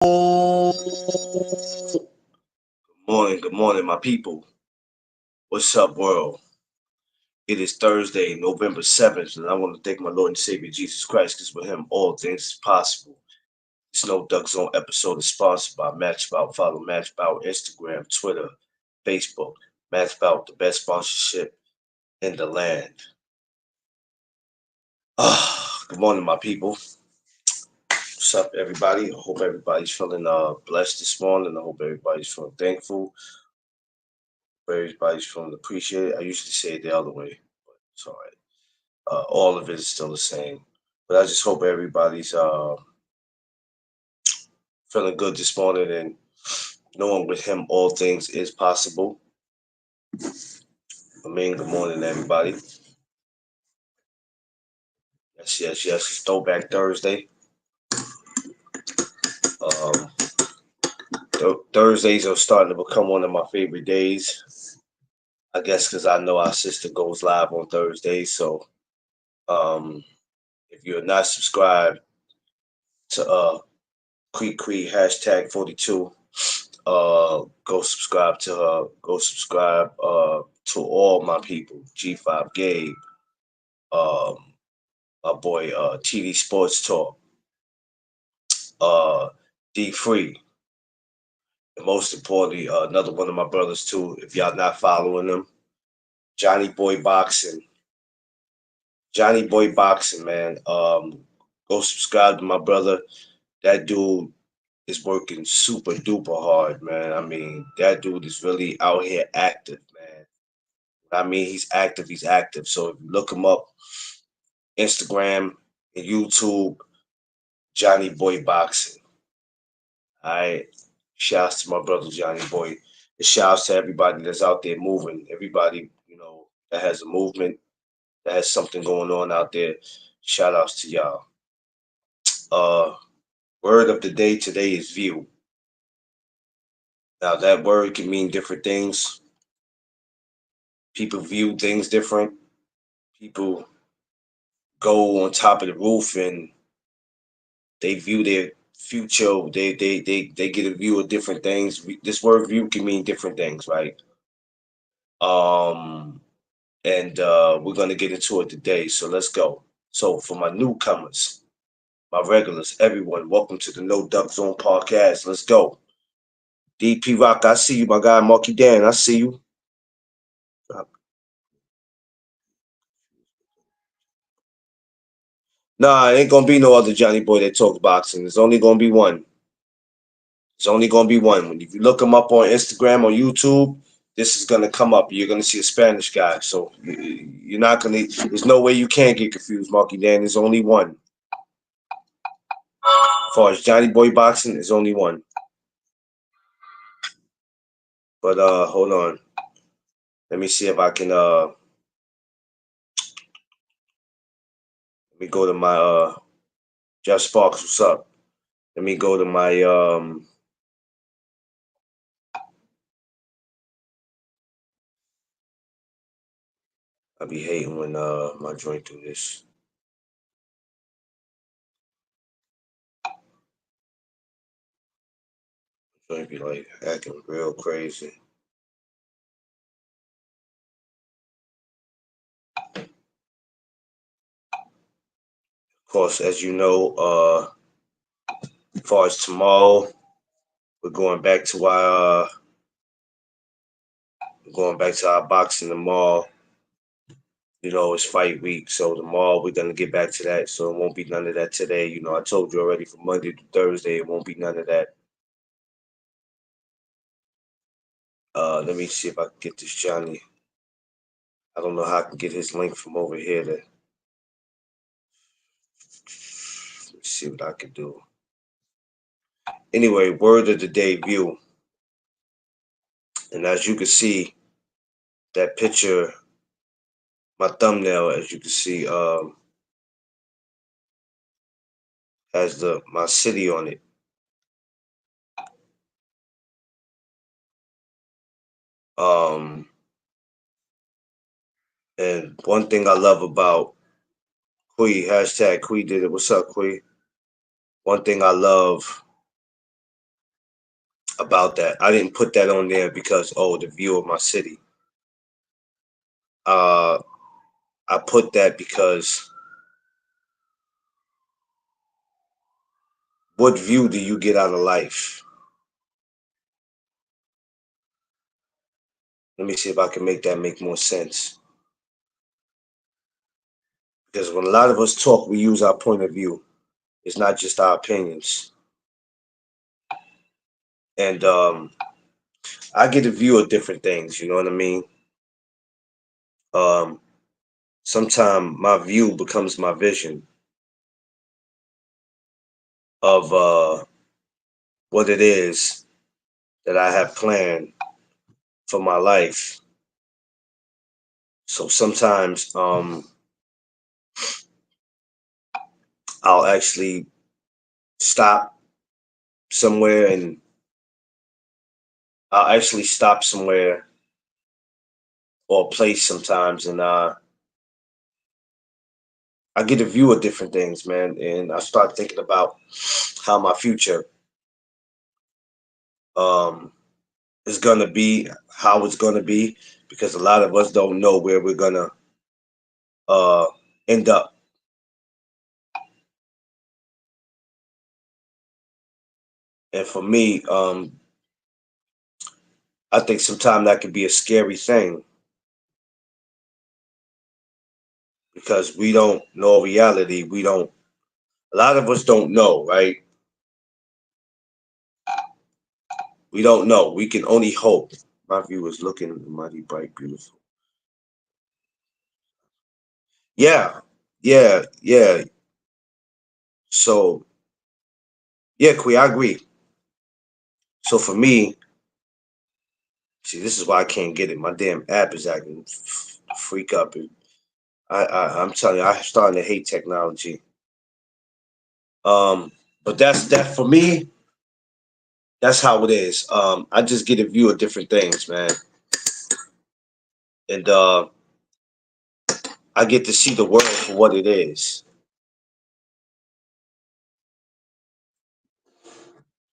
Good morning, my people. What's up, world? It is Thursday, November 7th, and I want to thank my Lord and Savior Jesus Christ because with him all things is possible. This No Duck Zone episode is sponsored by Matchbout. Follow Matchbout Instagram, Twitter, Facebook. Matchbout, the best sponsorship in the land. Good morning, my people. What's up, everybody? I hope everybody's feeling blessed this morning. I hope everybody's feeling thankful. Everybody's feeling appreciated. I usually say it the other way, but it's all right. All of it is still the same. But I just hope everybody's feeling good this morning and knowing with him all things is possible. I mean, good morning, everybody. Yes. It's Throwback Thursday. Um, Thursdays are starting to become one of my favorite days. I guess because I know our sister goes live on Thursdays. So um, if you're not subscribed to Cree hashtag 42, go subscribe to her. Go subscribe to all my people. G5 Gabe, um, my boy TD Sports Talk, uh, D Free, and most importantly, another one of my brothers too. If y'all not following them, Johnny Boy Boxing, Johnny Boy Boxing, man. Go subscribe to my brother. That dude is working super duper hard, man. I mean, that dude is really out here active, man. I mean, he's active. He's active. So if you look him up, Instagram and YouTube, Johnny Boy Boxing. All right. Shouts to my brother Johnny Boy. And shouts to everybody that's out there moving. Everybody, that has a movement, that has something going on out there. Shout outs to y'all. Uh Word of the day today is view. Now that word can mean different things. People view things different. People go on top of the roof and they view their future. They get a view of different things. This word view can mean different things, right? Um, and we're gonna get into it today. So let's go. So for my newcomers, my regulars, everyone, welcome to the No Duck Zone podcast. Let's go. DP Rock, I see you, my guy. Marky Dan, I see you. Nah, it ain't gonna be no other Johnny Boy that talks boxing. There's only gonna be one. There's only gonna be one. If you look him up on Instagram or YouTube, this is gonna come up. You're gonna see a Spanish guy. So you're not gonna. There's no way you can't get confused, Marky Dan. There's only one. As far as Johnny Boy boxing, there's only one. But hold on. Let me see if I can let me go to my Jeff Sparks, what's up? Let me go to my I be hating when my joint do this. Joint be like acting real crazy. Of course, as you know, as far as tomorrow, we're going back to our boxing tomorrow. You know, it's fight week, so tomorrow we're gonna get back to that. So it won't be none of that today. You know, I told you already from Monday to Thursday, it won't be none of that. Let me see if I can get this Johnny. I don't know how I can get his link from over here to let's see what I can do. Anyway, word of the day view. And as you can see, that picture, my thumbnail, as you can see, has my city on it. Um, and one thing I love about Kui, hashtag Kui did it. What's up, Kui? One thing I love about that. I didn't put that on there because, oh, the view of my city. I put that because what view do you get out of life? Let me see if I can make that make more sense. Because when a lot of us talk, we use our point of view. It's not just our opinions. And I get a view of different things, you know what I mean? Um, Sometimes my view becomes my vision of what it is that I have planned for my life. So sometimes I'll actually stop somewhere and I'll actually stop somewhere or a place sometimes and I get a view of different things, man, and I start thinking about how my future um is gonna be, how it's gonna be, because a lot of us don't know where we're gonna uh end up. And for me, I think sometimes that could be a scary thing because we don't know reality. We don't, a lot of us don't know, right? We don't know. We can only hope. My view is looking mighty bright, beautiful. Yeah, yeah. So, yeah, Kui, I agree. So for me, see, this is why I can't get it. My damn app is acting freak up. I'm telling you, I'm starting to hate technology. But that's that for me. That's how it is. I just get a view of different things, man, and I get to see the world for what it is.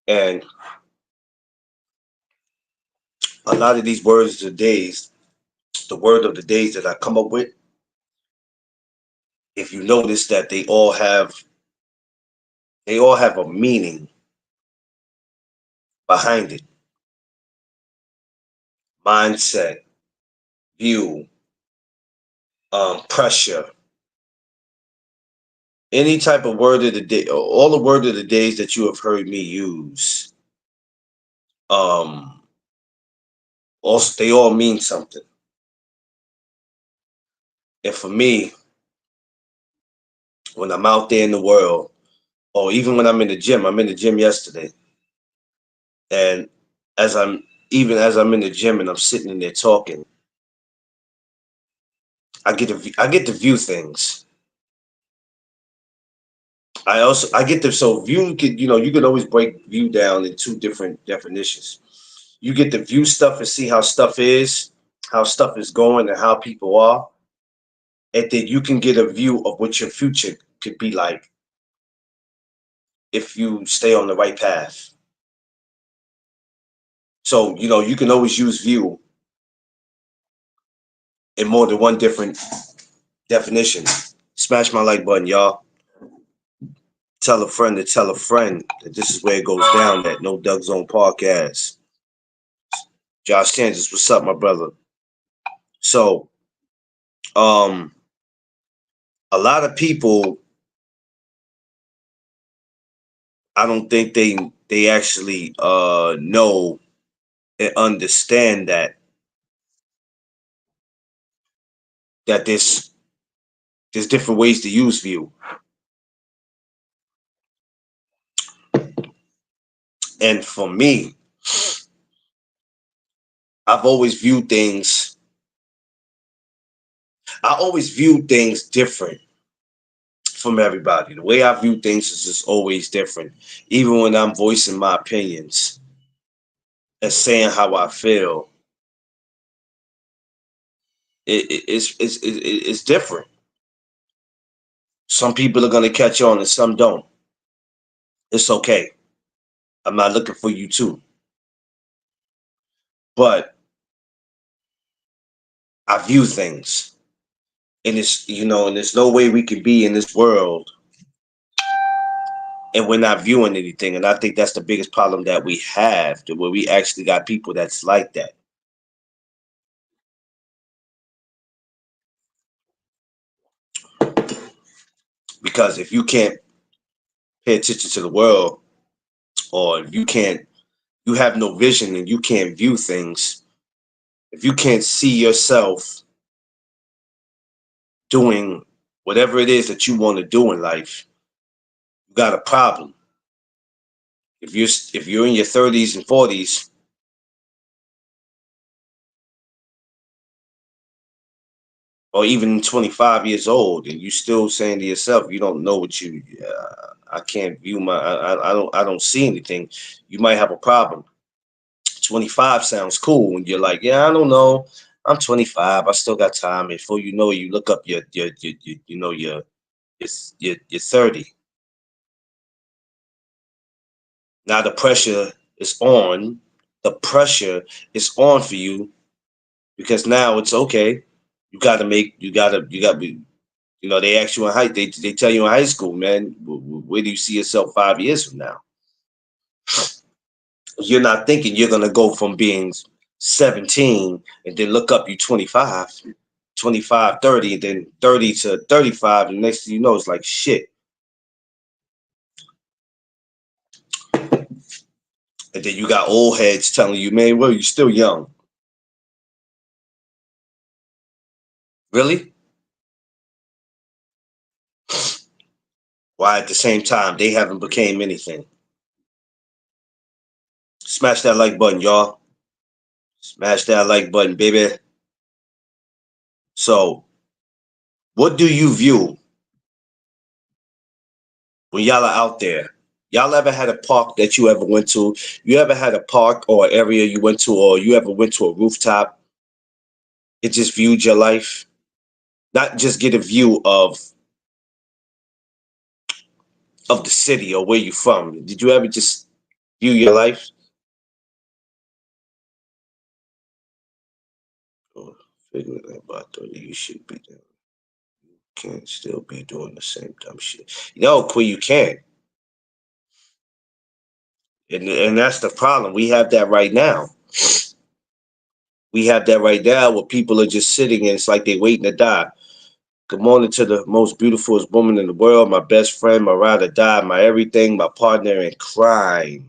And a lot of these words of the days, the word of the days that I come up with, if you notice that they all have a meaning behind it. Mindset, view, pressure, any type of word of the day, all the word of the days that you have heard me use, um, also they all mean something. And for me, when I'm out there in the world, or even when I'm in the gym yesterday, and as I'm as I'm in the gym and I'm sitting in there talking, I get to view things. I get to so view could you could always break view down in two different definitions. You get to view stuff and see how stuff is going, and how people are, and then you can get a view of what your future could be like if you stay on the right path. So you can always use view in more than one different definition. Smash my like button, y'all. Tell a friend to tell a friend that this is where it goes down at No Doug Zone Podcast. Josh Kansas, what's up, my brother? So, um, a lot of people, I don't think they actually know and understand that there's different ways to use view. And for me, I've always viewed things. I always view things different from everybody. The way I view things is just always different. Even when I'm voicing my opinions and saying how I feel, it's different. Some people are gonna catch on and some don't. It's okay. I'm not looking for you too. but I view things. And it's, and there's no way we can be in this world and we're not viewing anything. And I think that's the biggest problem that we have, to where we actually got people that's like that. Because if you can't pay attention to the world, or if you have no vision and you can't view things, if you can't see yourself doing whatever it is that you want to do in life, you got a problem. If you're in your 30s and 40s, or even 25 years old, and you still saying to yourself, you don't know what I can't view I don't see anything, you might have a problem. 25 sounds cool when you're like, yeah, I don't know, I'm 25, I still got time. Before you know it, you look up you're 30. Now the pressure is on. The pressure is on for you, because now it's okay. You got to be. They ask you in they tell you in high school, man, where do you see yourself 5 years from now? You're not thinking you're gonna go from being 17 and then look up you 25, 25, 30, and then 30 to 35, and next thing you know, it's like shit. And then you got old heads telling you, man, well, you're still young. Really? Why at the same time they haven't became anything? Smash that like button, y'all. Smash that like button, baby. So, what do you view when y'all are out there? Y'all ever had a park that you ever went to? You ever had a park or area you went to, or you ever went to a rooftop? It just viewed your life, not just get a view of the city or where you from. Did you ever just view your life? Oh, figure it out about 30, you should be there. You can't still be doing the same dumb shit. Queen, you can't. And that's the problem. We have that right now. We have that right now where people are just sitting and it's like they waiting to die. Good morning to the most beautiful woman in the world, my best friend, my ride or die, my everything, my partner in crime.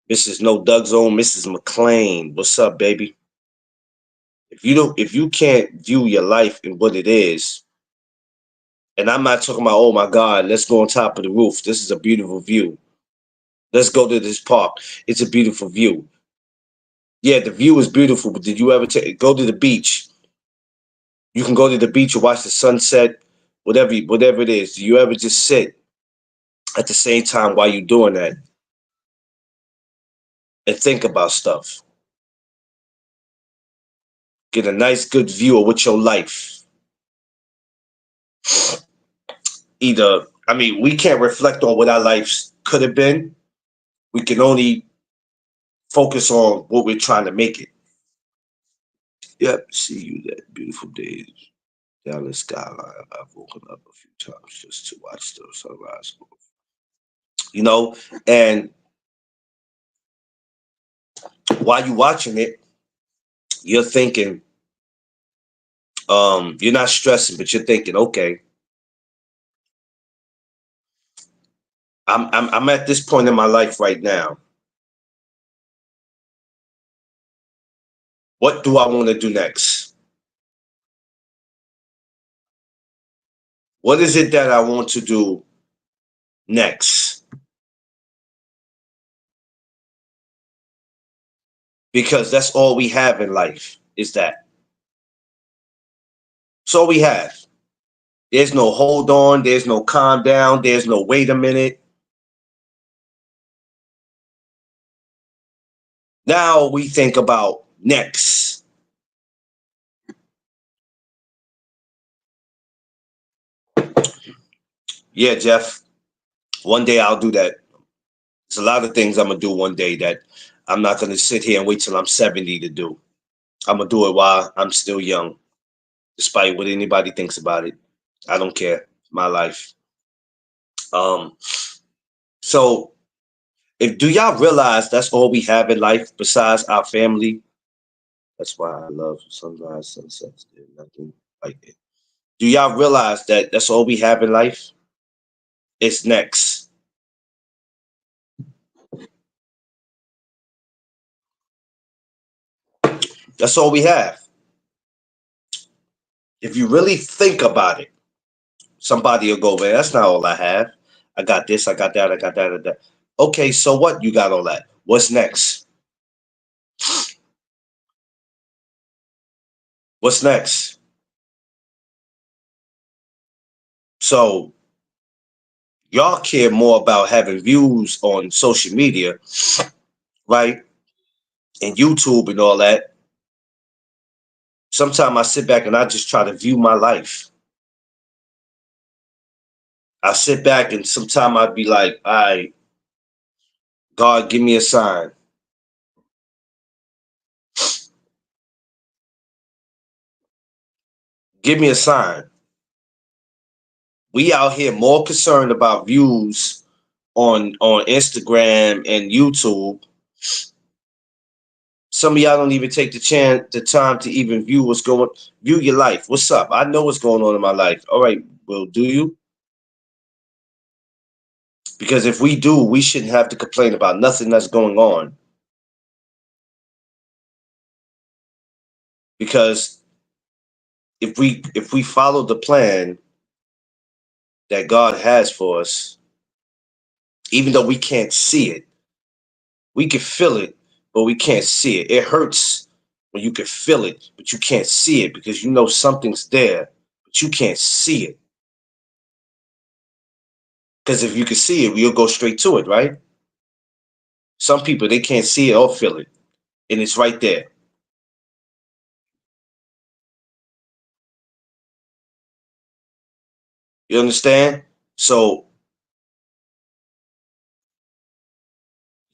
Mrs. No Doug Zone, Mrs. McLean. What's up, baby? If you can't view your life and what it is, and I'm not talking about, oh my God, let's go on top of the roof. This is a beautiful view. Let's go to this park. It's a beautiful view. Yeah, the view is beautiful, but did you ever go to the beach? You can go to the beach and watch the sunset, whatever it is. Do you ever just sit at the same time while you're doing that and think about stuff? Get a nice, good view of what your life. We can't reflect on what our lives could have been. We can only focus on what we're trying to make it. Yep, see you that beautiful day down the skyline. I've woken up a few times just to watch the sunrise. You know, and while you're watching it, you're thinking, you're not stressing, but you're thinking, okay, I'm at this point in my life right now. What do I want to do next? What is it that I want to do next? Because that's all we have in life, is that. That's all we have. There's no hold on, there's no calm down, there's no wait a minute. Now we think about next. Yeah, Jeff, one day I'll do that. There's a lot of things I'm gonna do one day that I'm not going to sit here and wait till I'm 70 to do. I'm going to do it while I'm still young, despite what anybody thinks about it. I don't care. My life. Um, so if do y'all realize that's all we have in life besides our family? That's why I love sunrise, sunsets. There's nothing like it. Do y'all realize that that's all we have in life? It's next. That's all we have. If you really think about it, somebody will go, man, that's not all I have. I got this, I got that, I got that, I got that. Okay, so what? You got all that. What's next? What's next? So y'all care more about having views on social media, right? And YouTube and all that. Sometimes I sit back and I just try to view my life. I sit back and sometimes I'd be like, all right, God, give me a sign. Give me a sign. We out here more concerned about views on Instagram and YouTube. Some of y'all don't even take the time to even view your life. What's up? I know what's going on in my life. All right, well, do you? Because if we do, we shouldn't have to complain about nothing that's going on. Because if we follow the plan that God has for us, even though we can't see it, we can feel it, but we can't see it. It hurts when you can feel it, but you can't see it because you know something's there, but you can't see it. Because if you can see it, you'll go straight to it, right? Some people, they can't see it or feel it, and it's right there. You understand? So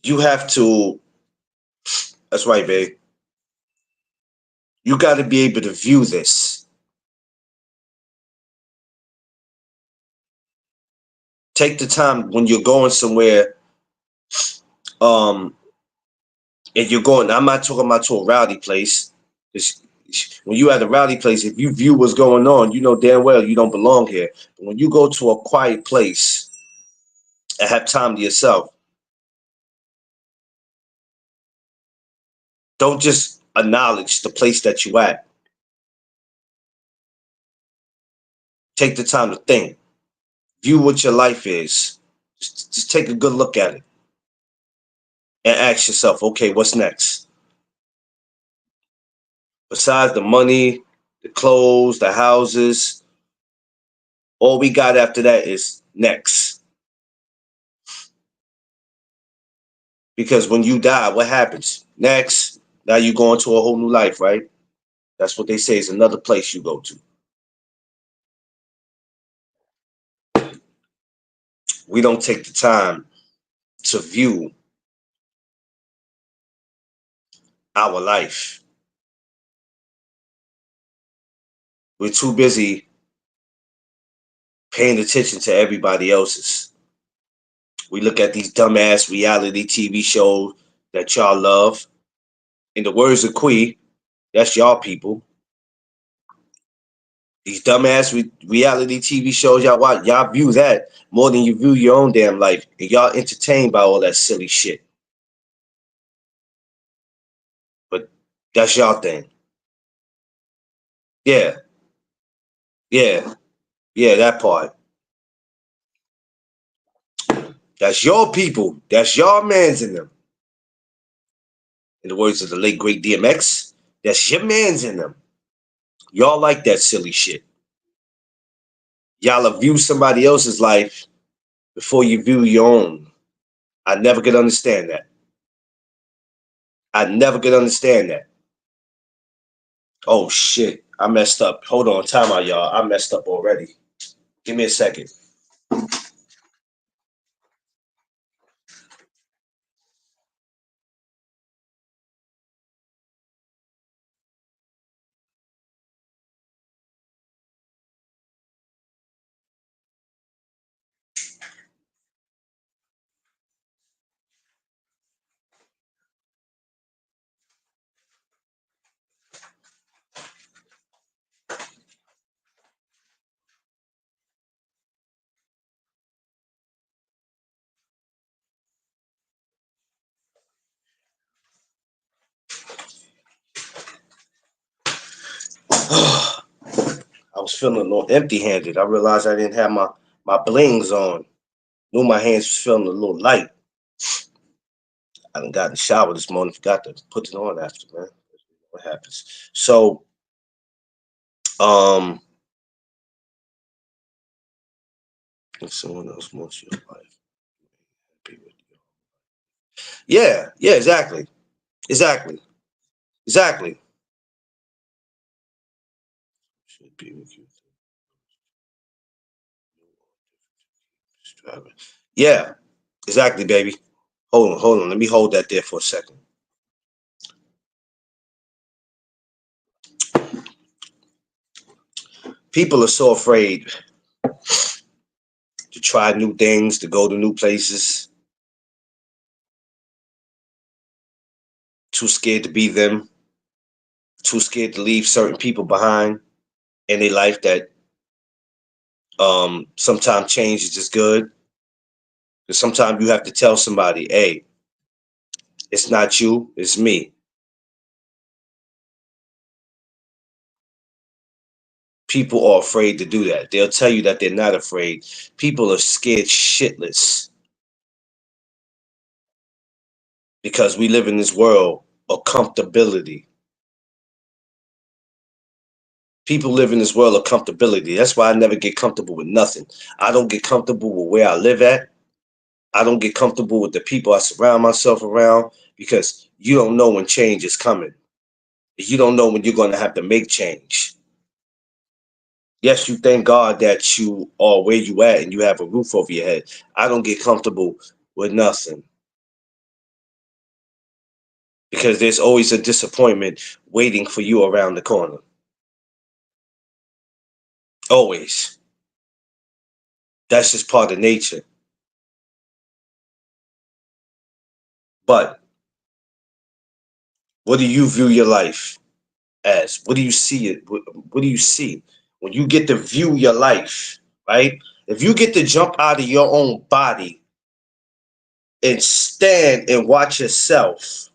you have to, that's right, babe. You got to be able to view this. Take the time when you're going somewhere, um, and you're going, I'm not talking about to a rowdy place. It's, when you at a rowdy place, if you view what's going on, you know damn well you don't belong here. But when you go to a quiet place and have time to yourself, don't just acknowledge the place that you at. Take the time to think. View what your life is. Just take a good look at it and ask yourself, okay, what's next? Besides the money, the clothes, the houses, all we got after that is next. Because when you die, what happens? Next, now you go into a whole new life, right? That's what they say is another place you go to. We don't take the time to view our life. We're too busy paying attention to everybody else's. We look at these dumbass reality TV shows that y'all love. In the words of Quee, that's y'all people. These dumbass reality TV shows y'all watch, y'all view that more than you view your own damn life, and y'all entertained by all that silly shit. But that's y'all thing. Yeah, yeah, yeah. That part. That's your people. That's your mans in them. In the words of the late great DMX, that's your mans in them. Y'all like that silly shit. Y'all have view somebody else's life before you view your own. I never could understand that. I never could understand that. Oh shit, I messed up. Hold on, time out, y'all. I messed up already. Give me a second. was feeling a little empty-handed. I realized I didn't have my blings on. Knew my hands was feeling a little light. I done got in the shower this morning, forgot to put it on after, man. What happens? So, if someone else wants your life, be with you. Yeah, exactly. Exactly. Exactly. Should be with you. Yeah, exactly, baby. Hold on. Let me hold that there for a second. People are so afraid to try new things, to go to new places, too scared to be them, too scared to leave certain people behind in their life that sometimes change is just good. Because sometimes you have to tell somebody, hey, it's not you, it's me. People are afraid to do that. They'll tell you that they're not afraid. People are scared shitless because we live in this world of comfortability. People live in this world of comfortability. That's why I never get comfortable with nothing. I don't get comfortable with where I live at. I don't get comfortable with the people I surround myself around because you don't know when change is coming. You don't know when you're going to have to make change. Yes, you thank God that you are where you at and you have a roof over your head. I don't get comfortable with nothing because there's always a disappointment waiting for you around the corner. Always. That's just part of nature. But what do you view your life as? What do you see it? What do you see when you get to view your life, right? If you get to jump out of your own body and stand and watch yourself,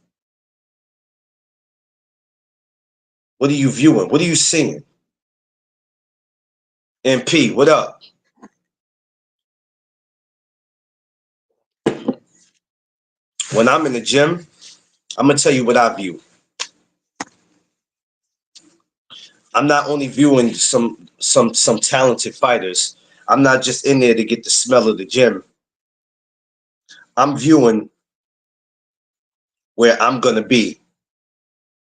what are you viewing? What are you seeing? MP, what up? When I'm in the gym, I'm gonna tell you what I view. I'm not only viewing some talented fighters. I'm not just in there to get the smell of the gym. I'm viewing where I'm gonna be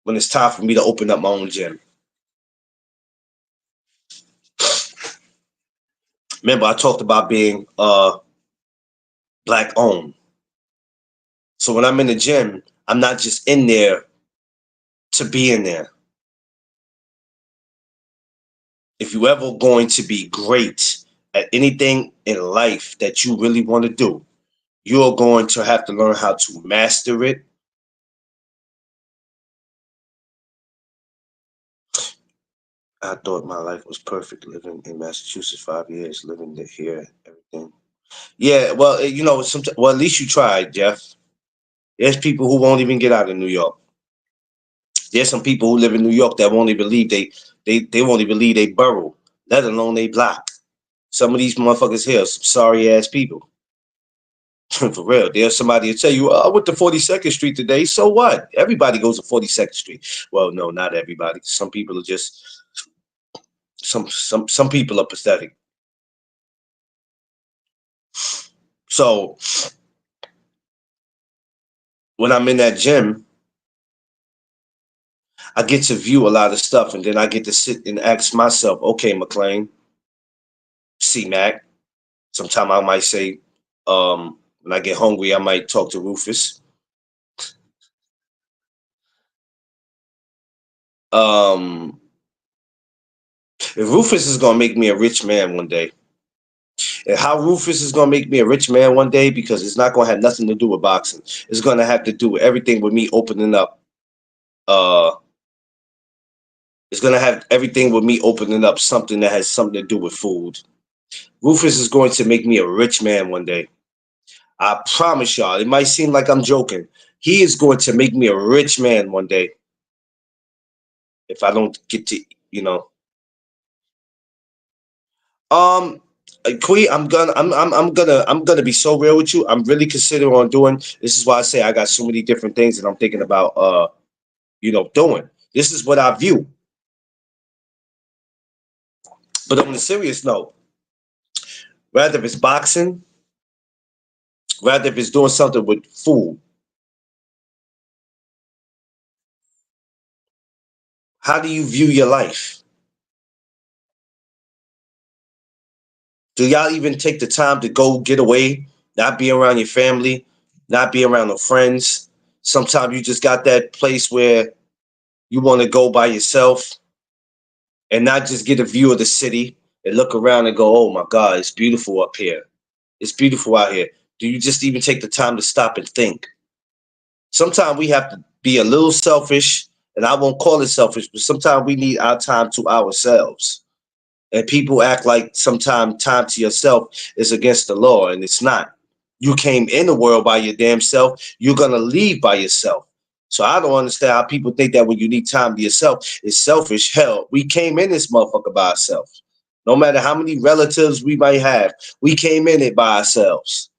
when it's time for me to open up my own gym. Remember, I talked about being black owned. So when I'm in the gym, I'm not just in there to be in there. If you ever going to be great at anything in life that you really want to do, you're going to have to learn how to master it. I thought my life was perfect living in Massachusetts 5 years, living here, everything. Yeah, well, well, at least you tried, Jeff. There's people who won't even get out of New York. There's some people who live in New York that won't even leave they won't even leave they borough, let alone they block. Some of these motherfuckers here, some sorry ass people. For real. There's somebody to tell you, I went to 42nd Street today. So what? Everybody goes to 42nd Street. Well, no, not everybody. Some people are just some people are pathetic. So when I'm in that gym, I get to view a lot of stuff, and then I get to sit and ask myself, okay, McLean, C Mac. Sometime I might say, when I get hungry, I might talk to Rufus. Um, if Rufus is gonna make me a rich man one day, and how Rufus is gonna make me a rich man one day, because it's not gonna have nothing to do with boxing. It's gonna have to do with everything with me opening up. Uh, it's gonna have everything with me opening up something that has something to do with food. Rufus is going to make me a rich man one day. I promise y'all. It might seem like I'm joking. He is going to make me a rich man one day if I don't get to, you know. Um, Queen, I'm gonna be so real with you. I'm really considering on doing. This is why I say I got so many different things that I'm thinking about. Doing. This is what I view. But on a serious note, rather if it's boxing, rather if it's doing something with food, how do you view your life? Do y'all even take the time to go get away, not be around your family, not be around the friends? Sometimes you just got that place where you want to go by yourself and not just get a view of the city and look around and go, oh my God, it's beautiful up here. It's beautiful out here. Do you just even take the time to stop and think? Sometimes we have to be a little selfish, and I won't call it selfish, but sometimes we need our time to ourselves. And people act like sometimes time to yourself is against the law, and it's not. You came in the world by your damn self, you're gonna leave by yourself. So I don't understand how people think that when you need time to yourself, it's selfish. Hell, we came in this motherfucker by ourselves. No matter how many relatives we might have, we came in it by ourselves.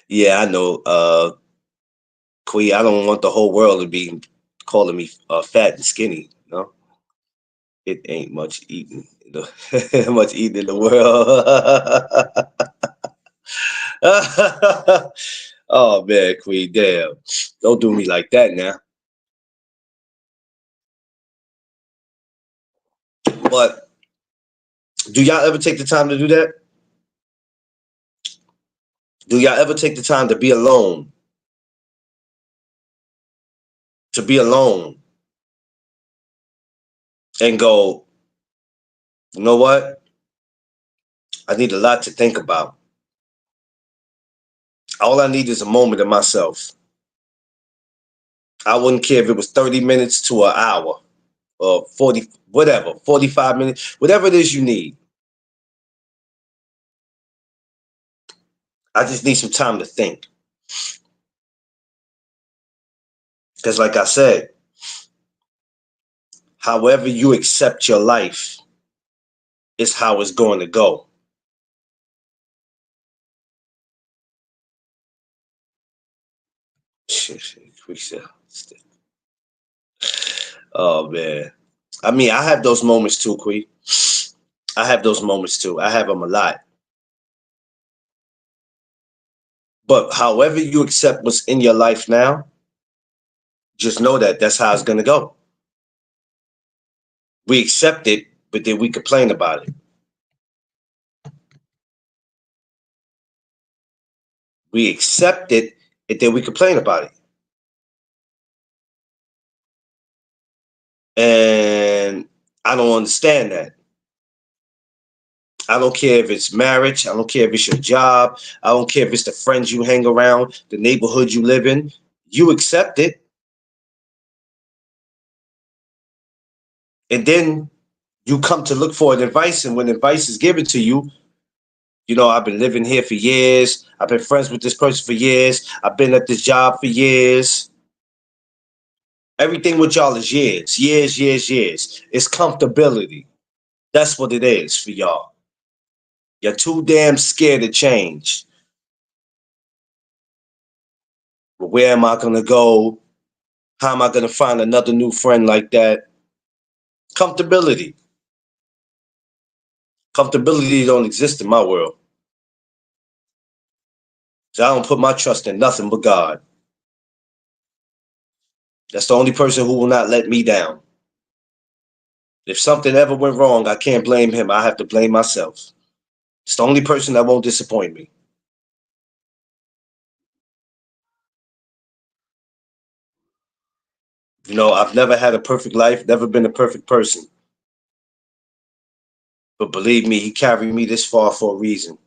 Yeah, I know. Queen, I don't want the whole world to be calling me fat and skinny. No, it ain't much eating. Much eating in the world. Oh man, Queen, damn! Don't do me like that now. But do y'all ever take the time to do that? Do y'all ever take the time to be alone? To be alone and go, you know what? I need a lot to think about. All I need is a moment of myself. I wouldn't care if it was 30 minutes to an hour or 40, whatever, 45 minutes, whatever it is you need. I just need some time to think. Because, like I said, however you accept your life is how it's going to go. Oh, man. I mean, I have those moments too, Quee. I have those moments too. I have them a lot. But however you accept what's in your life now, just know that that's how it's going to go. We accept it, but then we complain about it. We accept it, and then we complain about it. And I don't understand that. I don't care if it's marriage. I don't care if it's your job. I don't care if it's the friends you hang around, the neighborhood you live in. You accept it. And then you come to look for an advice. And when advice is given to you, I've been living here for years. I've been friends with this person for years. I've been at this job for years. Everything with y'all is years, years, years, years. It's comfortability. That's what it is for y'all. You're too damn scared to change. But where am I going to go? How am I going to find another new friend like that? Comfortability. Comfortability don't exist in my world. So I don't put my trust in nothing but God. That's the only person who will not let me down. If something ever went wrong, I can't blame him. I have to blame myself. It's the only person that won't disappoint me. I've never had a perfect life, never been a perfect person. But believe me, he carried me this far for a reason.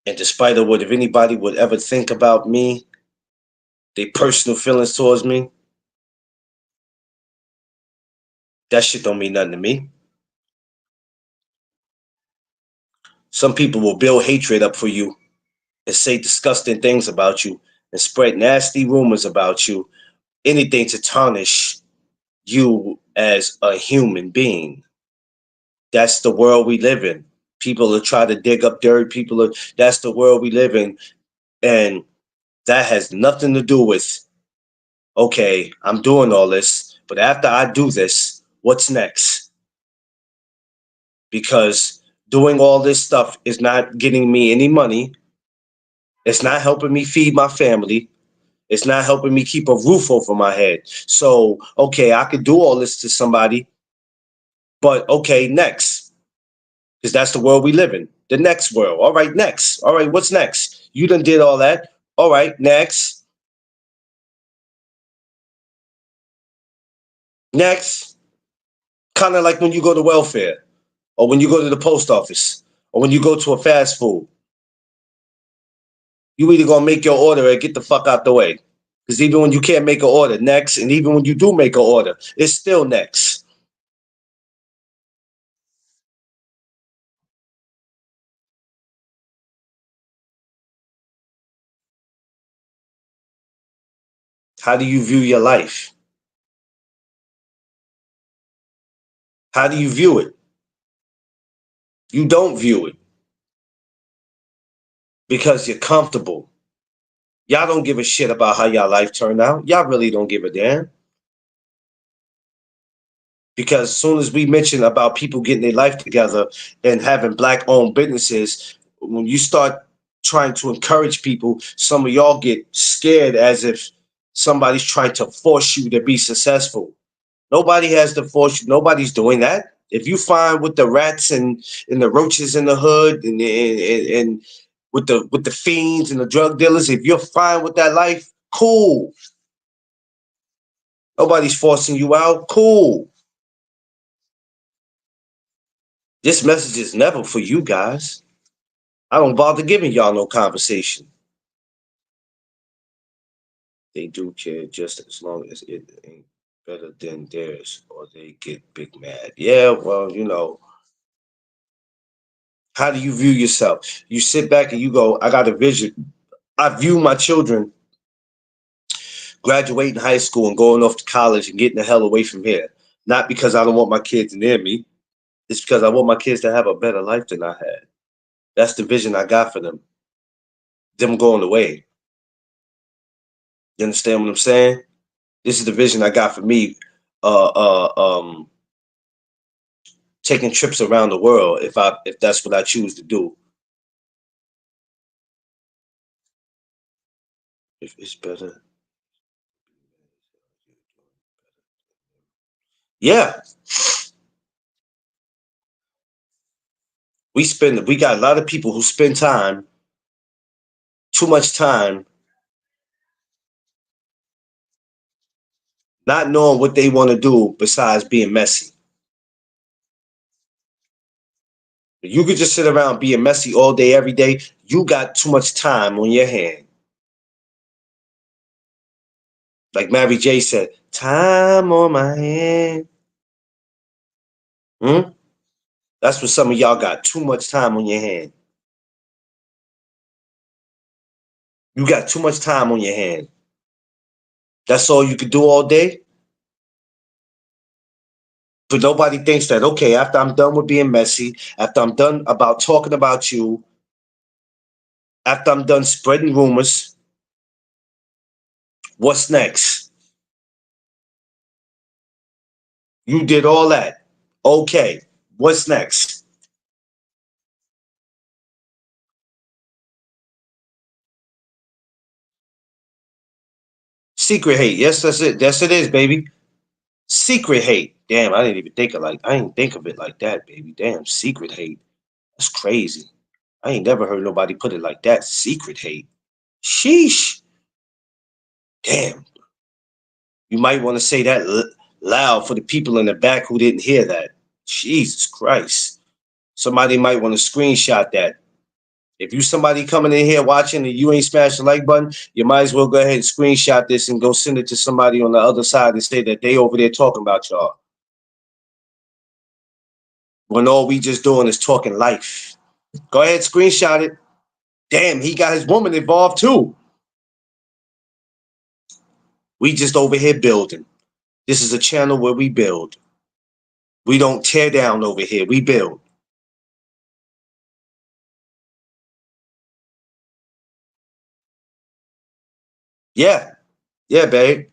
And despite of what if anybody would ever think about me, their personal feelings towards me, that shit don't mean nothing to me. Some people will build hatred up for you and say disgusting things about you and spread nasty rumors about you, anything to tarnish you as a human being. That's the world we live in. People are trying to dig up dirt. That's the world we live in. And that has nothing to do with, okay, I'm doing all this, but after I do this, what's next? Because doing all this stuff is not getting me any money. It's not helping me feed my family. It's not helping me keep a roof over my head. So, okay, I could do all this to somebody, but okay, next. Because that's the world we live in. The next world. All right, next. All right, what's next? You done did all that. All right, next. Next. Kind of like when you go to welfare, or when you go to the post office, or when you go to a fast food. You either gonna make your order or get the fuck out the way. Because even when you can't make an order, next. And even when you do make an order, it's still next. How do you view your life? How do you view it? You don't view it because you're comfortable. Y'all don't give a shit about how y'all life turned out. Y'all really don't give a damn. Because as soon as we mention about people getting their life together and having black-owned businesses, when you start trying to encourage people, some of y'all get scared as if somebody's trying to force you to be successful. Nobody has to force you. Nobody's doing that. If you find with the rats and the roaches in the hood and with the fiends and the drug dealers, if you're fine with that life, cool. Nobody's forcing you out. Cool. This message is never for you guys. I don't bother giving y'all no conversation. They do care just as long as it ain't better than theirs or they get big mad. Yeah, well, you know, how do you view yourself? You sit back and you go, I got a vision. I view my children graduating high school and going off to college and getting the hell away from here. Not because I don't want my kids near me. It's because I want my kids to have a better life than I had. That's the vision I got for them. Them going away. You understand what I'm saying? This is the vision I got for me. Uh, uh, um, Taking trips around the world if that's what I choose to do. If it's better. Yeah. We got a lot of people who spend time, too much time, not knowing what they want to do besides being messy. You could just sit around being messy all day, every day. You got too much time on your hand. Like Mary J said, time on my hand. Hmm? That's what some of y'all got, too much time on your hand. You got too much time on your hand. That's all you could do all day? But nobody thinks that, okay, after I'm done with being messy, after I'm done about talking about you, after I'm done spreading rumors, what's next? You did all that. Okay, what's next? Secret hate. Yes, that's it. Yes, it is, baby. Secret hate. Damn, I didn't think of it like that, baby. Damn, secret hate. That's crazy. I ain't never heard nobody put it like that. Secret hate. Sheesh. Damn. You might want to say that loud for the people in the back who didn't hear that. Jesus Christ. Somebody might want to screenshot that. If you somebody coming in here watching and you ain't smashed the like button, you might as well go ahead and screenshot this and go send it to somebody on the other side and say that they over there talking about y'all. When all we just doing is talking life. Go ahead, screenshot it. Damn, he got his woman involved too. We just over here building. This is a channel where we build. We don't tear down over here. We build. Yeah. Yeah, babe.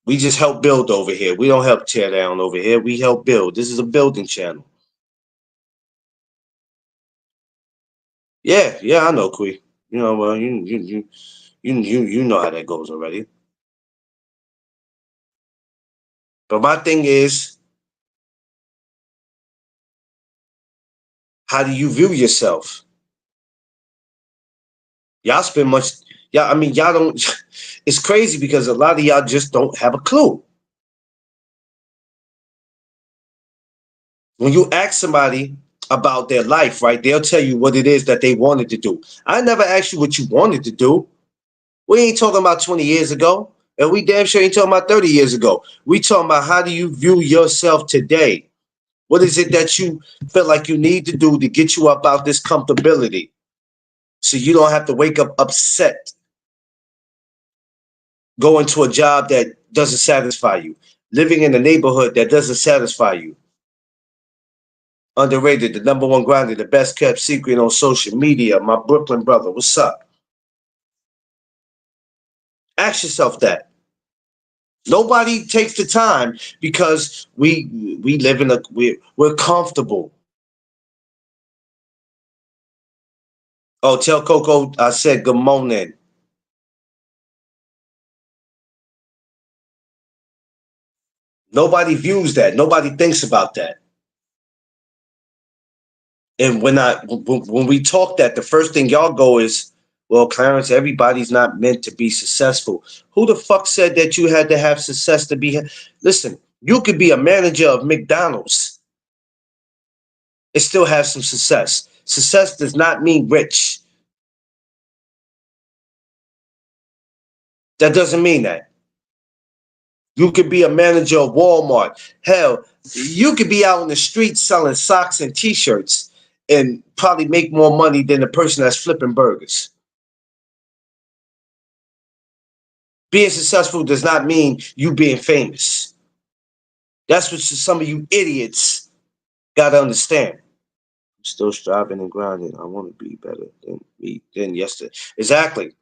We just help build over here. We don't help tear down over here. We help build. This is a building channel. Yeah, yeah, I know, Quee. You know, well, you know how that goes already. But my thing is, how do you view yourself? Y'all spend much. Yeah, I mean, y'all don't. It's crazy because a lot of y'all just don't have a clue. When you ask somebody about their life, right, they'll tell you what it is that they wanted to do. I never asked you what you wanted to do. We ain't talking about 20 years ago, and we damn sure ain't talking about 30 years ago. We talking about how do you view yourself today? What is it that you feel like you need to do to get you up out this comfortability so you don't have to wake up upset, going to a job that doesn't satisfy you, living in a neighborhood that doesn't satisfy you? Underrated, the number one grinder, the best kept secret on social media, my Brooklyn brother. What's up? Ask yourself that. Nobody takes the time because we live in we're comfortable. Oh, tell Coco I said good morning. Nobody views that. Nobody thinks about that. And when we talk that, the first thing y'all go is, well, Clarence, everybody's not meant to be successful. Who the fuck said that you had to have success to be? Listen, you could be a manager of McDonald's and still have some success. Success does not mean rich. That doesn't mean that. You could be a manager of Walmart. Hell, you could be out in the streets selling socks and T-shirts and probably make more money than the person that's flipping burgers. Being successful does not mean you being famous. That's what some of you idiots got to understand. I'm still striving and grinding. I want to be better than me than yesterday. Exactly.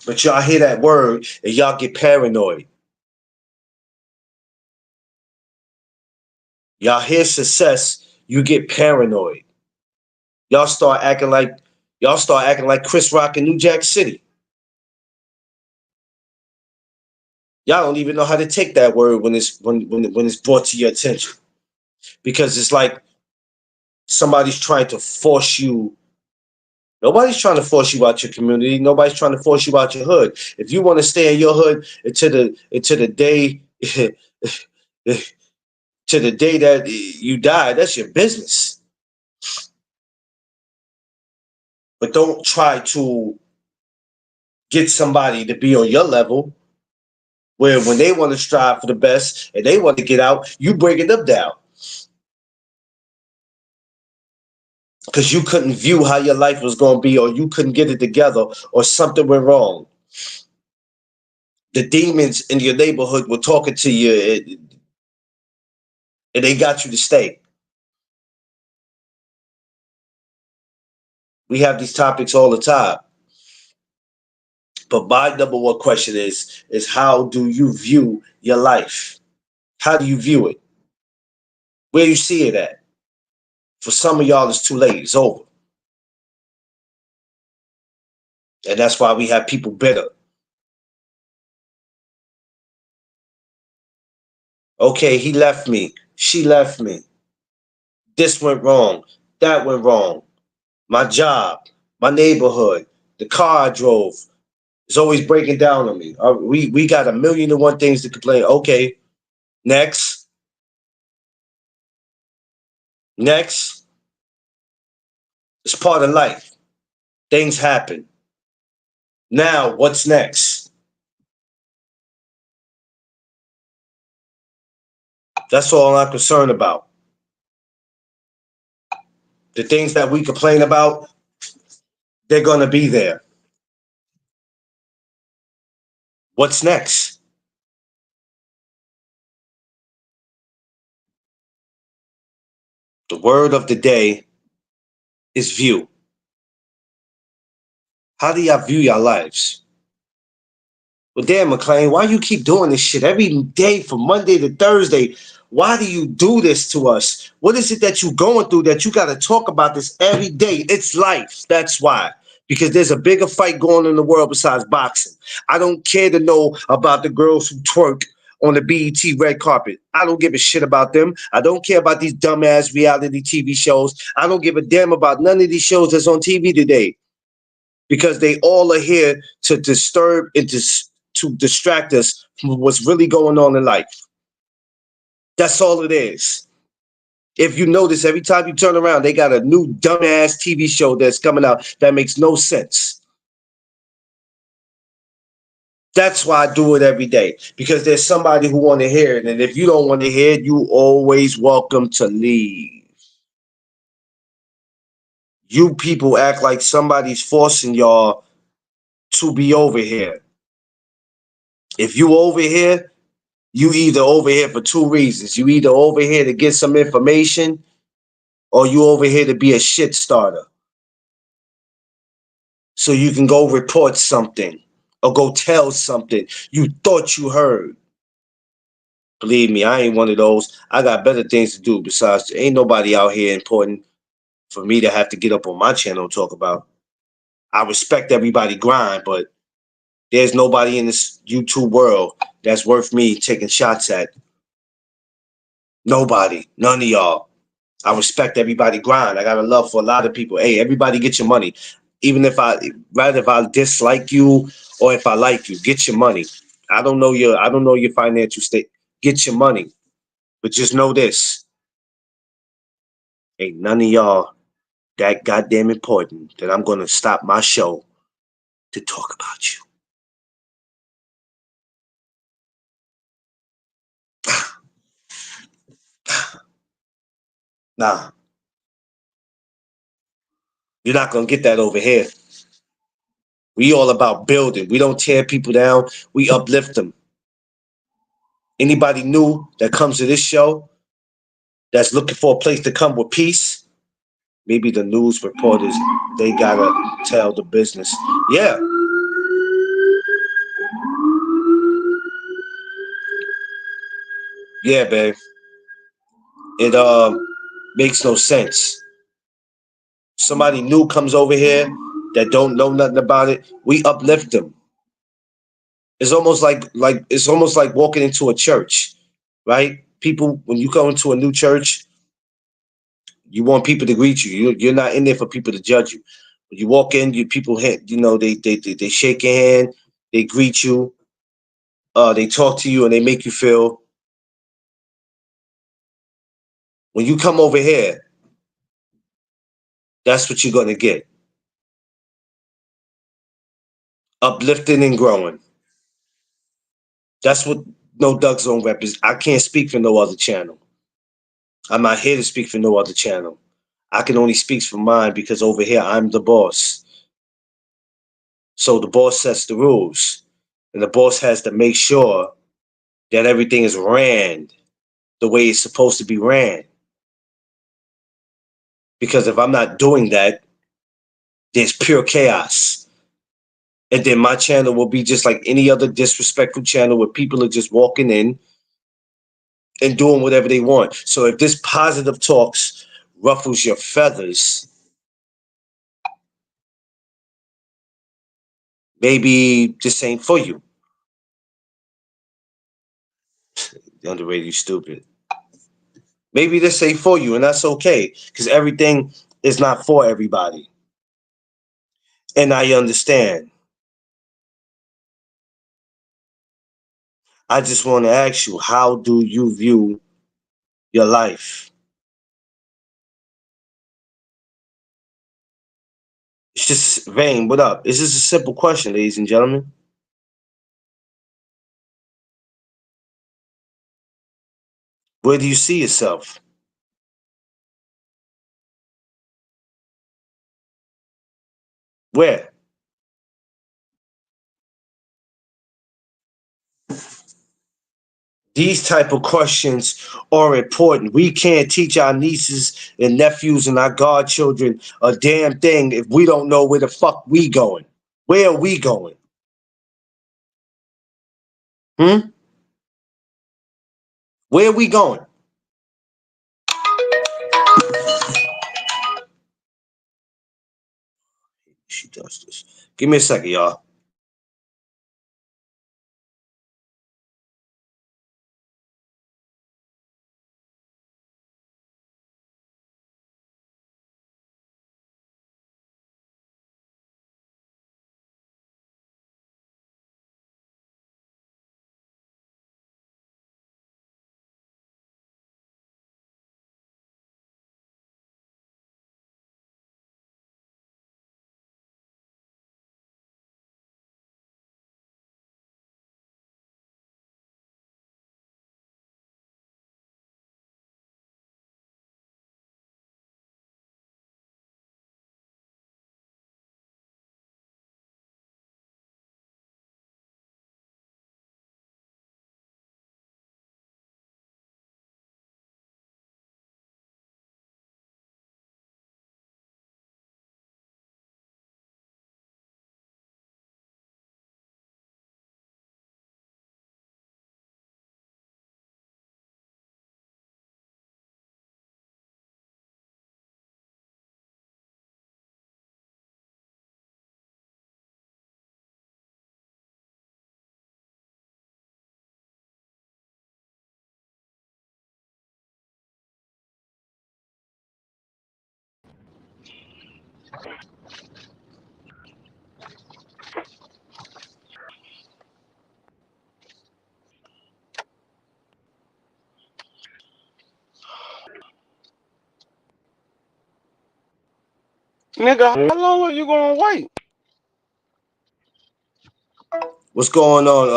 But y'all hear that word and y'all get paranoid. Y'all hear success, you get paranoid. Y'all start acting like Chris Rock in New Jack City. Y'all don't even know how to take that word when it's brought to your attention. Because it's like somebody's trying to force you. Nobody's trying to force you out your community. Nobody's trying to force you out your hood. If you want to stay in your hood until the day to the day that you die, that's your business. But don't try to get somebody to be on your level where when they want to strive for the best and they want to get out, you breaking them down. Because you couldn't view how your life was going to be, or you couldn't get it together, or something went wrong. The demons in your neighborhood were talking to you and they got you to stay. We have these topics all the time. But my number one question is how do you view your life? How do you view it? Where you see it at? For some of y'all, it's too late. It's over. And that's why we have people bitter. Okay, he left me. She left me. This went wrong. That went wrong. My job, my neighborhood, the car I drove is always breaking down on me. We got a million and one things to complain. Okay, next. Next. It's part of life. Things happen. Now, what's next? That's all I'm concerned about. The things that we complain about, they're going to be there. What's next? The word of the day is view. How do y'all view your lives? Well, damn, McLean, why you keep doing this shit every day from Monday to Thursday? Why do you do this to us? What is it that you going through that you got to talk about this every day? It's life. That's why. Because there's a bigger fight going on in the world besides boxing. I don't care to know about the girls who twerk on the BET red carpet. I don't give a shit about them. I don't care about these dumbass reality TV shows. I don't give a damn about none of these shows that's on TV today because they all are here to disturb and to distract us from what's really going on in life. That's all it is. If you notice, every time you turn around, they got a new dumbass TV show that's coming out that makes no sense. That's why I do it every day, because there's somebody who want to hear it. And if you don't want to hear it, you always welcome to leave. You people act like somebody's forcing y'all to be over here. If you over here, you either over here for two reasons. You either over here to get some information, or you over here to be a shit starter. So you can go report something or go tell something you thought you heard. Believe me, I ain't one of those. I got better things to do besides ain't nobody out here important for me to have to get up on my channel and talk about. I respect everybody grind, but there's nobody in this YouTube world that's worth me taking shots at. Nobody. None of y'all. I respect everybody grind. I got a love for a lot of people. Hey, everybody get your money. Even if rather if I dislike you or if I like you, get your money. I don't know your financial state. Get your money. But just know this. Ain't none of y'all that goddamn important that I'm gonna stop my show to talk about you. Nah, you're not gonna get that over here. We all about building. We don't tear people down. We uplift them. Anybody new that comes to this show that's looking for a place to come with peace, maybe the news reporters, they gotta tell the business. Yeah. Yeah, babe. It makes no sense. Somebody new comes over here that don't know nothing about it, we uplift them. It's almost like walking into a church, right? People, when you go into a new church, you want people to greet you. You're not in there for people to judge you. When you walk in, people hit, they shake your hand, they greet you, they talk to you, and they make you feel. When you come over here, that's what you're gonna get. Uplifting and growing. That's what No Duck Zone represents. I can't speak for no other channel. I'm not here to speak for no other channel. I can only speak for mine because over here I'm the boss. So the boss sets the rules, and the boss has to make sure that everything is ran the way it's supposed to be ran. Because if I'm not doing that, there's pure chaos. And then my channel will be just like any other disrespectful channel where people are just walking in and doing whatever they want. So if this positive talks ruffles your feathers, maybe this ain't for you. The underrated, you stupid. Maybe this ain't for you, and that's okay, because everything is not for everybody. And I understand. I just want to ask you, how do you view your life? It's just vain. What up? It's just a simple question, ladies and gentlemen. Where do you see yourself? Where? These type of questions are important. We can't teach our nieces and nephews and our godchildren a damn thing if we don't know where the fuck we going. Where are we going? Hmm? Where are we going? She does this. Give me a second, y'all. Nigga, how long are you gonna wait? What's going on,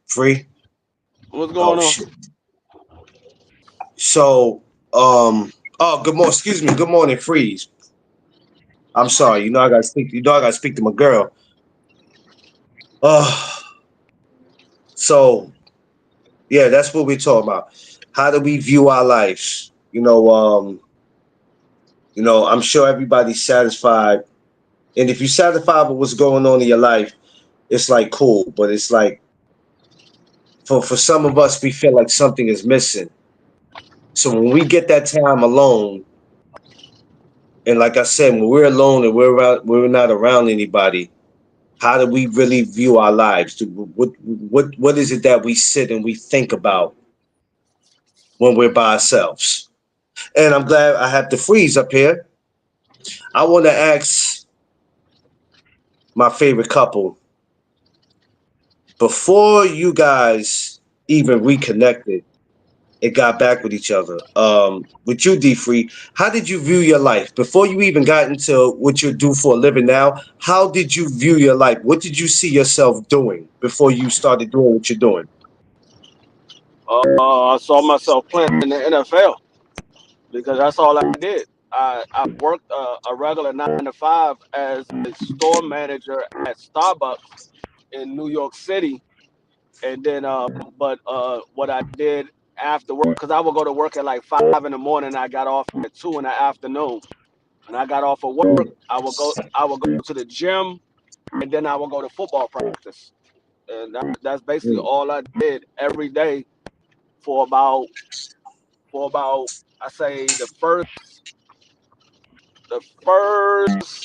Free? What's Oh going on? shit. So, oh, good morning. Excuse me. Good morning, Freeze. I'm sorry. I gotta speak. I gotta speak to my girl. Uh, so yeah, that's what we're talking about. How do we view our lives? I'm sure everybody's satisfied, and if you're satisfied with what's going on in your life, it's like cool. But it's like for some of us, we feel like something is missing. So when we get that time alone, and like I said, when we're alone and we're not around anybody, how do we really view our lives? What is it that we sit and we think about when we're by ourselves? And I'm glad I have the Freeze up here. I want to ask my favorite couple, before you guys even reconnected and got back with each other. With you, D Free, how did you view your life before you even got into what you do for a living now? How did you view your life? What did you see yourself doing before you started doing what you're doing? I saw myself playing in the NFL because that's all I did. I worked a regular 9 to 5 as a store manager at Starbucks in New York City, and then but what I did after work, because I would go to work at like 5 in the morning. I got off at 2 in the afternoon. When I got off of work, I would go to the gym, and then I would go to football practice. And that's basically Mm, all I did every day for about for about, I say, the first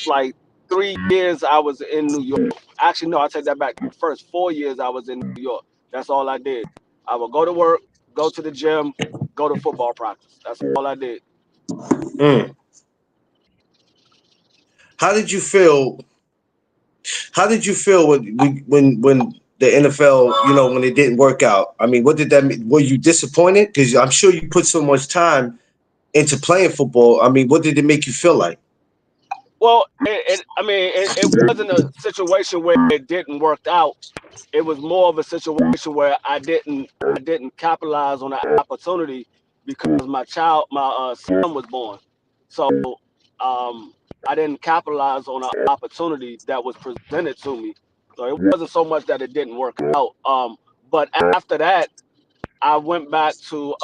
like 3 years I was in New York. Actually, no, I take that back. The first 4 years I was in New York. That's all I did. I would go to work, go to the gym, go to football practice. That's all I did. mm. How did you feel? How did you feel when the NFL, when it didn't work out? I mean, what did that mean? Were you disappointed? Because I'm sure you put so much time into playing football. I mean, what did it make you feel like? Well, I mean, it wasn't a situation where it didn't work out. It was more of a situation where I didn't capitalize on the opportunity because my son was born. So I didn't capitalize on an opportunity that was presented to me. So it wasn't so much that it didn't work out. But after that, I went back to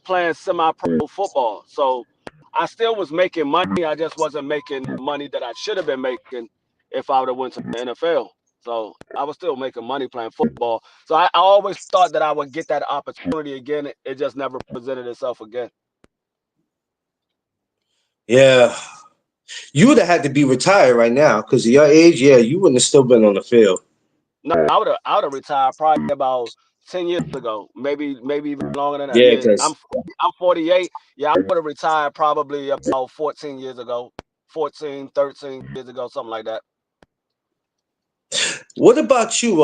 playing semi-pro football. So I still was making money. I just wasn't making the money that I should have been making if I would have went to the NFL. So I was still making money playing football. So I always thought that I would get that opportunity again. It just never presented itself again. Yeah. You would have had to be retired right now because of your age. Yeah, you wouldn't have still been on the field. No, I would have retired probably about 10 years ago, maybe even longer than that. Yeah, Yeah, because I'm 48. Yeah, I would have retired probably about 14 years ago, 14, 13 years ago, something like that. what about you,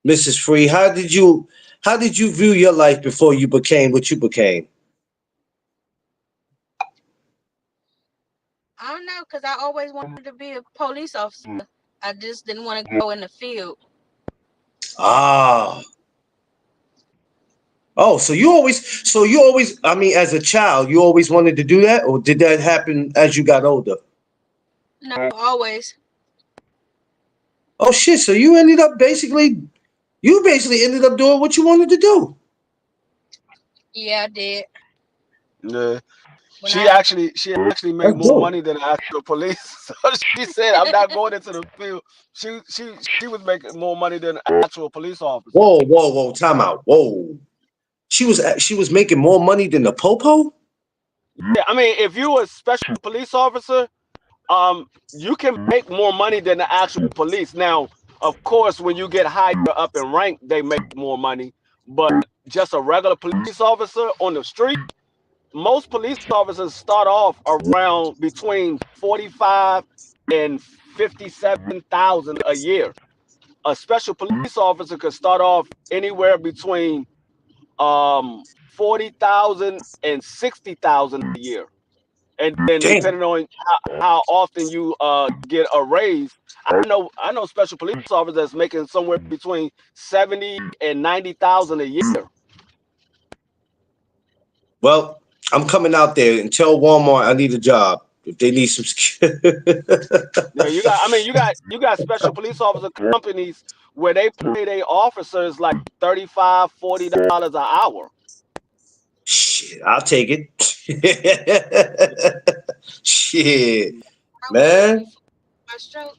Mrs. Free? How did you view your life before you became what you became? I don't know, because I always wanted to be a police officer. I just didn't want to go in the field. Ah. Oh, so you always, I mean, as a child, you always wanted to do that, or did that happen as you got older? No, always. Oh shit! So you basically ended up doing what you wanted to do. Yeah, I did. Yeah. When She I actually made That's more dope. money than the actual police. So she said, "I'm not going into the field." She was making more money than the actual police officer. Whoa, whoa, whoa! Time out. Whoa. She was making more money than the popo. Yeah, I mean, if you're a special police officer, you can make more money than the actual police. Now, of course, when you get higher up in rank, they make more money. But just a regular police officer on the street, most police officers start off around between 45 and 57,000 a year. A special police officer could start off anywhere between 40,000 and 60,000 a year. And then Damn. depending on how often you get a raise, I know special police officers that's making somewhere between 70 and 90,000 a year. Well, I'm coming out there and tell Walmart I need a job if they need some. Yeah, you got special police officer companies where they pay their officers like $35, $40 an hour. Shit, I'll take it. Shit, I was man, my stroke.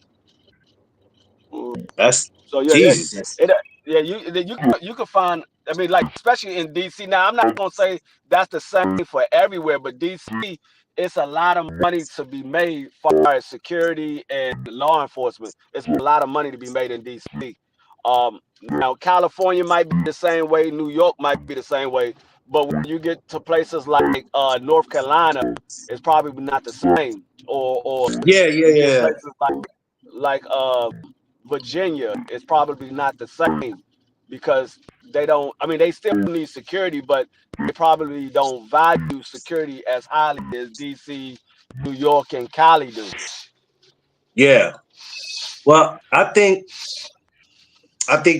that's So yeah, Jesus. you can find. I mean, like especially in DC. Now, I'm not gonna say that's the same for everywhere, but DC, it's a lot of money to be made for security and law enforcement. It's a lot of money to be made in DC. Now California might be the same way. New York might be the same way. But when you get to places like North Carolina, it's probably not the same. Or Yeah, yeah, you get yeah. places like Virginia, it's probably not the same because they don't. I mean, they still need security, but they probably don't value security as highly as DC, New York, and Cali do. Yeah. Well, I think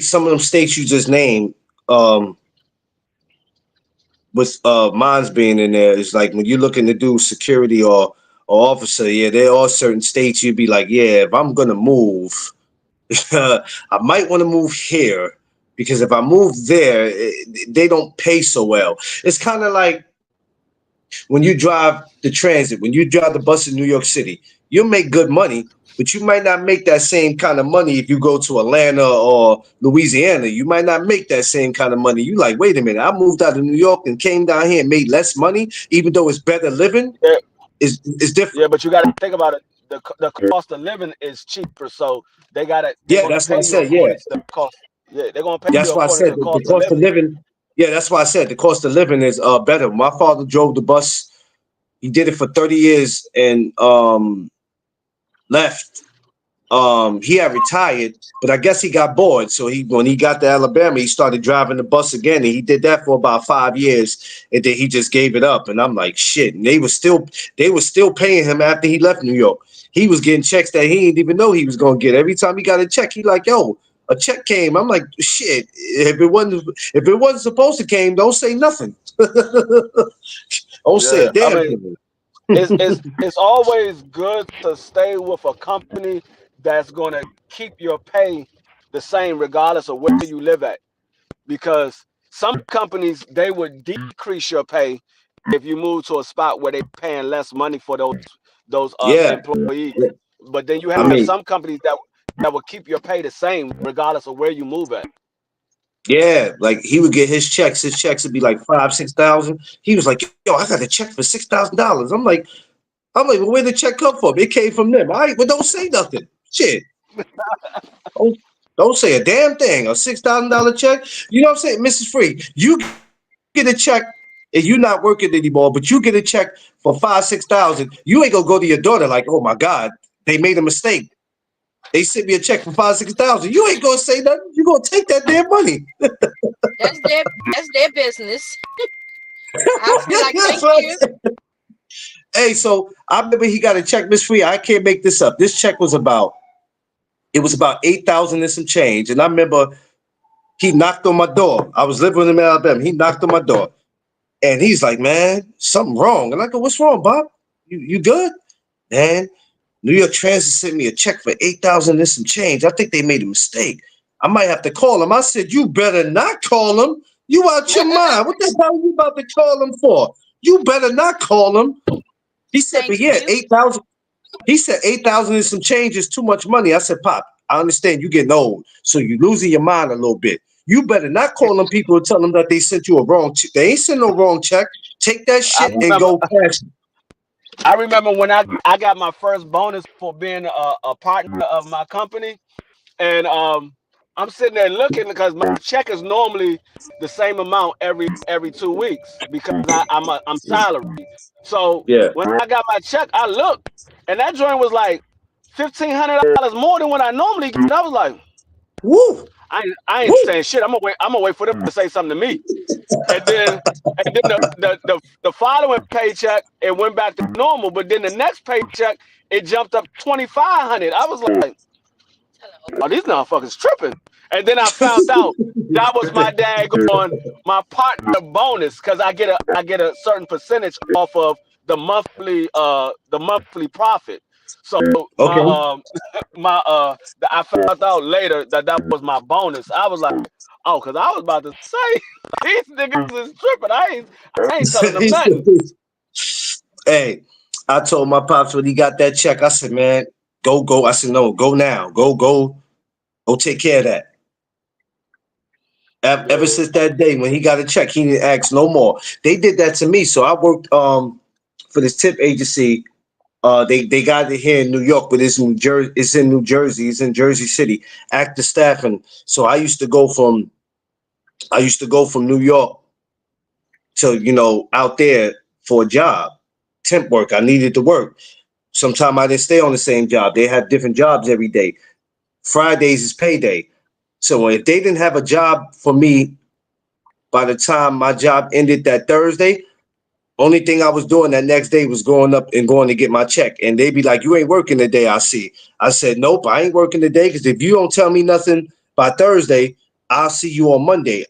some of them states you just named, with mines being in there, is like when you're looking to do security or officer, yeah, there are certain states you'd be like, yeah, if I'm gonna move, I might want to move here because if I move there, they don't pay so well. It's kind of like when you drive the transit, when you drive the bus in New York City, you'll make good money, but you might not make that same kind of money if you go to Atlanta or Louisiana. You might not make that same kind of money. You like, wait a minute, I moved out of New York and came down here and made less money, even though it's better living. Yeah, Is different. yeah, but you got to think about it. The cost of living is cheaper, so they're Yeah, gonna that's what I pay you said. Yeah, according to the cost. Yeah, they're gonna pay you that's why I according to said the the cost of cost of living. living. Yeah, that's why I said the cost of living is better. My father drove the bus. He did it for 30 years and left. He had retired, but I guess he got bored. So when he got to Alabama, he started driving the bus again, and he did that for about 5 years, and then he just gave it up. And I'm like, shit. And they were still paying him after he left New York. He was getting checks that he didn't even know he was gonna get. Every time he got a check, he like, yo, a check came. I'm like, shit. If it wasn't supposed to came, don't say nothing. Don't say Yeah, a I damn mean, thing. it's always good to stay with a company that's going to keep your pay the same regardless of where you live at, because some companies, they would decrease your pay if you move to a spot where they're paying less money for those Yeah. employees. Yeah. But then you I have mean, some companies that will keep your pay the same regardless of where you move at. yeah, like he would get his checks. His checks would be like 5,000, 6,000. He was like, "Yo, I got a check for $6,000." Well, where the check come from? It came from them. All right, but don't say nothing. Shit, don't, don't say a damn thing. A $6,000 check. You know what I'm saying, Mrs. Free? You get a check and you're not working anymore, but you get a check for 5,000, 6,000. You ain't gonna go to your daughter like, "Oh my God, they made a mistake. They sent me a check for 5,000, 6,000." You ain't gonna say nothing. You gonna take that damn money. That's their business. I'll be like, That's thank what I'm you. saying. Hey, so I remember he got a check, Miss Free. I can't make this up. This check was about 8,000 and some change. And I remember he knocked on my door. I was living with him in Alabama. He knocked on my door. And he's like, "Man, something wrong." And I go, "What's wrong, Bob? You good?" "Man, New York Transit sent me a check for 8,000 and some change. I think they made a mistake. I might have to call him." I said, "You better not call him. You out your mind. What the hell are you about to call him for? You better not call him." He said, Thank "But yeah, you. 8,000." He said 8,000 and some change is too much money. I said, "Pop, I understand you getting old, so you losing your mind a little bit. You better not call them people and tell them that they sent you a wrong check. They ain't sent no wrong check. Take that I shit and remember go cash it." I remember when I got my first bonus for being a partner of my company. And I'm sitting there looking because my check is normally the same amount every 2 weeks because I'm salary. So Yeah. when I got my check, I looked, and that joint was like $1,500 more than what I normally get. I was like, Woo! I ain't Woo! saying shit. I'm gonna wait for them to say something to me. And then the following paycheck, it went back to normal. But then the next paycheck, it jumped up 2,500. I was like, oh, these motherfuckers tripping. And then I found out that was my my partner bonus, because I get a certain percentage off of the monthly profit. So my Okay. I found out later that was my bonus. I was like, oh, because I was about to say these niggas is tripping. I ain't telling them nothing. Hey, I told my pops when he got that check, I said, "Man, go." I said, "No, go now. Go take care of that." Ever Yeah. since that day when he got a check, he didn't ask no more. They did that to me. So I worked for this tip agency. They got it here in New York, but it's New Jersey. It's in New Jersey. It's in Jersey City. Active staffing. So I used to go from New York to out there for a job, temp work. I needed to work. Sometimes I didn't stay on the same job. They had different jobs every day. Fridays is payday. So if they didn't have a job for me by the time my job ended that Thursday, only thing I was doing that next day was going up and going to get my check. And they'd be like, "You ain't working today, I see." I said, "Nope, I ain't working today, because if you don't tell me nothing by Thursday, I'll see you on Monday."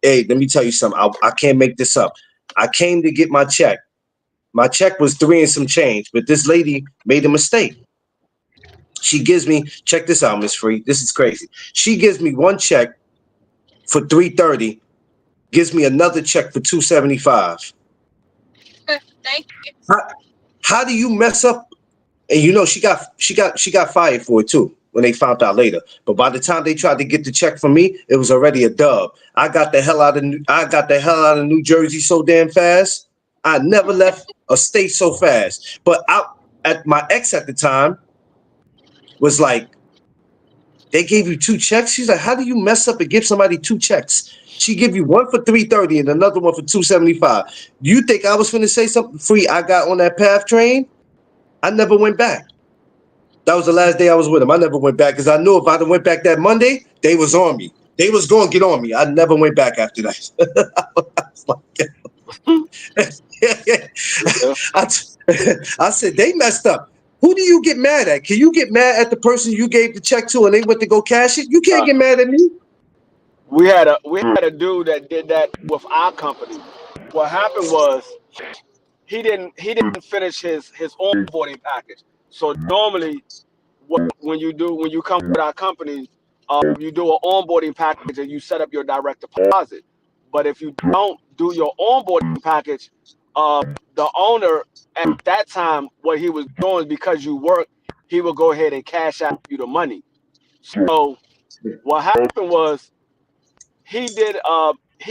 Hey, let me tell you something. I can't make this up. I came to get my check. My check was 3 and some change, but this lady made a mistake. She gives me, check this out, Miss Free. This is crazy. She gives me one check for 330, gives me another check for 275. Thank you. How do you mess up? And she got fired for it too when they found out later. But by the time they tried to get the check from me, it was already a dub. I got the hell out of New Jersey so damn fast. I never left a state so fast. But at my ex at the time was like, "They gave you 2 checks." She's like, "How do you mess up and give somebody 2 checks? She give you one for 330 and another one for 275. You think I was finna say something? Free, I got on that PATH train. I never went back. That was the last day I was with him. I never went back because I knew if I'd went back that Monday, they was on me. They was going to get on me. I never went back after that. Yeah. I said, they messed up. Who do you get mad at? Can you get mad at the person you gave the check to and they went to go cash it? You can't get mad at me. We had a dude that did that with our company. What happened was he didn't finish his onboarding package. So normally, when you come with our company, you do an onboarding package and you set up your direct deposit. But if you don't do your onboarding package, the owner at that time, what he was doing, because you worked, he would go ahead and cash out you the money. So what happened was he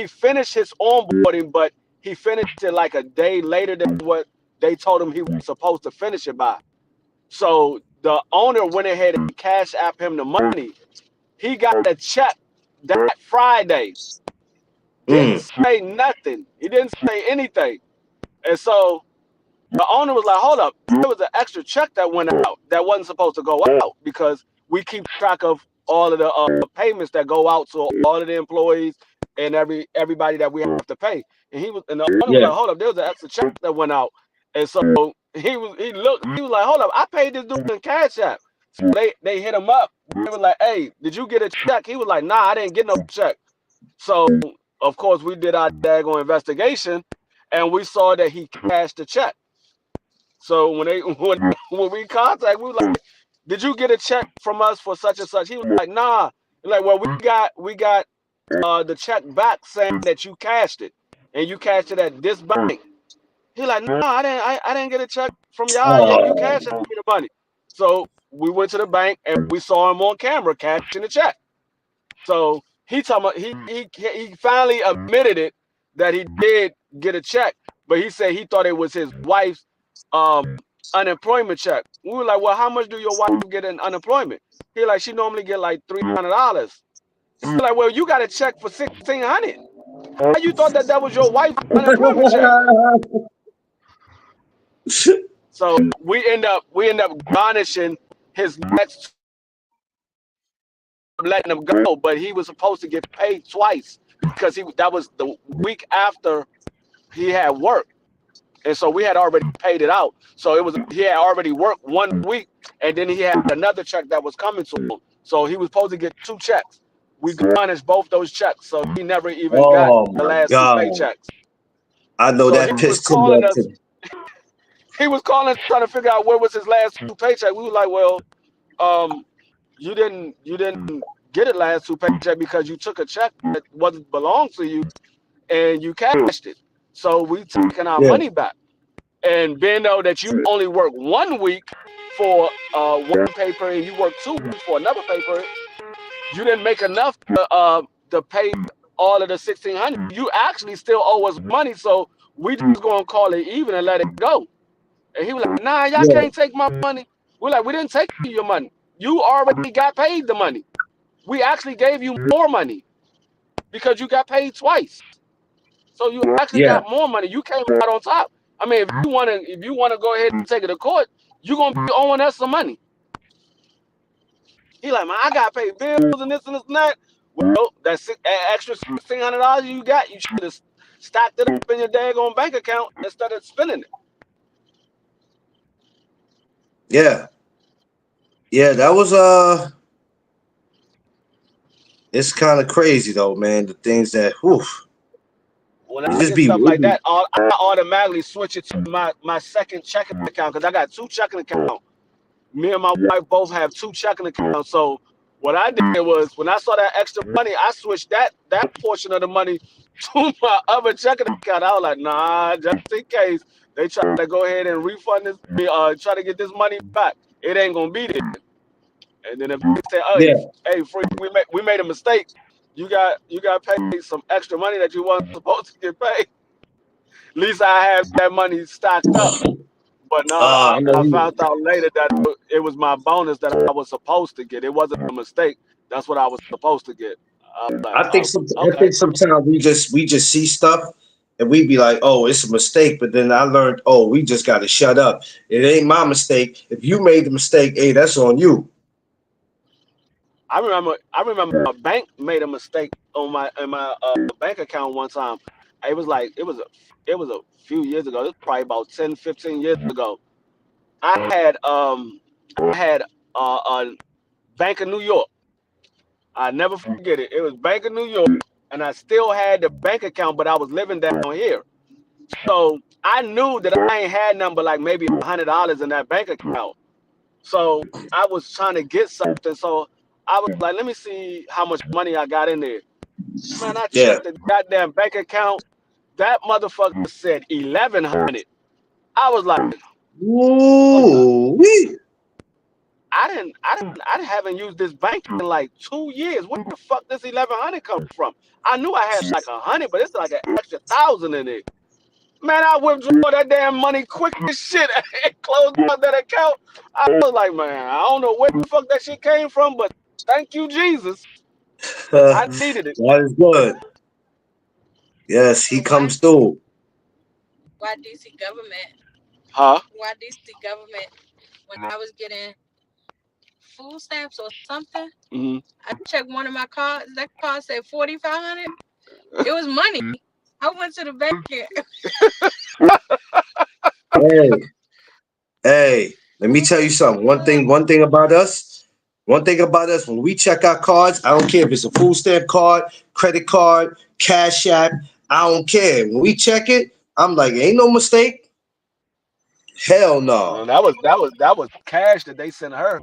finished his onboarding, but he finished it like a day later than what they told him he was supposed to finish it by. So the owner went ahead and cash app him the money. He got a check that Friday. Didn't say nothing. He didn't say anything. And so the owner was like, hold up, there was an extra check that went out that wasn't supposed to go out, because we keep track of all of the payments that go out to all of the employees and everybody that we have to pay. And the owner was like, hold up, there was an extra check that went out. And so he was like, hold up, I paid this dude in Cash App. So they hit him up. They were like, hey, did you get a check? He was like, nah, I didn't get no check. So of course we did our daggone investigation and we saw that he cashed the check. So when we contacted, we were like, did you get a check from us for such and such? He was like, nah. Like, well, we got the check back saying that you cashed it, and you cashed it at this bank. He like, no, I didn't get a check from y'all. You cashed me the money. So we went to the bank and we saw him on camera cashing the check. So he finally admitted it that he did get a check, but he said he thought it was his wife's unemployment check. We were like, well, how much do your wife get in unemployment? He like, she normally get like $300. He's like, well, you got a check for $1,600. How you thought that was your wife's unemployment check? So we end up garnishing his next, letting him go, but he was supposed to get paid twice because that was the week after he had work. And so we had already paid it out. So he had already worked 1 week, and then he had another check that was coming to him. So he was supposed to get 2 checks. We garnished both those checks, so he never even got the last 2 paychecks. I know so that pissed him off. He was calling us trying to figure out where was his last 2 paychecks. We were like, well, you didn't get it last 2 paychecks because you took a check that wasn't belonged to you and you cashed it. So we taking our money back. And being though that you only work 1 week for one pay period, you work 2 weeks for another pay period, you didn't make enough to pay all of the $1,600. You actually still owe us money, so we just gonna call it even and let it go. And he was like, nah, y'all can't take my money. We're like, we didn't take your money. You already got paid the money. We actually gave you more money because you got paid twice. So you actually got more money. You came out on top. I mean, if you wanna go ahead and take it to court, you're gonna be owing us some money. He like, man, I got paid bills and this and that. Well, that's extra $1,600 you got. You should have stacked it up in your daggone bank account instead of spending it. Yeah, that was it's kind of crazy though, man. The things that, when I get stuff like that, I automatically switch it to my second checking account because I got 2 checking accounts. Me and my wife both have 2 checking accounts. So what I did was when I saw that extra money, I switched that portion of the money to my other checking account. I was like, nah, just in case they try to go ahead and refund this, try to get this money back, it ain't gonna be there. And then if they say, oh, hey, Free, we made a mistake, you got paid some extra money that you weren't supposed to get paid. At least I have that money stacked up. But no, I found out later that it was my bonus that I was supposed to get. It wasn't a mistake. That's what I was supposed to get. I think sometimes we just see stuff and we be like, oh, it's a mistake. But then I learned, oh, we just got to shut up. It ain't my mistake. If you made the mistake, hey, that's on you. I remember a bank made a mistake on my bank account one time. It was a few years ago. It was probably about 10, 15 years ago. I had Bank of New York. I never forget it. It was Bank of New York, and I still had the bank account, but I was living down here. So I knew that I ain't had nothing but like maybe $100 in that bank account. So I was trying to get something. So I was like, let me see how much money I got in there. Man, I Yeah. checked the goddamn bank account. That motherfucker said 1,100. I was like, Ooh, wee. I haven't used this bank in like 2 years. Where the fuck does 1,100 come from? I knew I had like 100, but it's like an extra 1,000 in it. Man, I withdrew that damn money quick as shit and closed out that account. I was like, man, I don't know where the fuck that shit came from, but thank you, Jesus. I needed it. That is good. Yes, he comes through. Why DC government? Huh? Why DC government? When I was getting food stamps or something, I checked one of my cards. That card said 4,500. It was money. I went to the bank. Hey, let me tell you something. One thing about us. When we check our cards, I don't care if it's a food stamp card, credit card, Cash App. I don't care. When we check it, I'm like, ain't no mistake. Hell no. And that was cash that they sent her.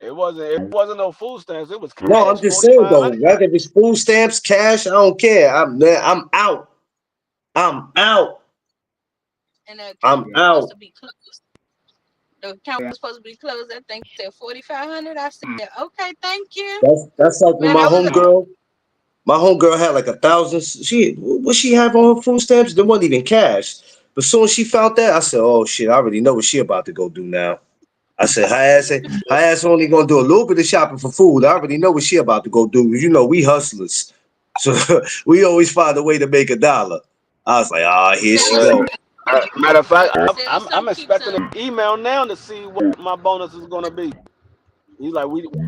It wasn't no food stamps. It was cash. No, I'm just saying though. 4,500. Whether it's food stamps, cash, I don't care. I'm out. I'm out. And the I'm account was out. supposed to be closed. The account was supposed to be closed. That thing said 4,500. I said, okay, thank you. That's like when Man, my I was homegirl. My homegirl had like 1,000. What she have on her food stamps? There wasn't even cash. But soon as she found that, I said, "Oh shit! I already know what she about to go do now." I said, her ass only gonna do a little bit of shopping for food. I already know what she about to go do. You know, we hustlers, so we always find a way to make $1. I was like, here she go. Matter of fact, said, I'm some keep expecting some. an email now to see what my bonus is gonna be. He's like,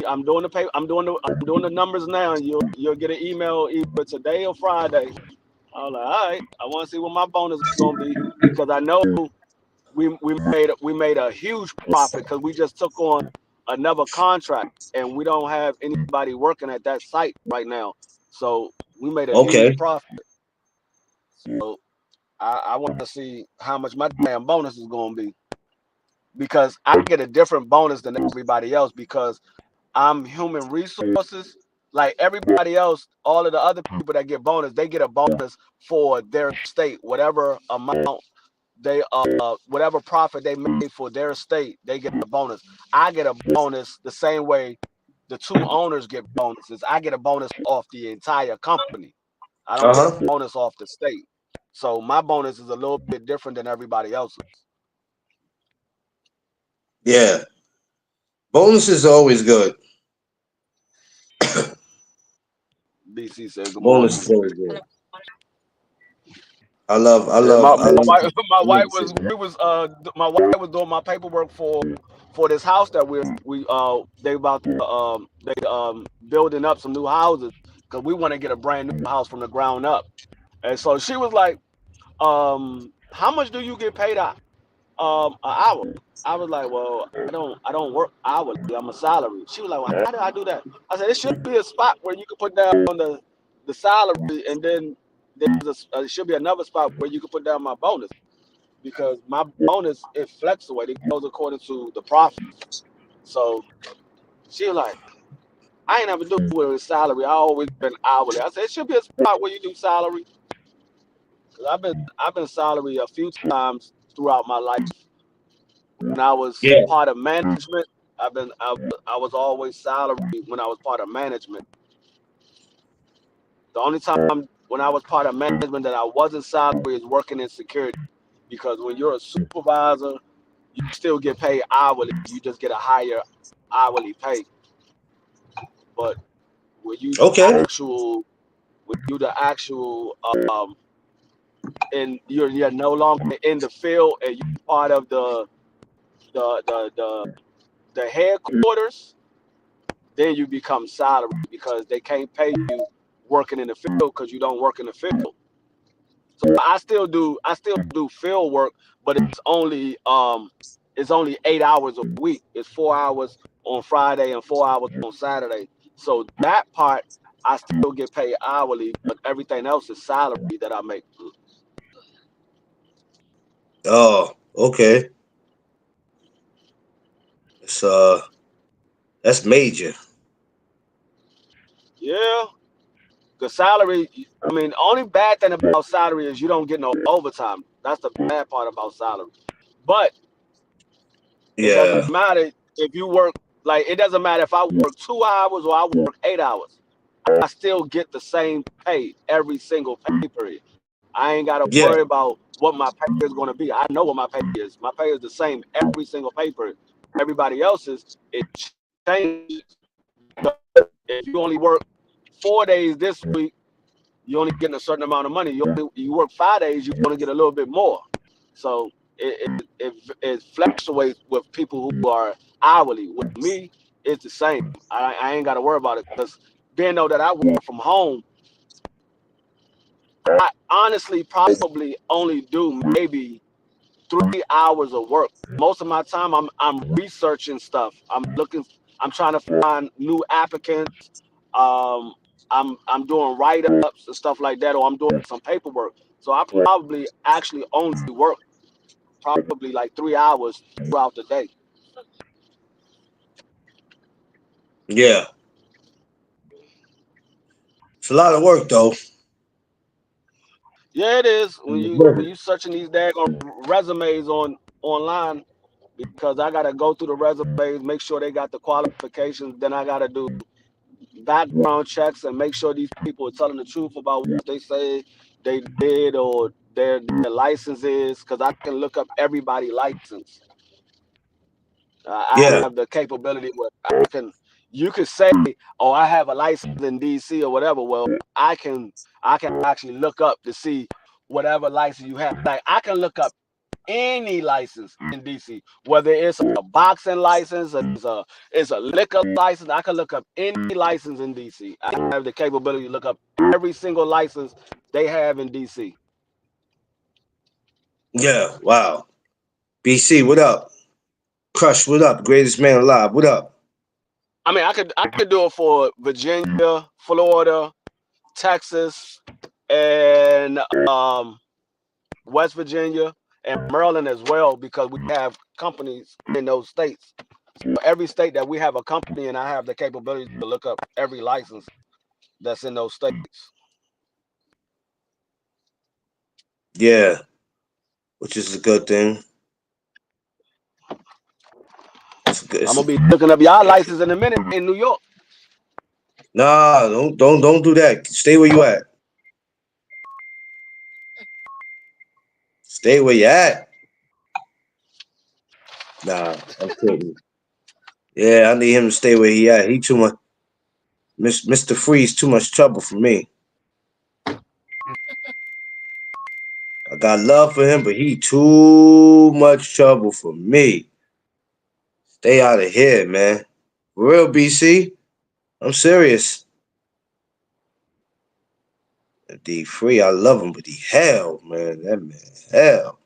I'm doing the pay. I'm doing the numbers now, and you'll get an email either today or Friday. I was like, all right, I want to see what my bonus is gonna be because I know we made a huge profit because we just took on another contract and we don't have anybody working at that site right now. So we made a Okay. huge profit. So I want to see how much my damn bonus is gonna be because I get a different bonus than everybody else because I'm human resources. Like everybody else, all of the other people that get bonus, they get a bonus for their state, whatever amount they whatever profit they made for their state, they get a bonus. I get a bonus the same way the two owners get bonuses. I get a bonus off the entire company. I don't get a bonus off the state. So my bonus is a little bit different than everybody else's. Yeah, bonuses are always good. BC said good morning. Bonuses always good. I My love. wife was doing my paperwork for this house that they about to, building up some new houses because we want to get a brand new house from the ground up. And so she was like, how much do you get paid out an hour? I was like, well, I don't work hourly. I'm a salary. She was like, well, how do I do that? I said, it should be a spot where you can put down the salary, and then there should be another spot where you can put down my bonus because my bonus it fluctuates. It goes according to the profit. So she was like, I ain't never do it with salary. I always been hourly. I said, it should be a spot where you do salary. Cause I've been salary a few times throughout my life. When I was Yeah. part of management, I was always salary when I was part of management. The only time when I was part of management that I wasn't salary is working in security. Because when you're a supervisor, you still get paid hourly. You just get a higher hourly pay. But when you the actual and you're no longer in the field and you're part of the headquarters, then you become salary because they can't pay you working in the field because you don't work in the field. So I still do field work, but it's only it's only 8 hours a week. It's 4 hours on Friday and 4 hours on Saturday. So that part I still get paid hourly, but everything else is salary that I make. Oh, okay. It's that's major. Yeah, the salary. I mean, only bad thing about salary is you don't get no overtime. That's the bad part about salary. But it Yeah. doesn't matter if you work. Like, it doesn't matter if I work 2 hours or I work 8 hours. I still get the same pay every single pay period. I ain't got to Yeah. worry about what my pay is going to be. I know what my pay is. My pay is the same every single pay period. Everybody else's, it changes. If you only work 4 days this week, you're only getting a certain amount of money. You work 5 days, you're going to get a little bit more. So it fluctuates with people who are hourly. With me, it's the same. I ain't got to worry about it because being though that I work from home, I honestly probably only do maybe 3 hours of work. Most of my time I'm researching stuff. I'm trying to find new applicants. I'm doing write-ups and stuff like that, or I'm doing some paperwork. So I probably actually only work probably like 3 hours throughout the day. Yeah. It's a lot of work though. Yeah, it is when you searching these daggone resumes online, because I gotta go through the resumes, make sure they got the qualifications. Then I gotta do background checks and make sure these people are telling the truth about what they say they did or their license is, because I can look up everybody's license. I Yeah. have the capability where you could say, oh, I have a license in DC or whatever. Well, I can actually look up to see whatever license you have. Like, I can look up any license in DC, whether it's a boxing license, it's a liquor license. I can look up any license in DC. I have the capability to look up every single license they have in DC. Yeah. Wow. BC, what up? Crush, what up? Greatest man alive, what up? I mean, I could do it for Virginia, Florida, Texas, and West Virginia and Maryland as well, because we have companies in those states. So every state that we have a company in, I have the capability to look up every license that's in those states. Yeah. Which is a good thing. I'm gonna be looking up y'all license in a minute in New York. Nah, don't do that. Stay where you at. Stay where you at. Nah, I'm kidding. Yeah, I need him to stay where he at. He too much. Mr. Freeze too much trouble for me. I got love for him, but he too much trouble for me. Stay out of here, man. For real, BC. I'm serious. D Free, I love him, but he hell, man. That man, hell.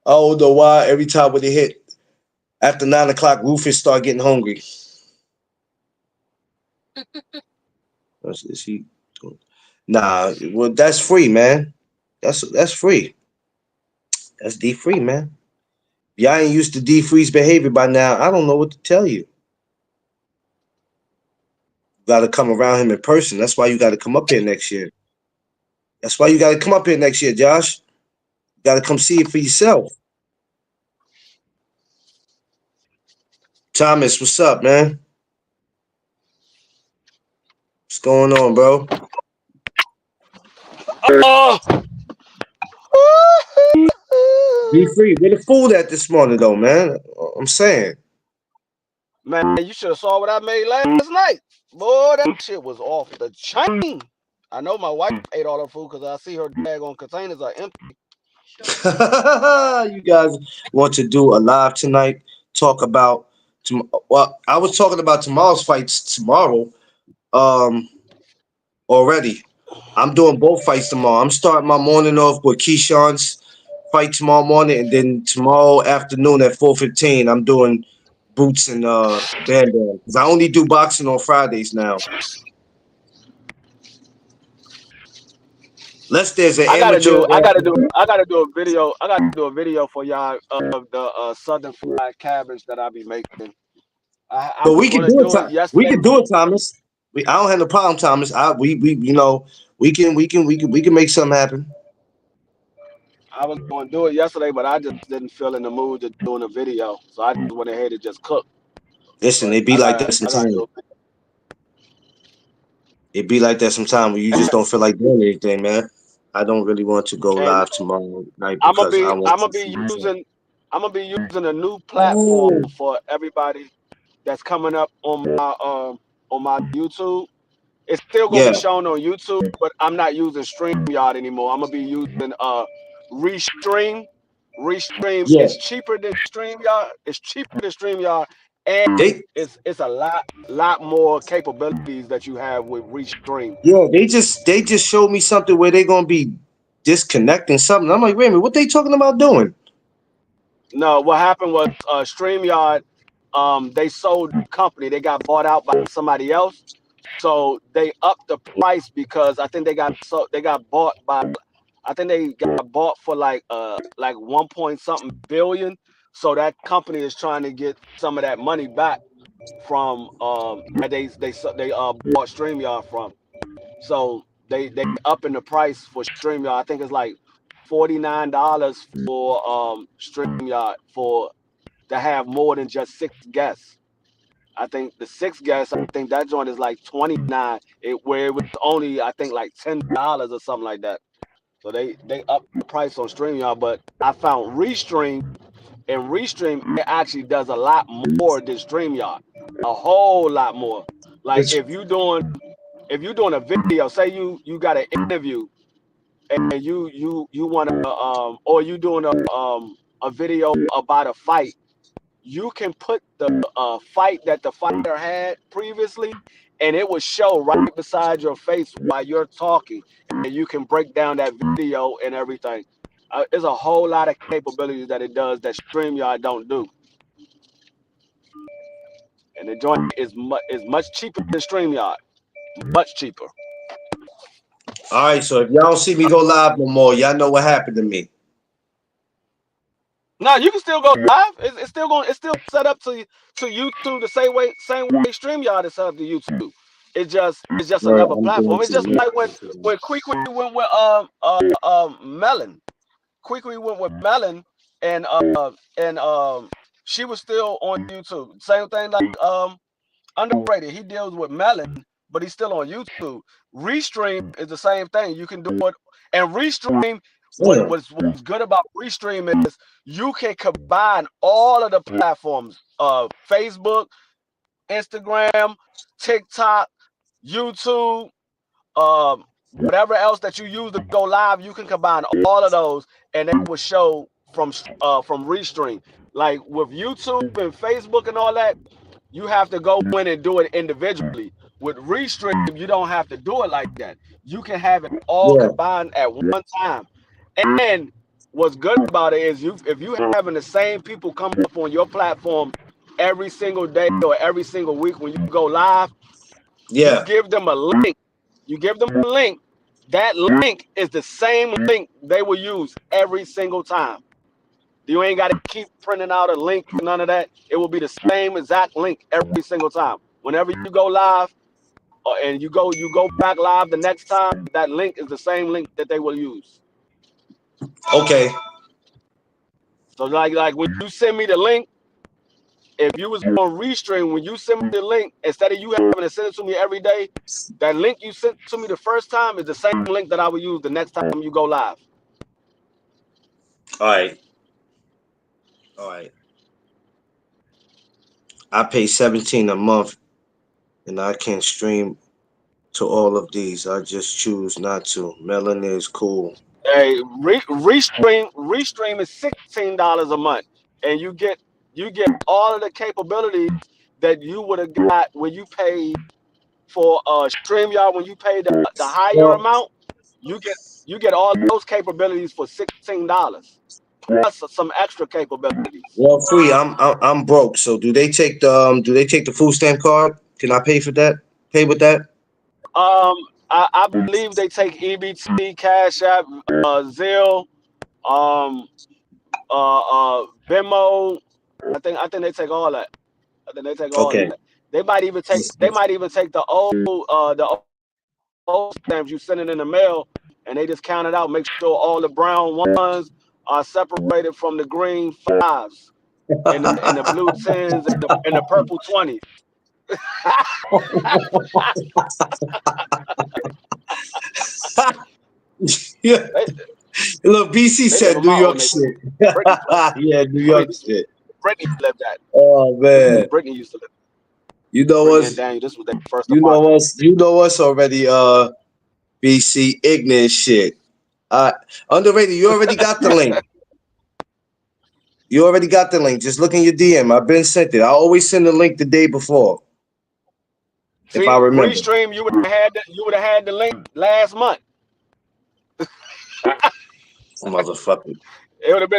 I don't know why every time when they hit after 9 o'clock, Rufus start getting hungry. Is he doing? Nah, well, that's free, man. That's free. That's D Free, man. If y'all ain't used to D Free's behavior by now, I don't know what to tell you. You gotta come around him in person. That's why you gotta come up here next year. That's why you gotta come up here next year, Josh. You gotta come see it for yourself. Thomas, what's up, man? What's going on, bro? D Free, where the food at this morning, though, man? I'm saying. Man, you should have saw what I made last night. Boy, that shit was off the chain. I know my wife ate all her food because I see her daggone containers are empty. You guys want to do a live tonight? Talk about well, I was talking about tomorrow's fights tomorrow. Already, I'm doing both fights tomorrow. I'm starting my morning off with Keyshawn's fight tomorrow morning, and then tomorrow afternoon at 4:15, I'm doing Boots and Bam Bam, because I only do boxing on Fridays now. Unless there's an amateur. I gotta do a video. I gotta do a video for y'all of the Southern fried cabbage that I be making. But we can do it. We can do it, Thomas. I don't have no problem, Thomas. We can make something happen. I was going to do it yesterday, but I just didn't feel in the mood to doing a video, so I just went ahead and just cooked. Listen, it be like that sometimes. It be like that sometimes when you just don't feel like doing anything, man. I don't really want to go live tomorrow night because I'm gonna be using a new platform for everybody that's coming up on my YouTube. It's still gonna be shown on YouTube, but I'm not using StreamYard anymore. I'm gonna be using Restream. Restream is cheaper than StreamYard. It's cheaper than StreamYard, and it's a lot more capabilities that you have with Restream. Yeah, they just showed me something where they're gonna be disconnecting something. I'm like, wait a minute, what they talking about doing? No, what happened was StreamYard, they sold the company. They got bought out by somebody else, so they upped the price because I think they got bought for like 1 point something billion. So that company is trying to get some of that money back from that they bought StreamYard from. So they upping the price for StreamYard. I think it's like $49 for StreamYard to have more than just 6 guests. I think the 6 guests, I think that joint is like $29, where it was only I think like $10 or something like that. So they upped the price on StreamYard, but I found Restream, and Restream it actually does a lot more than StreamYard, a whole lot more. Like if you're doing a video, say you got an interview, and you want to or you doing a video about a fight, you can put the fight that the fighter had previously, and it will show right beside your face while you're talking, and you can break down that video and everything. There's a whole lot of capabilities that it does that StreamYard don't do, and the joint is much cheaper than StreamYard, much cheaper. All right, so if y'all don't see me go live no more, y'all know what happened to me. No, you can still go live. It's still set up to YouTube the same way StreamYard is set up to YouTube. It's just another platform. It's just like when Quickie went with Melon. Quickie went with Melon, and she was still on YouTube. Same thing like Underrated. He deals with Melon, but he's still on YouTube. Restream is the same thing. You can do it, and Restream. What's good about Restream is you can combine all of the platforms, Facebook, Instagram, TikTok, YouTube, whatever else that you use to go live, you can combine all of those, and it will show from Restream. Like with YouTube and Facebook and all that, you have to go in and do it individually. With Restream, you don't have to do it like that. You can have it all combined at one time. And what's good about it is if you having the same people come up on your platform every single day or every single week when you go live, you give them a link. You give them a link. That link is the same link they will use every single time. You ain't got to keep printing out a link, none of that. It will be the same exact link every single time. Whenever you go live and you go back live the next time, that link is the same link that they will use. Okay. So like when you send me the link, if you was on Restream, when you send me the link, instead of you having to send it to me every day, that link you sent to me the first time is the same link that I will use the next time you go live. All right. I pay $17 a month, and I can stream to all of these. I just choose not to. Melon is cool. Hey, Restream is $16 a month, and you get all of the capabilities that you would have got when you paid for StreamYard when you paid the higher amount. you get all those capabilities for $16 plus some extra capabilities. Well, free. I'm broke. So do they take the food stamp card? Can I pay for that? Pay with that? I believe they take EBT, Cash App, Zelle, Venmo. I think they take all that. I think they take all Okay. that. They might even take the old stamps you send it in the mail, and they just count it out. Make sure all the brown ones are separated from the green 5s and the blue 10s and the purple 20s. Yeah. Look, BC said New York shit. Yeah, New York shit. Brittany lived that. Oh man. Brittany used to live. You know Brittany what's and Daniel, this was their first you apartment. know what's already BC ignorant shit. Underrated, you already got the link. You already got the link. Just look in your DM. I've been sent it. I always send the link the day before. See, if I remember. Restream, you would have had the link last month. Motherfucker. It would have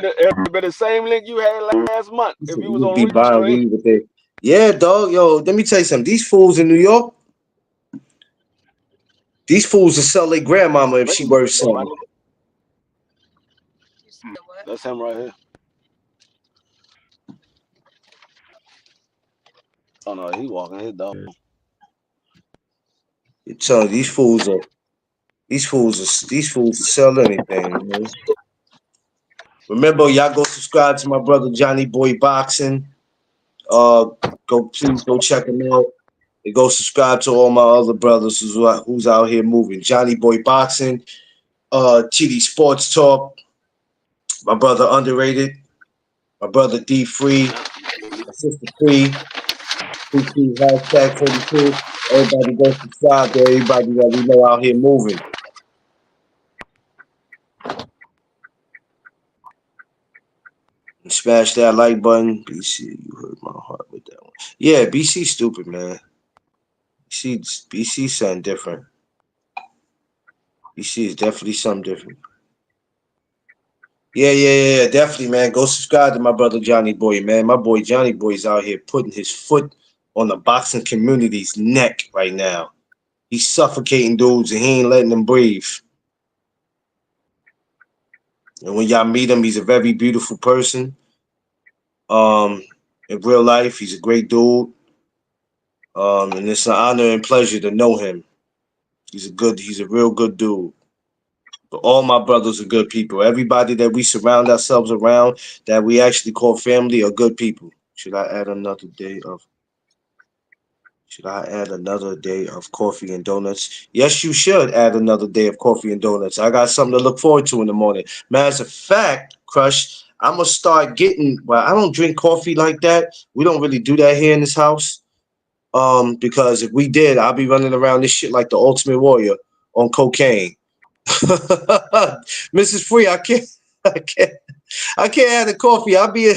been the same link you had last month if you was on Be buying Restream. weed with it. Yeah, dog. Yo, let me tell you something. These fools in New York, these fools will sell their grandmama if she worth something. That's him right here. Oh no, he walking his dog. You tell these fools will sell anything, man. Remember, y'all go subscribe to my brother Johnny Boy Boxing. Please go check him out. And go subscribe to all my other brothers who's out here moving. Johnny Boy Boxing, TD Sports Talk, my brother Underrated, my brother D Free, my sister Free, #42. Everybody go subscribe to everybody that we know out here moving. And smash that like button. BC, you hurt my heart with that one. Yeah, BC stupid, man. BC something different. BC is definitely something different. Yeah, definitely, man. Go subscribe to my brother Johnny Boy, man. My boy Johnny Boy's out here putting his foot on the boxing community's neck right now. He's suffocating dudes and he ain't letting them breathe. And when y'all meet him, he's a very beautiful person. In real life, he's a great dude. And it's an honor and pleasure to know him. He's a real good dude. But all my brothers are good people. Everybody that we surround ourselves around, that we actually call family, are good people. Should I add another day of coffee and donuts? Yes, you should add another day of coffee and donuts. I got something to look forward to in the morning. Matter of fact, Crush, I'm going to start getting, well, I don't drink coffee like that. We don't really do that here in this house. Because if we did, I'll be running around this shit like the Ultimate Warrior on cocaine. Mrs. Free, I can't add a coffee. I'll be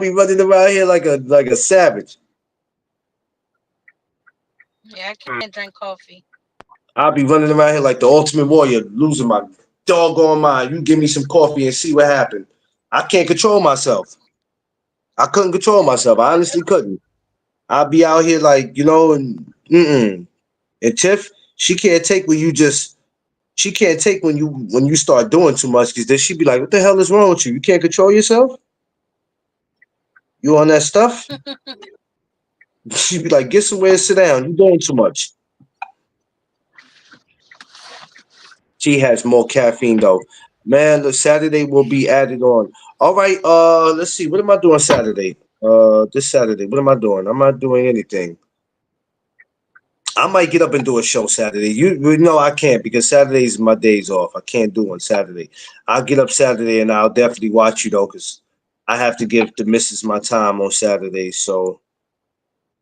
running around here like a savage. Yeah, I can't drink coffee. I'll be running around here like the Ultimate Warrior, losing my doggone mind. You give me some coffee and see what happened. I can't control myself. I couldn't control myself. I honestly couldn't. I'll be out here like, and And Tiff, she can't take when you start doing too much, because then she'd be like, what the hell is wrong with you? You can't control yourself? You on that stuff? She'd be like, get somewhere and sit down. You're doing too much. She has more caffeine though. Man, the Saturday will be added on. All right, let's see. What am I doing Saturday? This Saturday, what am I doing? I'm not doing anything. I might get up and do a show Saturday. You know I can't, because Saturdays is my days off. I can't do one Saturday. I'll get up Saturday and I'll definitely watch you though, because I have to give the missus my time on Saturday. So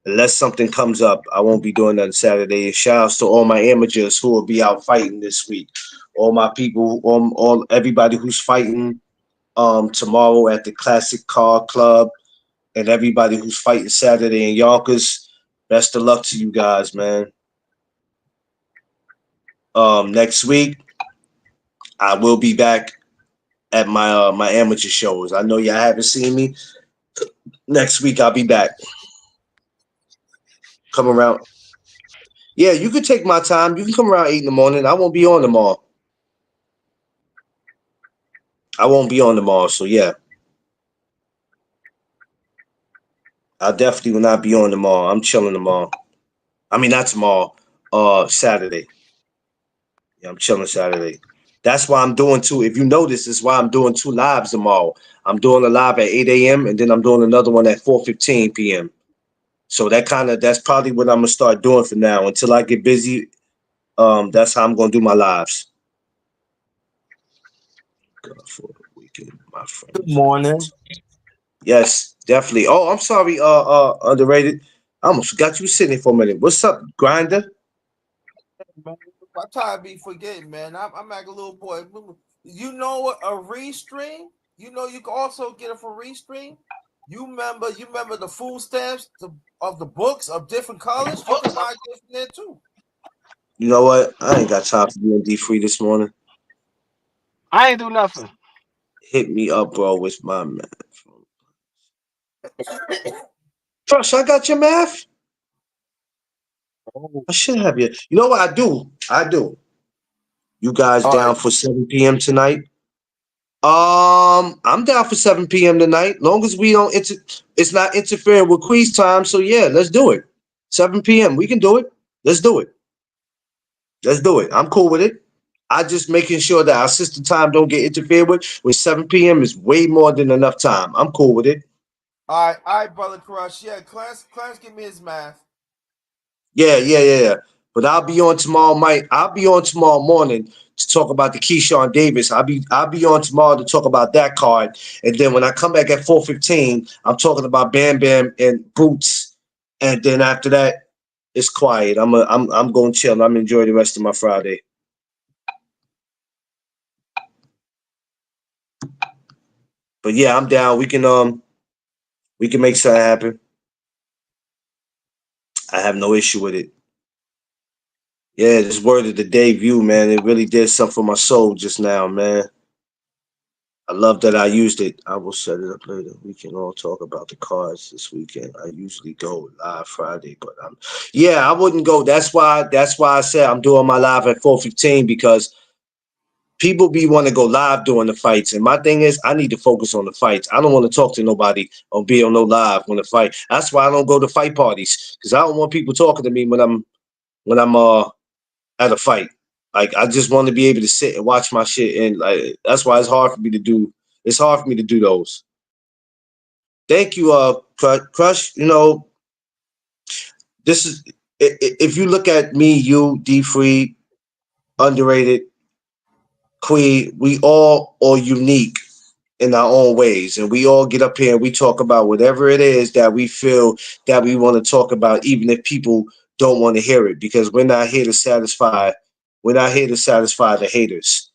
unless something comes up, I won't be doing that Saturday. And shout outs to all my amateurs who will be out fighting this week. All my people, everybody who's fighting tomorrow at the Classic Car Club, and everybody who's fighting Saturday in Yonkers. Best of luck to you guys, man. Next week, I will be back at my amateur shows. I know y'all haven't seen me. Next week, I'll be back. Come around. Yeah, you can take my time. You can come around 8 in the morning. I won't be on tomorrow. So yeah. I definitely will not be on tomorrow. I'm chilling tomorrow. I mean, not tomorrow. Saturday. Yeah, I'm chilling Saturday. That's why I'm doing two. If you notice, is why I'm doing 2 lives tomorrow. I'm doing a live at 8 a.m. and then I'm doing another one at 4:15 p.m. So that's probably what I'm gonna start doing for now until I get busy. That's how I'm gonna do my lives. God, for the weekend, my friend. Good morning. Yes, definitely. Oh, I'm sorry, underrated. I almost forgot you were sitting for a minute. What's up, Grinder? Man, I try to be forgetting, man. I'm like a little boy. You know what? A restream. You know you can also get it for restream. You remember the food stamps of the books of different colors? You can buy it from there too. You know what? I ain't got time for being D-free this morning. I ain't do nothing. Hit me up, bro, with my math. Trust, I got your math. I should have you. You know what I do? You guys down for 7 p.m. tonight? I'm down for 7 p.m. tonight. Long as we don't it's not interfering with quiz time. So yeah, let's do it. 7 p.m. We can do it. Let's do it. I'm cool with it. I just making sure that our sister time don't get interfered with 7 p.m. is way more than enough time. I'm cool with it. All right, brother Crush. Yeah, Clarence, give me his math. Yeah. But I'll be on tomorrow, Mike. I'll be on tomorrow morning to talk about the Keyshawn Davis. I'll be on tomorrow to talk about that card. And then when I come back at 4:15, I'm talking about Bam Bam and Boots. And then after that, it's quiet. I'm going to chill. I'm enjoy the rest of my Friday. But yeah, I'm down. We can make something happen. I have no issue with it. Yeah, this word of the day view, man. It really did something for my soul just now, man. I love that I used it. I will set it up later. We can all talk about the cards this weekend. I usually go live Friday, but I wouldn't go. That's why I said I'm doing my live at 4:15 because people want to go live during the fights. And my thing is I need to focus on the fights. I don't want to talk to nobody or be on no live when the fight. That's why I don't go to fight parties because I don't want people talking to me when I'm at a fight. Like I just want to be able to sit and watch my shit, and like that's why it's hard for me to do. It's hard for me to do those. Thank you, Crush. You know, this is if you look at me, you, D-Free, underrated, Queen, we all are unique in our own ways, and we all get up here and we talk about whatever it is that we feel that we want to talk about, even if people don't want to hear it, because we're not here to satisfy. We're not here to satisfy the haters.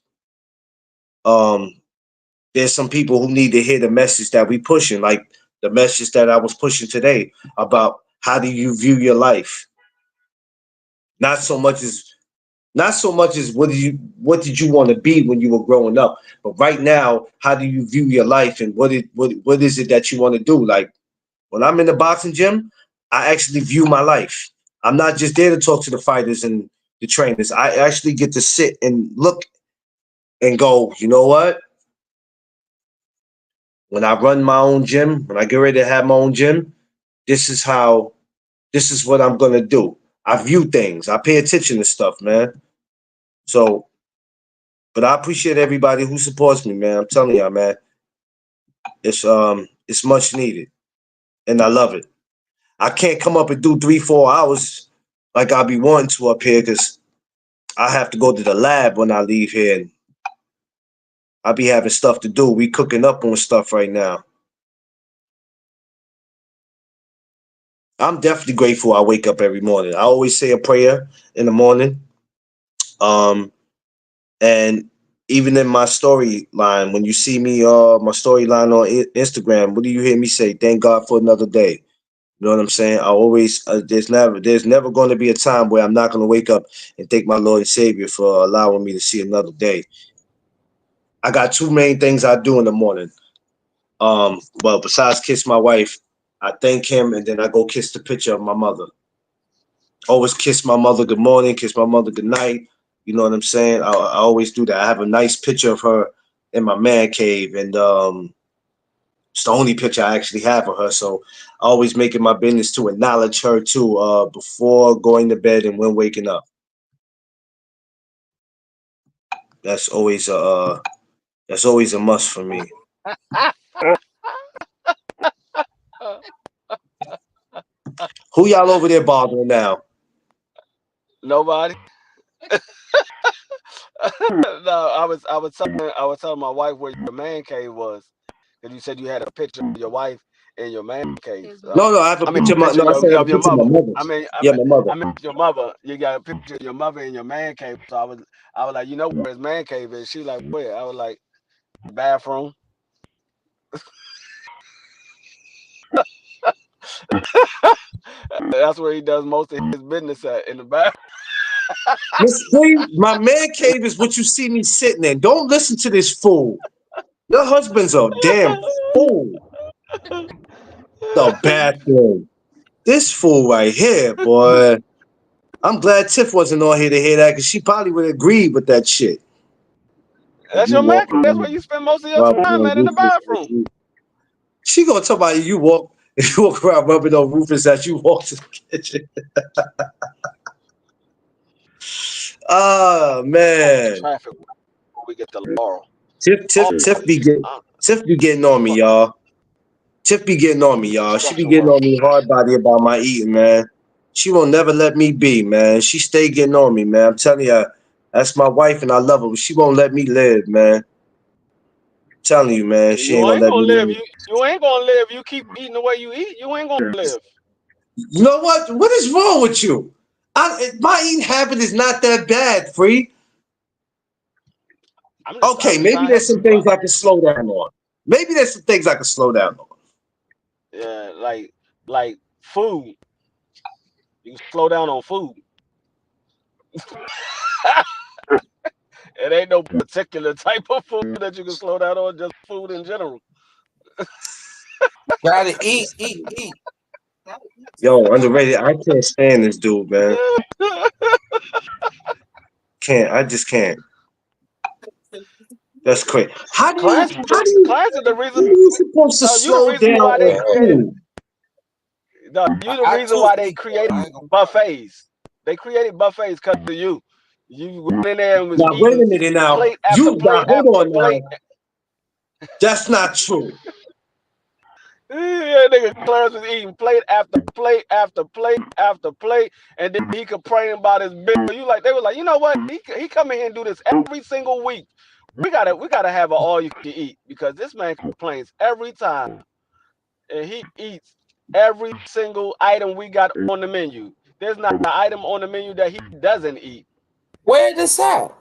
There's some people who need to hear the message that we pushing, like the message that I was pushing today about how do you view your life. Not so much as what did you want to be when you were growing up, but right now, how do you view your life and what is it that you want to do? Like when I'm in the boxing gym, I actually view my life. I'm not just there to talk to the fighters and the trainers. I actually get to sit and look and go, you know what? When I run my own gym, when I get ready to have my own gym, this is what I'm gonna do. I view things. I pay attention to stuff, man. So, but I appreciate everybody who supports me, man. I'm telling y'all, man. It's much needed, and I love it. I can't come up and do 3-4 hours like I'll be wanting to up here because I have to go to the lab when I leave here, and I'll be having stuff to do. We cooking up on stuff right now. I'm definitely grateful I wake up every morning. I always say a prayer in the morning. And even in my storyline, when you see me, my storyline on Instagram, what do you hear me say? Thank God for another day. You know what I'm saying? I always there's never going to be a time where I'm not going to wake up and thank my Lord and Savior for allowing me to see another day. I got two main things I do in the morning. Well, besides kiss my wife, I thank him and then I go kiss the picture of my mother. Always kiss my mother good morning, kiss my mother good night. You know what I'm saying? I always do that. I have a nice picture of her in my man cave, and it's the only picture I actually have of her. So I always make it my business to acknowledge her too, before going to bed and when waking up. That's always a must for me. Who y'all over there bothering now? Nobody. No, I was telling my wife where your man cave was, and you said you had a picture of your wife in your man cave. No, I have a picture of your my mother. My mother. I mean your mother. You got a picture of your mother in your man cave. So I was like, you know where his man cave is? She like, where? I was like, bathroom. That's where he does most of his business at, in the bathroom. Miss Queen, my man cave is what you see me sitting in. Don't listen to this fool. Your husband's a damn fool. The bathroom. This fool right here, boy. I'm glad Tiff wasn't on here to hear that, because she probably would agree with that shit. That's your man cave. That's where you spend most of your time at, in the bathroom. She gonna talk about you walk around rubbing on Rufus as you walk to the kitchen. Oh man. Traffic. We get the Laurel. Tiff be getting on me, y'all. Tiff be getting on me, y'all. She be getting on me hard body about my eating, man. She won't never let me be, man. She stay getting on me, man. I'm telling you, that's my wife and I love her, but she won't let me live, man. I'm telling you, man. She ain't gonna let me live. You ain't gonna live. You keep eating the way you eat, you ain't gonna live. You know what? What is wrong with you? My eating habit is not that bad, Free. Okay, maybe there's some things I can slow down on. Yeah, like food. You can slow down on food. It ain't no particular type of food that you can slow down on, just food in general. Gotta eat. Yo, underrated. I can't stand this dude, man. I just can't. That's crazy. How do you supposed to slow down on food? No, you the reason why they created buffets. They created buffets because of you. You went in there and was eating wait a minute now. Plate after plate after plate. That's not true. Yeah, nigga Clarence was eating plate after plate after plate after plate, and then he complaining about his bill. They were like, you know what? He come in here and do this every single week. We gotta have an all you can eat, because this man complains every time, and he eats every single item we got on the menu. There's not an item on the menu that he doesn't eat. Where this at?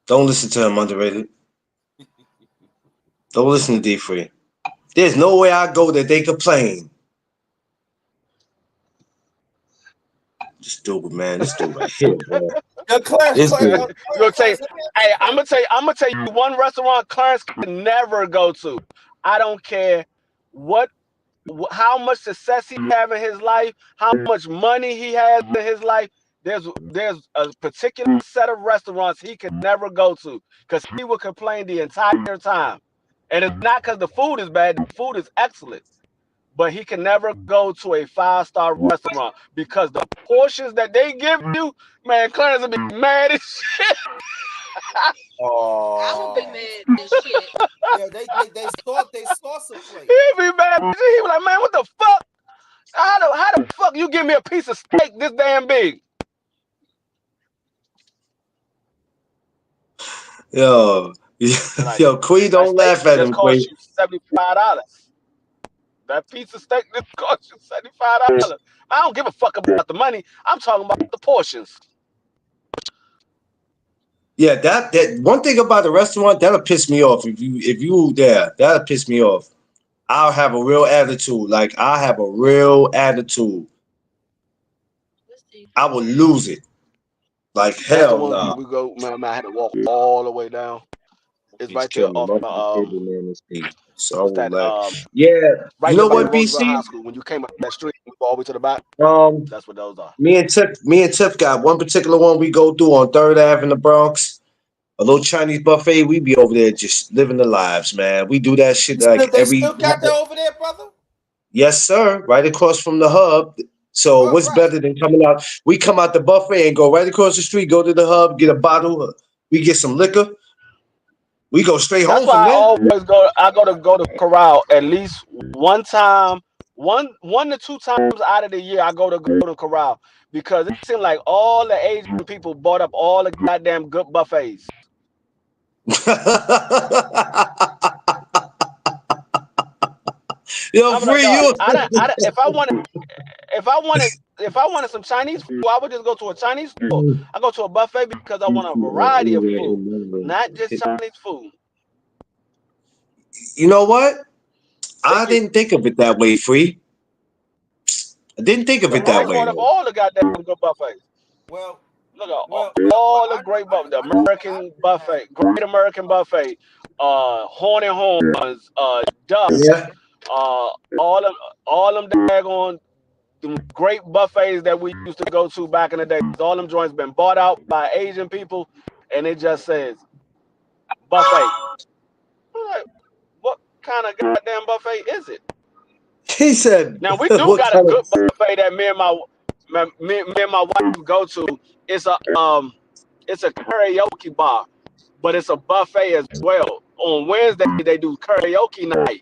Don't listen to him, underrated. Don't listen to D-Free. There's no way I go that they complain. This dude, man. This dude right here, man. I'm gonna tell you one restaurant Clarence can never go to. I don't care how much success he have in his life, how much money he has in his life. There's a particular set of restaurants he can never go to, because he will complain the entire time. And it's not because the food is bad. The food is excellent. But he can never go to a 5-star restaurant, because the portions that they give you, man, Clarence will be mad as shit. Oh. I will be mad as shit. Yeah, they sauce a plate. He'll be mad as shit. He be like, man, what the fuck? How the fuck you give me a piece of steak this damn big? Yo, Queen, don't laugh at him, Queen. Cost you $75. That piece of steak just cost you $75. I don't give a fuck about the money. I'm talking about the portions. Yeah, that one thing about the restaurant that'll piss me off. If you there, that'll piss me off. I'll have a real attitude. Like I have a real attitude. Let's see. I will lose it. Like That's the hell one no. we go. Man, I had to walk all the way down. It's He's right there killing me. off Most the of the cable man is deep. So I what's will that? like, yeah. You Right there know by what, Roosevelt BC? High School. When you came up that street, you go all the way to the back. Um, That's what those are. me and Tip got one particular one we go through on Third Ave in the Bronx. A little Chinese buffet. We be over there just living the lives, man. We do that shit like They every. still got that over there, brother? Yes, sir. Right across from the hub. So All what's right. better than coming out? We come out the buffet and go right across the street, go to the hub, get a bottle. We get some liquor. We go straight That's home why from I there. always go. I go to Corral at least one time, one to two times out of the year. I go to Corral because it seems like all the Asian people bought up all the goddamn good buffets. Yo, I'm like, free dog, you. if I wanted some Chinese food, I would just go to a Chinese store. I go to a buffet because I want a variety of food, not just Chinese food. You know what? I Thank you. didn't think of it that way, free. I didn't think of it that They way. bought up all the goddamn good buffets. Well, Look at well, all the I great know, buffet, the I know what I American did have. buffet, Great American Buffet, Horn and Horns, Duck, Yeah. all them daggone them great buffets that we used to go to back in the day. All them joints been bought out by Asian people, and it just says buffet. I'm like, what kind of goddamn buffet is it? He said, Now we do "What got a kind of?" good buffet that me and my wife go to. It's a karaoke bar, but it's a buffet as well. On Wednesday they do karaoke night,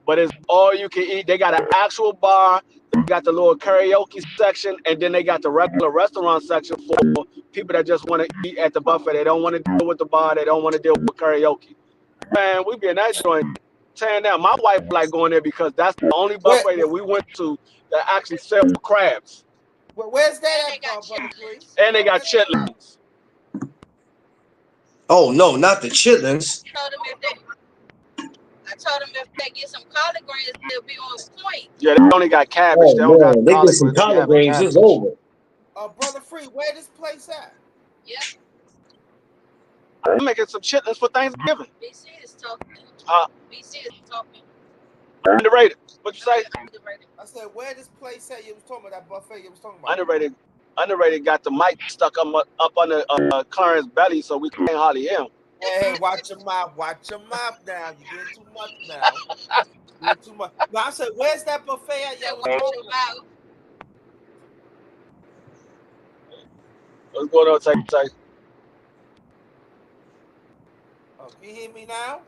but it's all you can eat. They got an actual bar. They got the little karaoke section, and then they got the regular restaurant section for people that just want to eat at the buffet. They don't want to deal with the bar. They don't want to deal with karaoke. Man, we be in that joint tearing down. My wife like going there because that's the only buffet that we went to that actually sell crabs. Where's that And they at, got brother chitlins. Freeze? And they got chitlins. Oh no, not the chitlins. I told them if they get some collard greens, they'll be on point. Yeah, they only got cabbage. Oh They don't got man, they get collard some greens. They be collard having greens. It's cabbage. over. Brother Free, where this place at? Yep. I'm making some chitlins for Thanksgiving. BC is talking. BC is talking. Underrated. What you say? Underrated. I said, where this place at? You was talking about that buffet you was talking about. Underrated got the mic stuck up under Clarence belly, so we can't hardly hear him. Hey, watch your mouth. Watch your mouth now. You're doing too much now. Doing too much. No, I said, where's that buffet at? Watch your mouth. What's going on, Tay? Oh, can you hear me now?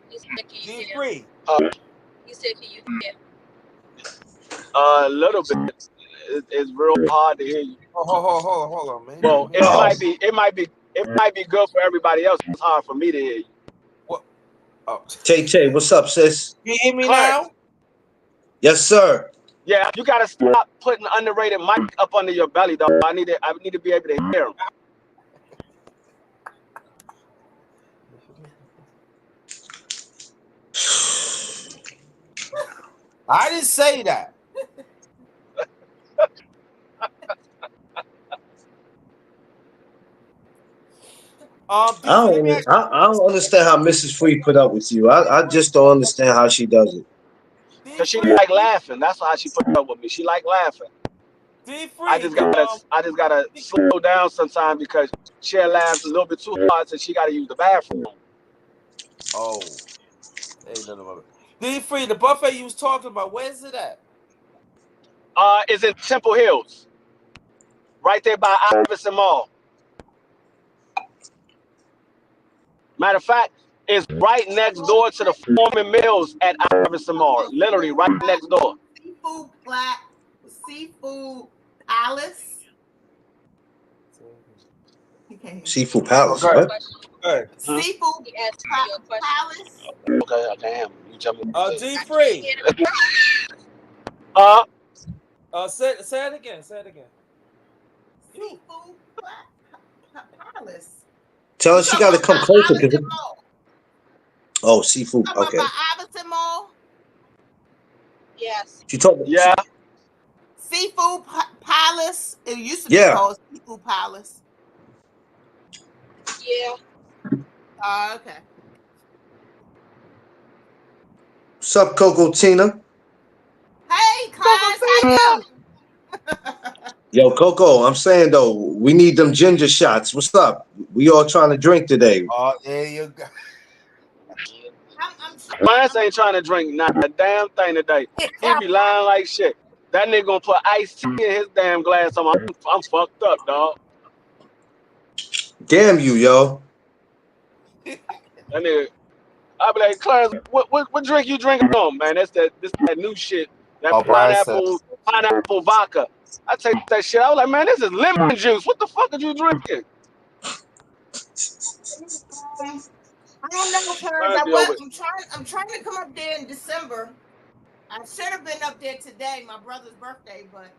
He said, can you hear? Free. He said, can you hear? A little bit. It's real hard to hear you. Hold on, man. Well, it might be good for everybody else. It's hard for me to hear you. What? Oh. Tay, what's up, sis? Can you hear me Clarence. now? Yes, sir. Yeah, you gotta stop putting underrated mic up under your belly, dog. I need to be able to hear him. I didn't say that. I don't understand how Mrs. Free put up with you. I just don't understand how she does it. Cause she like laughing. That's why she put up with me. She like laughing. I just gotta slow down sometimes because she'll laugh a little bit too hard, so she gotta use the bathroom. Oh, hey, no. D-Free, the buffet you was talking about, where's it at? It's in Temple Hills, right there by Iverson Mall. Matter of fact, it's right next door to the Foreman Mills at Iverson Mall. Literally right next door. Seafood Palace. Seafood Palace. Okay. What? Good. Seafood Palace. Okay, I can. You tell me. D-Free. Say it again. Seafood Palace. Tell her she got to come closer. Oh, seafood. Talking Okay. about Iverson Mall? Yes. She told me. Yeah. Seafood Palace. It used to be Yeah. called Seafood Palace. Yeah. Okay. What's up, Coco Tina? Hey, class, how you? Yo, Coco, I'm saying though, we need them ginger shots. What's up? We all trying to drink today. Oh, there you go. Lance ain't trying to drink not a damn thing today. He be lying like shit. That nigga gonna put iced tea in his damn glass. I'm fucked up, dog. Damn you, yo. That nigga, I be like, Clarence, what drink you drinking on, man? That's that new shit. That Oh, Brian said. pineapple vodka. I take that shit. I was like, man, this is lemon juice. What the fuck are you drinking? I don't know, Clarence. I'm trying to come up there in December. I should have been up there today, my brother's birthday, but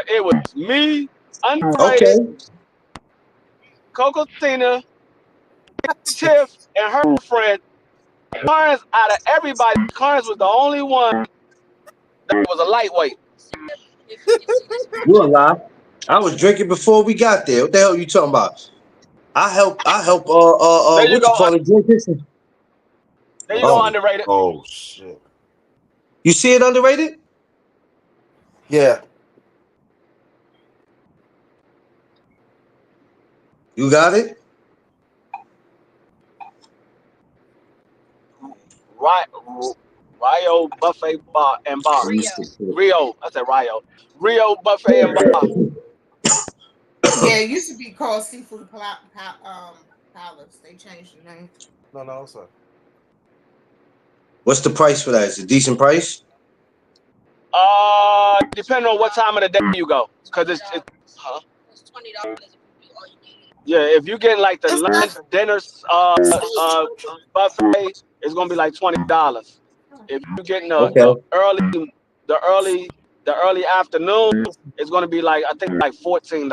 It was me, Underrated, Okay. Coco Tina, Tiff, and her friend. Clarence, out of everybody, Clarence was the only one that was a lightweight. You a lie. I was drinking before we got there. What the hell you talking about? I help There you what you go. call it, drink this? There you go, Underrated. Oh shit. You see it underrated? Yeah. You got it? Rio Buffet Bar and Bar. Rio. Rio. I said Rio. Rio Buffet and Bar. yeah, it used to be called Seafood Palace. They changed the name. No, sir. What's the price for that? Is it a decent price? Depending on what time of the day you go, because it's huh? It's $20 Yeah, if you get like the lunch, dinner, buffet, it's gonna be like $20. If you getting the early afternoon, it's gonna be like I think like $14.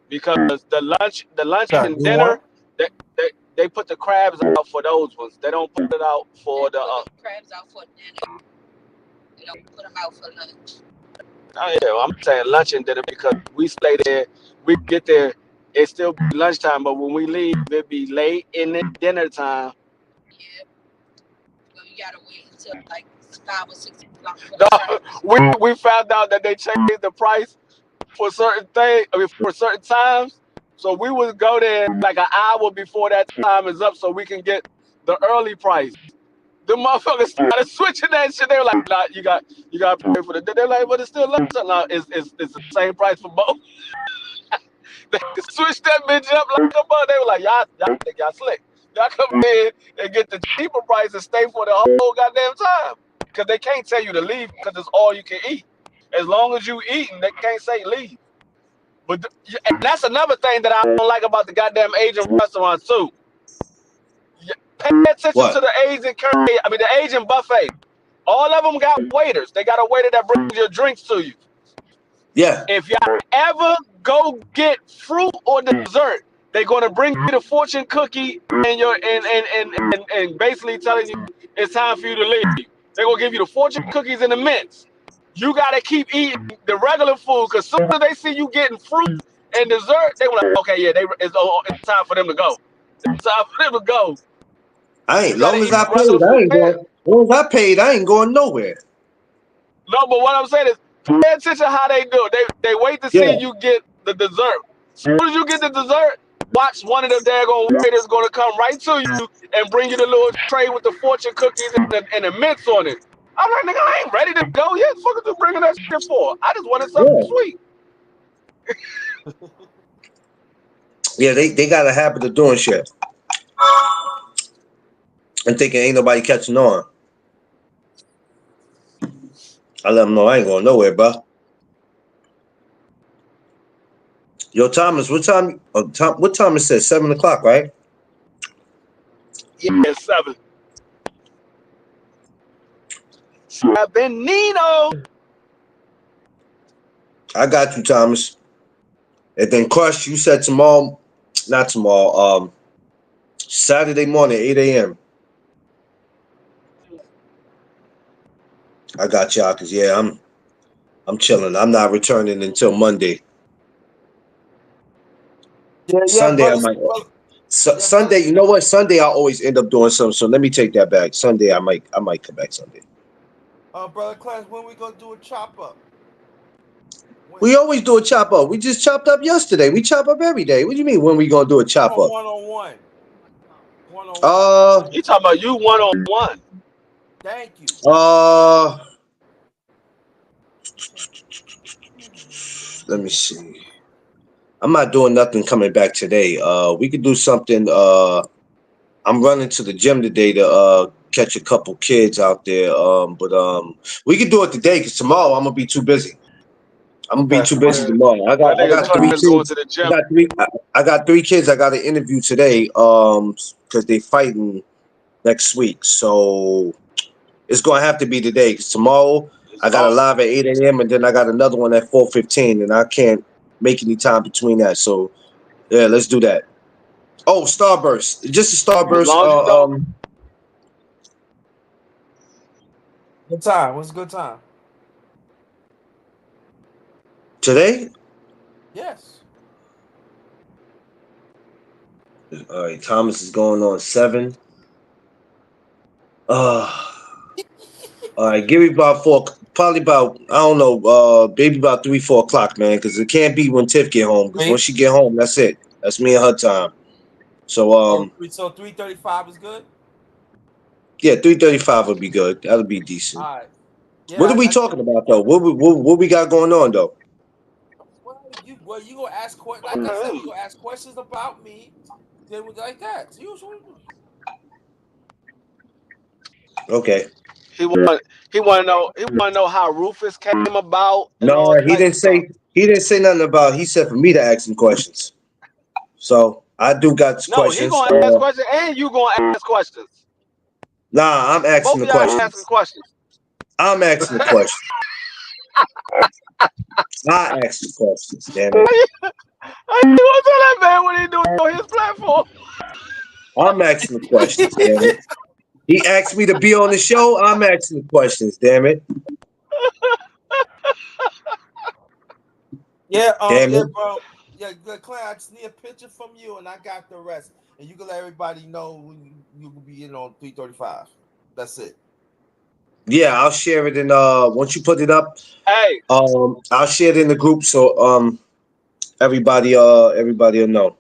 Because the lunch and dinner, they put the crabs out for those ones. They don't put it out for the crabs out for dinner. They don't put them out for lunch. Oh yeah, I'm saying lunch and dinner because we stay there. We get there, it's still be lunchtime, but when we leave, it be late in the dinner time. Yeah, so you gotta wait until like 5 or 6 o'clock. No, we found out that they changed the price for certain things. I mean, for certain times. So we would go there like an hour before that time is up, so we can get the early price. The motherfuckers started switching that shit. They were like, "Nah, you got to pay for the." They're like, "But it's still lunch." No, it's the same price for both. They switched that bitch up like a bug. They were like, "Y'all think y'all slick? Y'all come in and get the cheaper price and stay for the whole goddamn time." Because they can't tell you to leave because it's all you can eat. As long as you eating, they can't say leave. But and that's another thing that I don't like about the goddamn Asian restaurants too. Pay attention to the Asian curry. I mean, the Asian buffet. All of them got waiters. They got a waiter that brings your drinks to you. Yeah. If y'all ever go get fruit or dessert, they're gonna bring you the fortune cookie and your and basically telling you it's time for you to leave. They're gonna give you the fortune cookies and the mints. You gotta keep eating the regular food because soon as they see you getting fruit and dessert, they were like, okay, yeah, it's time for them to go. It's time for them to go. Long as I paid, I ain't going nowhere. No, but what I'm saying is, pay attention how they do it. They wait to see you get the dessert. As soon as you get the dessert, watch one of them daggone waiters gonna come right to you and bring you the little tray with the fortune cookies and the mints on it. I'm like, nigga, I ain't ready to go yet. What the fuck are you bringing that shit for? I just wanted something sweet. Yeah, they got a habit of doing shit. And thinking ain't nobody catching on. I let them know I ain't going nowhere, bro. Yo, Thomas, what time? What time it says? 7 o'clock, right? Yeah, 7. 7 Nino. I got you, Thomas. And then Crush, you said tomorrow not tomorrow. Saturday morning, 8 a.m. I got y'all, cause yeah, I'm chilling. I'm not returning until Monday. Yeah, Sunday I brother, might. brother, Sunday, you know what? Sunday I always end up doing something. So let me take that back. Sunday I might come back Sunday. Brother Clarence, when we gonna do a chop up? We always do a chop up. We just chopped up yesterday. We chop up every day. What do you mean when we gonna do a chop up? One-on-one. You talking about you one-on-one? Thank you. Let me see. I'm not doing nothing coming back today. We could do something. I'm running to the gym today to catch a couple kids out there. But we could do it today because tomorrow I'm gonna be too busy. I'm gonna be too busy tomorrow. I got 3 kids. Going to the gym. I got 3 kids. I got an interview today. Because they fighting next week. So it's gonna have to be today. Because tomorrow I got a live at 8 a.m. and then I got another one at 4:15, and I can't make any time between that. So yeah, let's do that. Oh, Starburst. Just a Starburst. Good time. What's a good time? Today? Yes. All right, Thomas is going on 7. All right, give me about 4, probably about, I don't know, maybe about 3, 4 o'clock, man, because it can't be when Tiff get home. Because when she get home, that's it. That's me and her time. So so 3:35 is good. Yeah, 3:35 would be good. That'll be decent. All right. Yeah, what are we talking about though? What we got going on though? Well, you gonna ask questions. Like I said, you gonna ask questions about me. Then we like that. Okay. He want to know how Rufus came about. No, he didn't say nothing about. He said for me to ask him questions. So I do got questions. He gonna ask questions, and you gonna ask questions. Nah, I'm asking the questions. Asking questions. I'm asking the questions. I ask the questions. Damn it! I want to tell that man what he doing on his platform. I'm asking the questions. Damn it! He asked me to be on the show. I'm asking the questions. Damn it! Yeah, damn yeah, it. bro. Yeah, good, Clay. I just need a picture from you, and I got the rest. And you can let everybody know when you will be in on 3:35. That's it. Yeah, I'll share it in. Once you put it up, hey, I'll share it in the group so everybody will know.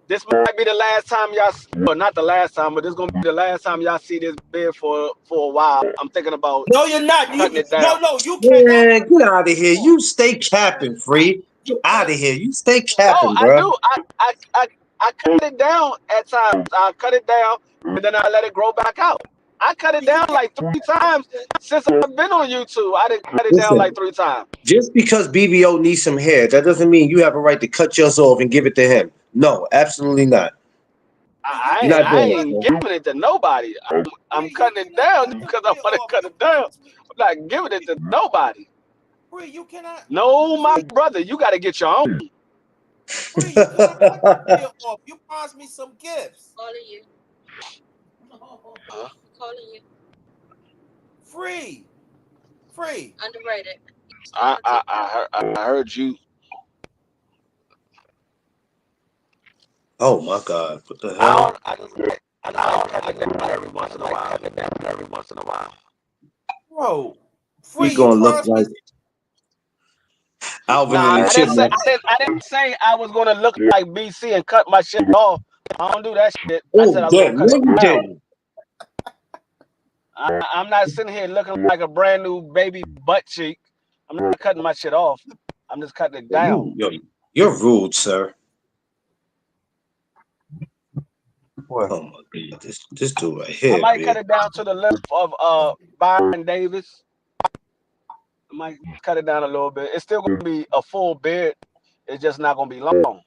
This might be the last time y'all, well, not the last time, but this is gonna be the last time y'all see this bed for a while. I'm thinking about. No, you're not. Cutting it down. No, you can't. Man, get out of here. You stay capping, Free. Get out of here. You stay capping, no, bro. I do. I cut it down at times. I cut it down and then I let it grow back out. I cut it down like 3 times since I've been on YouTube. I didn't cut it down like 3 times. Just because BBO needs some hair, that doesn't mean you have a right to cut yours off and give it to him. No, absolutely not. I ain't giving it to nobody. I'm cutting it down because I want to cut it down. I'm not giving it to nobody. Free, you cannot. No, my brother, you got to get your own. Free, you cannot cut the off. You promised me some gifts. Calling you. Calling you. Free. Underrated. I heard you. Oh my God! What the hell? I don't cut it down every once in a while. Bro, Free, you gonna look like Alvin and the Chipmunks. I didn't say I was gonna look like BC and cut my shit off. I don't do that shit. I said I was gonna cut it down. I'm not sitting here looking like a brand new baby butt cheek. I'm not cutting my shit off. I'm just cutting it down. You're rude, sir. What? Oh my God, this dude right here. I might cut it down to the length of Byron Davis. I might cut it down a little bit. It's still gonna be a full beard. It's just not gonna be long.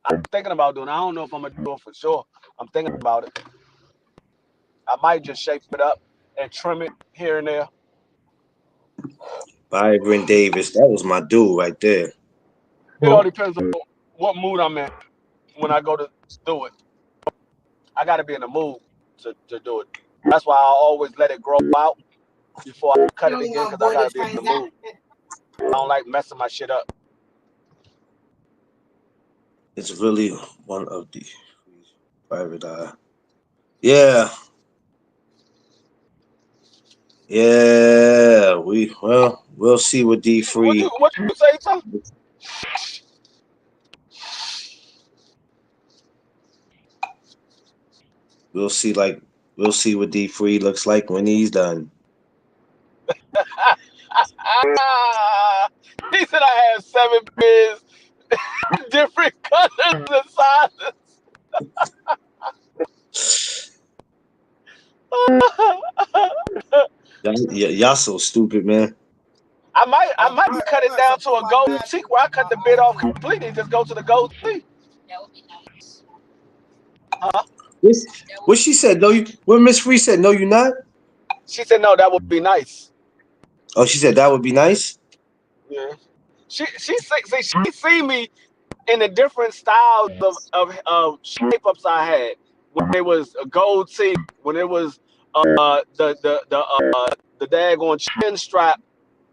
I'm thinking about doing it. I don't know if I'm gonna do it for sure. I'm thinking about it. I might just shape it up and trim it here and there. Byron Davis, that was my dude right there. It all depends on what mood I'm in when I go to do it. I got to be in the mood to do it. That's why I always let it grow out before I cut You it don't again want because I boy got to to be in the mood. transact. I don't like messing my shit up. It's really one of the private eye. Yeah. Yeah. We'll see what D3. What you say, Tom? We'll see what D3 looks like when he's done. He said I have 7 beers, different colors and sizes. Y'all so stupid, man. I might cut it down to a gold cheek where I cut the bit off completely and just go to the gold cheek. That would be nice. Huh? What she said? No, you. What Miss Free said? No, you not. She said no, that would be nice. Oh, she said that would be nice. Yeah. She see me in the different styles of shape ups I had when it was a gold teeth, when it was the daggone chin strap,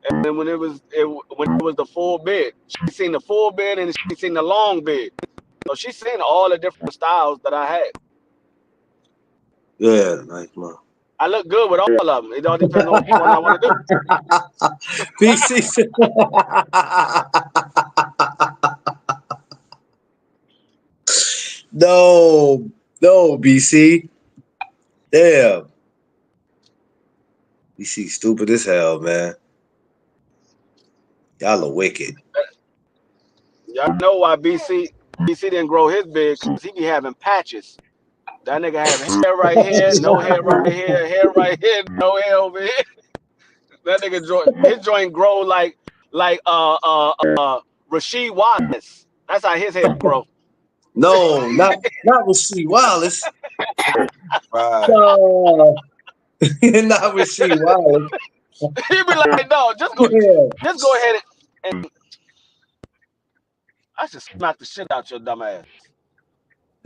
and then when it was the full beard. She seen the full beard and she seen the long beard. So she seen all the different styles that I had. Yeah, nice, man. I look good with all of them. It all depends on which one I want to do. BC said. No, BC. Damn. BC stupid as hell, man. Y'all are wicked. Y'all know why BC didn't grow his beard, because he be having patches. That nigga have hair right here, no hair right here, hair right here, no hair over here. That nigga his joint grow like Rasheed Wallace. That's how his hair grow. No, not Rasheed Wallace. Right. No. Not Rasheed Wallace. He be like, no, just go ahead and I should smack the shit out your dumb ass.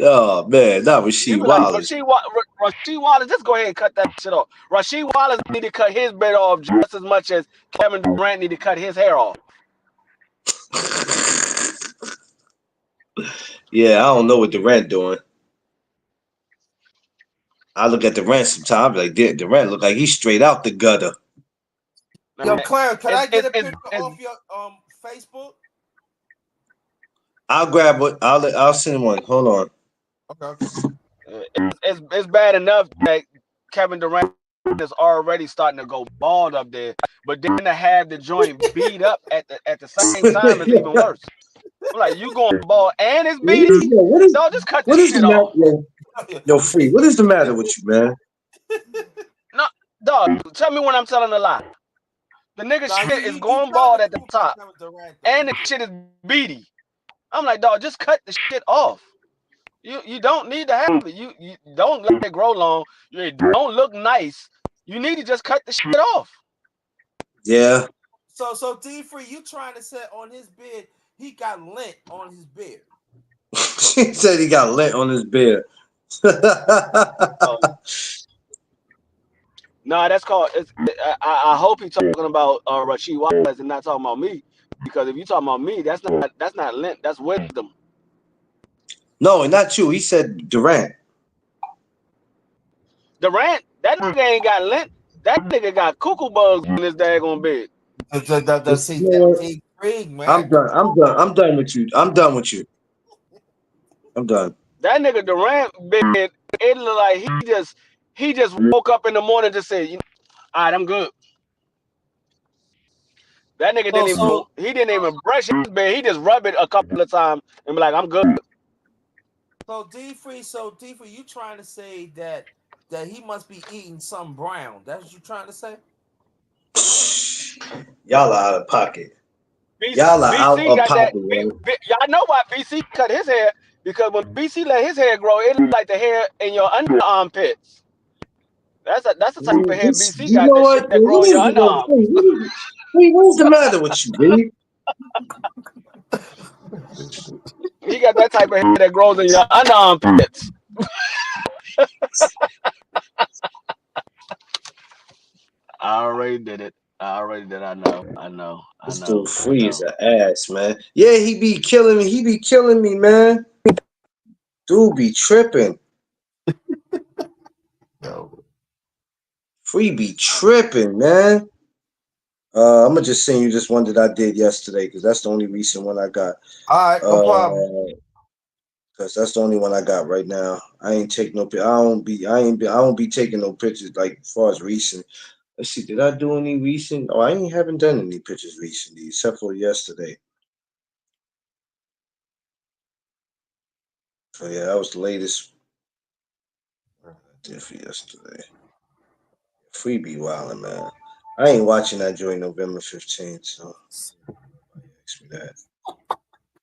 Oh man, not Rasheed Wallace. Rasheed Wallace, just go ahead and cut that shit off. Rasheed Wallace need to cut his beard off just as much as Kevin Durant need to cut his hair off. Yeah, I don't know what Durant doing. I look at Durant sometimes like Durant look like he's straight out the gutter. Yo, Clarence, can I get a picture off your Facebook? I'll grab it. I'll send one. Hold on. Okay. It's bad enough that Kevin Durant is already starting to go bald up there, but then to have the joint beat up at the same time is even worse. I'm like, you going bald and it's beating? No, just cut this shit off. Yo, Free, what is the matter with you, man? No, dog, tell me when I'm telling a lie. The nigga shit is going bald at the top, and the shit is beady. I'm like, dog, just cut the shit off. You don't need to have it. You don't let it grow long. You don't look nice. You need to just cut the shit off. Yeah. So D3, you trying to say on his beard, he got lint on his beard. She said he got lint on his beard. No, that's called. I hope he's talking about Rasheed Wallace and not talking about me, because if you talking about me, that's not lint. That's wisdom. No, not you. He said Durant. Durant, that nigga ain't got lint. That nigga got cuckoo bugs in his daggone bed. I'm done with you. I'm done with you. I'm done. That nigga Durant bed, it look like he just woke up in the morning to say, all right, I'm good. That nigga didn't even brush his bed. He just rubbed it a couple of times and be like, I'm good. So D3, you trying to say that he must be eating something brown? That's what you trying to say? Y'all are out of pocket. Y'all are out of pocket. Y'all know why BC cut his hair, because when BC let his hair grow, it looked like the hair in your underarm pits. That's the type of hair BC got. That shit that grow in your underarm. What's the matter with you, baby? He got that type of hair that grows in your underarmpits. I already did it. I know. This dude Free is an ass, man. Yeah, he be killing me. He be killing me, man. Dude be tripping. Free be tripping, man. I'm gonna just send you this one that I did yesterday because that's the only recent one I got. All right, no problem. Because that's the only one I got right now. I ain't take no. I don't be taking no pictures like as far as recent. Let's see. Did I do any recent? Oh, haven't done any pictures recently except for yesterday. So yeah, that was the latest I did for yesterday. Free be wildin', man. I ain't watching that during November 15th, so ask me that.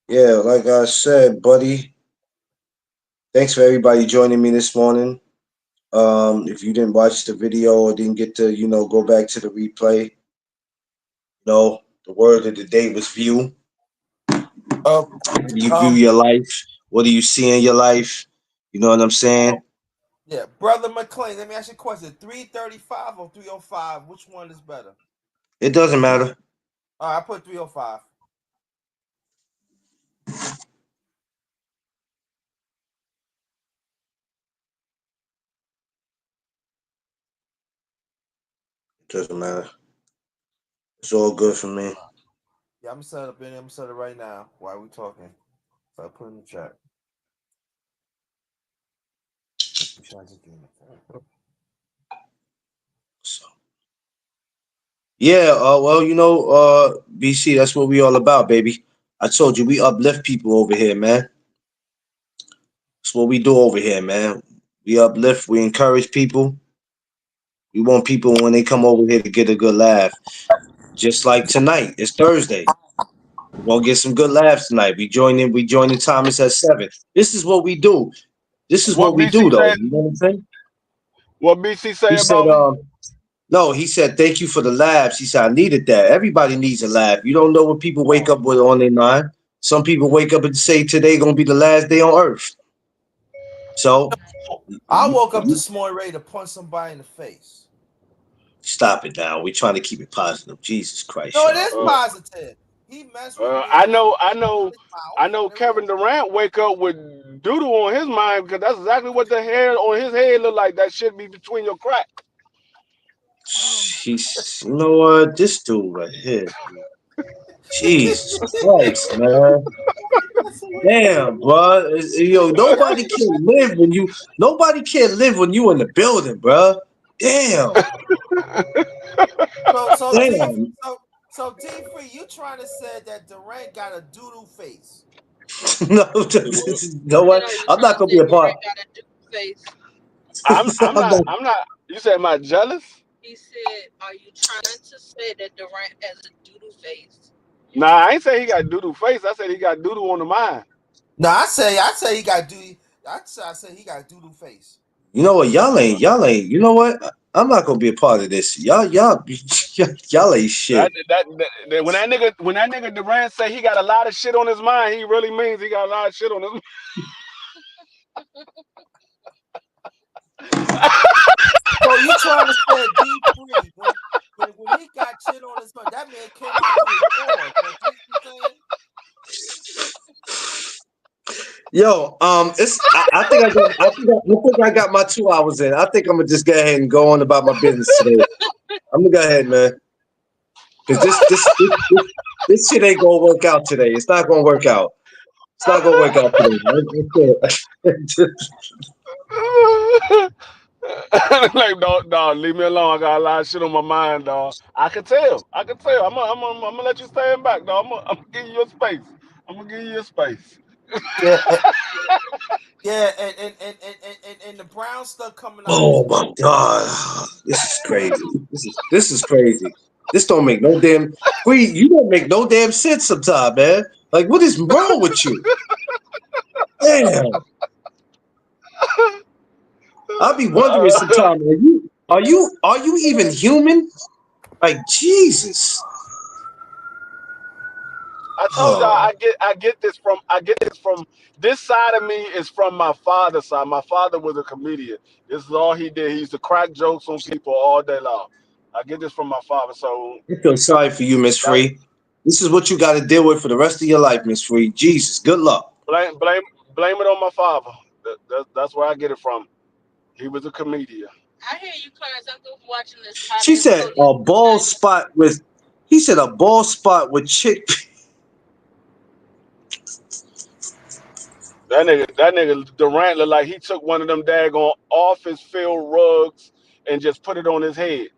Yeah, like I said, buddy. Thanks for everybody joining me this morning. If you didn't watch the video or didn't get to, go back to the replay, the word of the day was view. How do you view your life? What do you see in your life? You know what I'm saying? Yeah, Brother McLean, let me ask you a question. 335 or 305? Which one is better? It doesn't matter. All right, I put 305. Doesn't matter. It's all good for me. Yeah, I'm gonna set it up in. I'm gonna set it right now while we're talking. So I put in the chat. So, yeah, well, BC, that's what we all about, baby. I told you we uplift people over here, man. That's what we do over here, man. We uplift, we encourage people. We want people when they come over here to get a good laugh. Just like tonight, it's Thursday. We're gonna get some good laughs tonight. We joining Thomas at 7. This is what we do. This is what we do, though. You know what I'm saying? What BC say He about said, no, he said, thank you for the laughs. He said, I needed that. Everybody needs a laugh. You don't know what people wake up with on their mind. Some people wake up and say today gonna be the last day on earth. So I woke up this morning ready to punch somebody in the face. Stop it now. We're trying to keep it positive. Jesus Christ. No, it is positive. He messed with me. I know Kevin Durant wake up with doodle on his mind because that's exactly what the hair on his head look like. That should be between your crack. You know what? This dude right here. Jesus Christ, man. Damn, bro. Nobody can live when you in the building, bro. Damn. Damn. So D-Free, you trying to say that Durant got a doodle face? No, you know what? I'm not gonna be a part. I'm not. You said, am I jealous? He said, "Are you trying to say that Durant has a doodle face?" Nah, I ain't say he got doodle face. I said he got doodle on the mind. No, I say he got doodle. I say he got doodle face. You know what? Y'all ain't. You know what? I'm not gonna be a part of this. Y'all ain't shit. When that nigga Durant say he got a lot of shit on his mind, he really means he got a lot of shit on his mind. So you trying to say D-Free when he got shit on his mind, that man came out to his Yo, I think I got my 2 hours in. I think I'm gonna just go ahead and go on about my business today. I'm gonna go ahead, man. Because this shit ain't gonna work out today. It's not gonna work out. It's not gonna work out today. Like, dog, leave me alone. I got a lot of shit on my mind, dog. I can tell. I'm gonna let you stand back, dog. I'm gonna give you your space. I'm gonna give you your space. Yeah, and the brown stuff coming out. Oh my God, this is crazy. This is crazy. This don't make no damn. You don't make no damn sense sometimes, man. Like, what is wrong with you? Damn. I'll be wondering sometimes. Are you even human? Like, Jesus. I told y'all I get this from this side of me is from my father's side. My father was a comedian. This is all he did. He used to crack jokes on people all day long. I get this from my father. So I feel sorry for you, Miss Free. This is what you got to deal with for the rest of your life, Miss Free. Jesus, good luck. Blame it on my father. That's where I get it from. He was a comedian. I hear you, Clarence. I'm just watching this. She said a bald spot with. He said a bald spot with chickpeas. That nigga Durant looked like he took one of them daggone office field rugs and just put it on his head.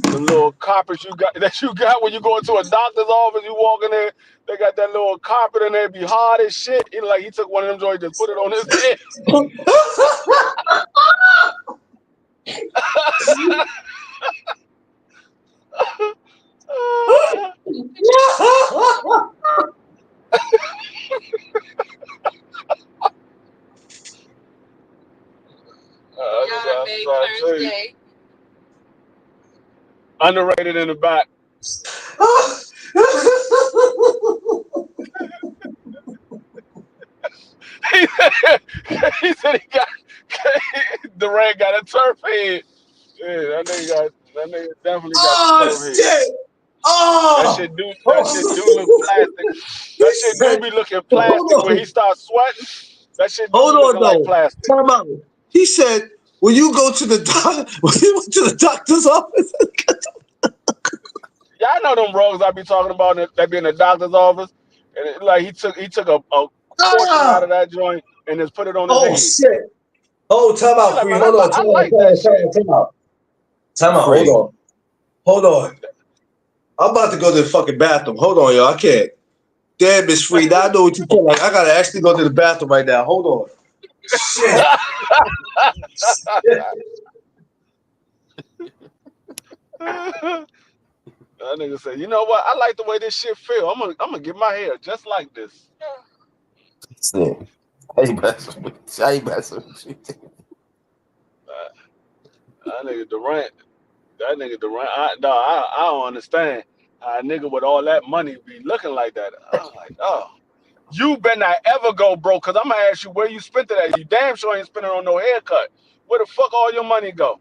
The little carpets you got when you go into a doctor's office, you walk in there, they got that little carpet in there, it be hard as shit. He took one of them joints and just put it on his head. Y'all made Clarence Day. Underrated in the back. He said Durant got a turf head. Yeah, that nigga definitely got a turf head. Shit. Oh, that shit do look plastic. That shit do be looking plastic when he starts sweating. That shit do be looking like plastic. Time out. He said, "When you go to the doctor's office." Yeah, I know them rugs I be talking about that be in the doctor's office. And he took a portion out of that joint and just put it on his head. Oh shit! Oh, time out, Free. Hold on. Time out. Hold on. I'm about to go to the fucking bathroom. Hold on, y'all. I can't. Damn, Miss Free. Now I know what you feel like. I gotta actually go to the bathroom right now. Hold on. Shit. That nigga said, "You know what? I like the way this shit feel. I'm gonna get my hair just like this." How you messing with you? That nigga Durant. I don't understand how a nigga with all that money be looking like that. I'm like, oh, you better not ever go broke, because I'm gonna ask you where you spent it at. You damn sure ain't spending on no haircut. Where the fuck all your money go?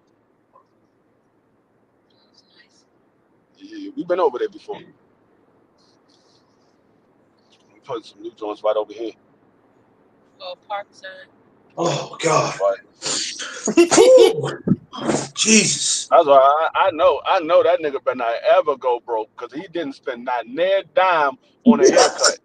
Yeah, we've been over there before. We put some new joints right over here. Oh, Parkside. Oh God. Jesus. That's why I know that nigga better not ever go broke, because he didn't spend not near dime on a haircut.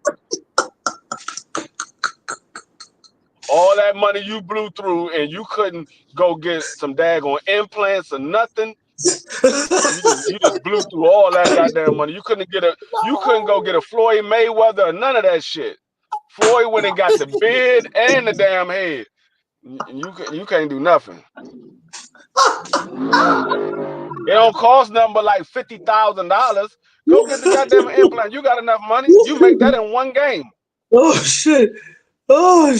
All that money you blew through and you couldn't go get some daggone implants or nothing. You just blew through all that goddamn money. You couldn't go get a Floyd Mayweather or none of that shit. Floyd went and got the beard and the damn head. You can't do nothing. It don't cost nothing but like $50,000. Go get the goddamn implant. You got enough money. You make that in one game. Oh shit. Oh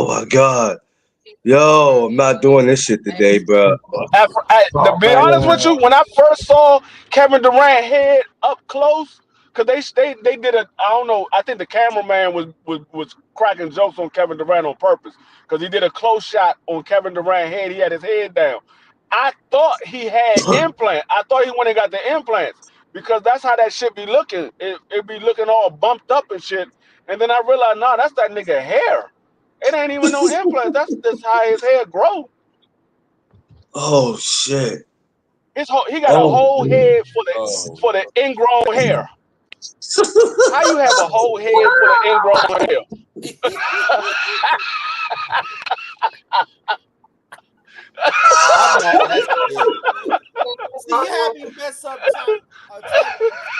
my God. Yo, I'm not doing this shit today, bro. To be honest with you, when I first saw Kevin Durant head up close, because they did I don't know, I think the cameraman was cracking jokes on Kevin Durant on purpose, because he did a close shot on Kevin Durant's head. He had his head down. I thought he had implant. I thought he went and got the implants, because that's how that shit be looking. It be looking all bumped up and shit. And then I realized, nah, that's that nigga hair. It ain't even no implants. That's just how his hair grow. Oh shit. He got a whole head for the ingrown hair. How you have a whole head for the ingrown hair? See, you had me mess up time.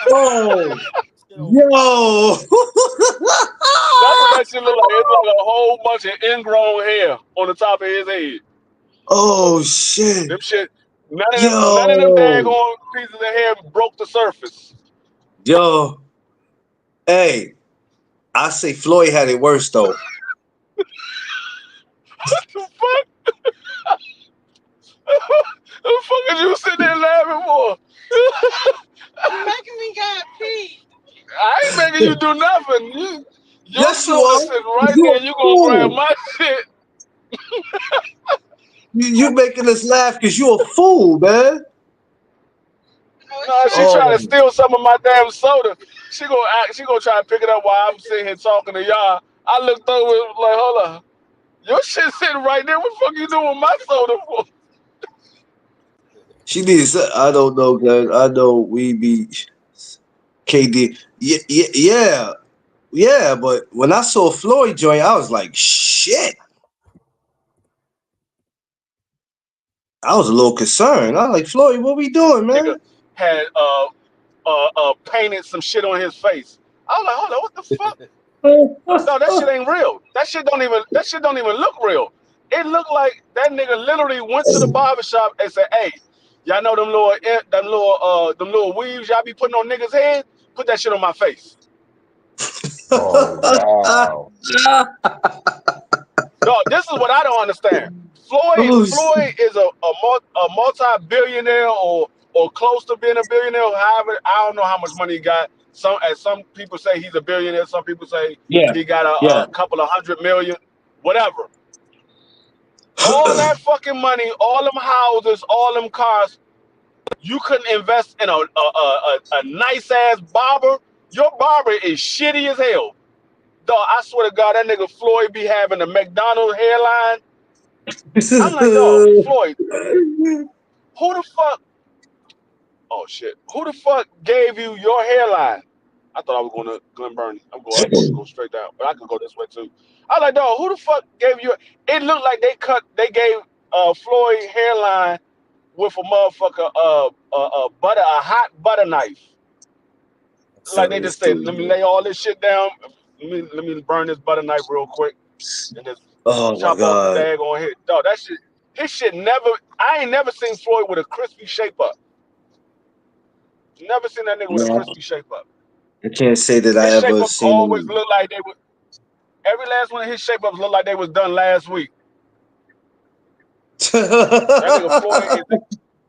Oh, yo. That's what that shit look like. It's like a whole bunch of ingrown hair on the top of his head. Oh shit. Them shit. None of them daggone pieces of hair broke the surface. Yo. Hey, I say Floyd had it worse though. What the fuck? The fuck is you sitting there laughing for? You're making me get you do nothing. Your Yes, you soda are. sitting right You there. a You gonna grab fool. my shit? You making us laugh because you a fool, man. Nah, she Oh, trying to steal some of my damn soda. She gonna try to pick it up while I'm sitting here talking to y'all. I looked over like, hold on. Your shit sitting right there. What the fuck you doing with my soda for? she needs. I don't know, man. I know we be KD. Yeah. But when I saw Floyd join, I was like, shit. I was a little concerned. I was like, Floyd, what we doing, Nigga man? had painted some shit on his face. I was like, hold on, what the fuck? No, that shit ain't real. That shit don't even look real. It looked like that nigga literally went to the barbershop and said, "Hey, y'all know them little weaves y'all be putting on niggas' head? Put that shit on my face." Oh wow. No, this is what I don't understand. Floyd is a multi-billionaire or close to being a billionaire. However, I don't know how much money he got. Some people say he's a billionaire. Some people say he got a couple of 100 million, whatever. All that fucking money, all them houses, all them cars, you couldn't invest in a nice ass barber. Your barber is shitty as hell. Dog, I swear to God, that nigga Floyd be having a McDonald's hairline. I'm like, dog, Floyd, who the fuck? Oh shit, who the fuck gave you your hairline? I thought I was going to Glen Burnie. I'm going to go straight down, but I could go this way too. I was like, dog, who the fuck gave you? It looked like they gave Floyd hairline with a motherfucker a hot butter knife. Like they just said, let me lay all this shit down. Let me burn this butter knife real quick and just Oh my chop off the God. dag on his dog. That shit, his shit never. I ain't never seen Floyd with a crispy shape up. Never seen that nigga with a No, crispy shape up. I can't say that I His shape ever ups seen always him. look like they were. Every last one of his shape ups look like they was done last week. That nigga Floyd is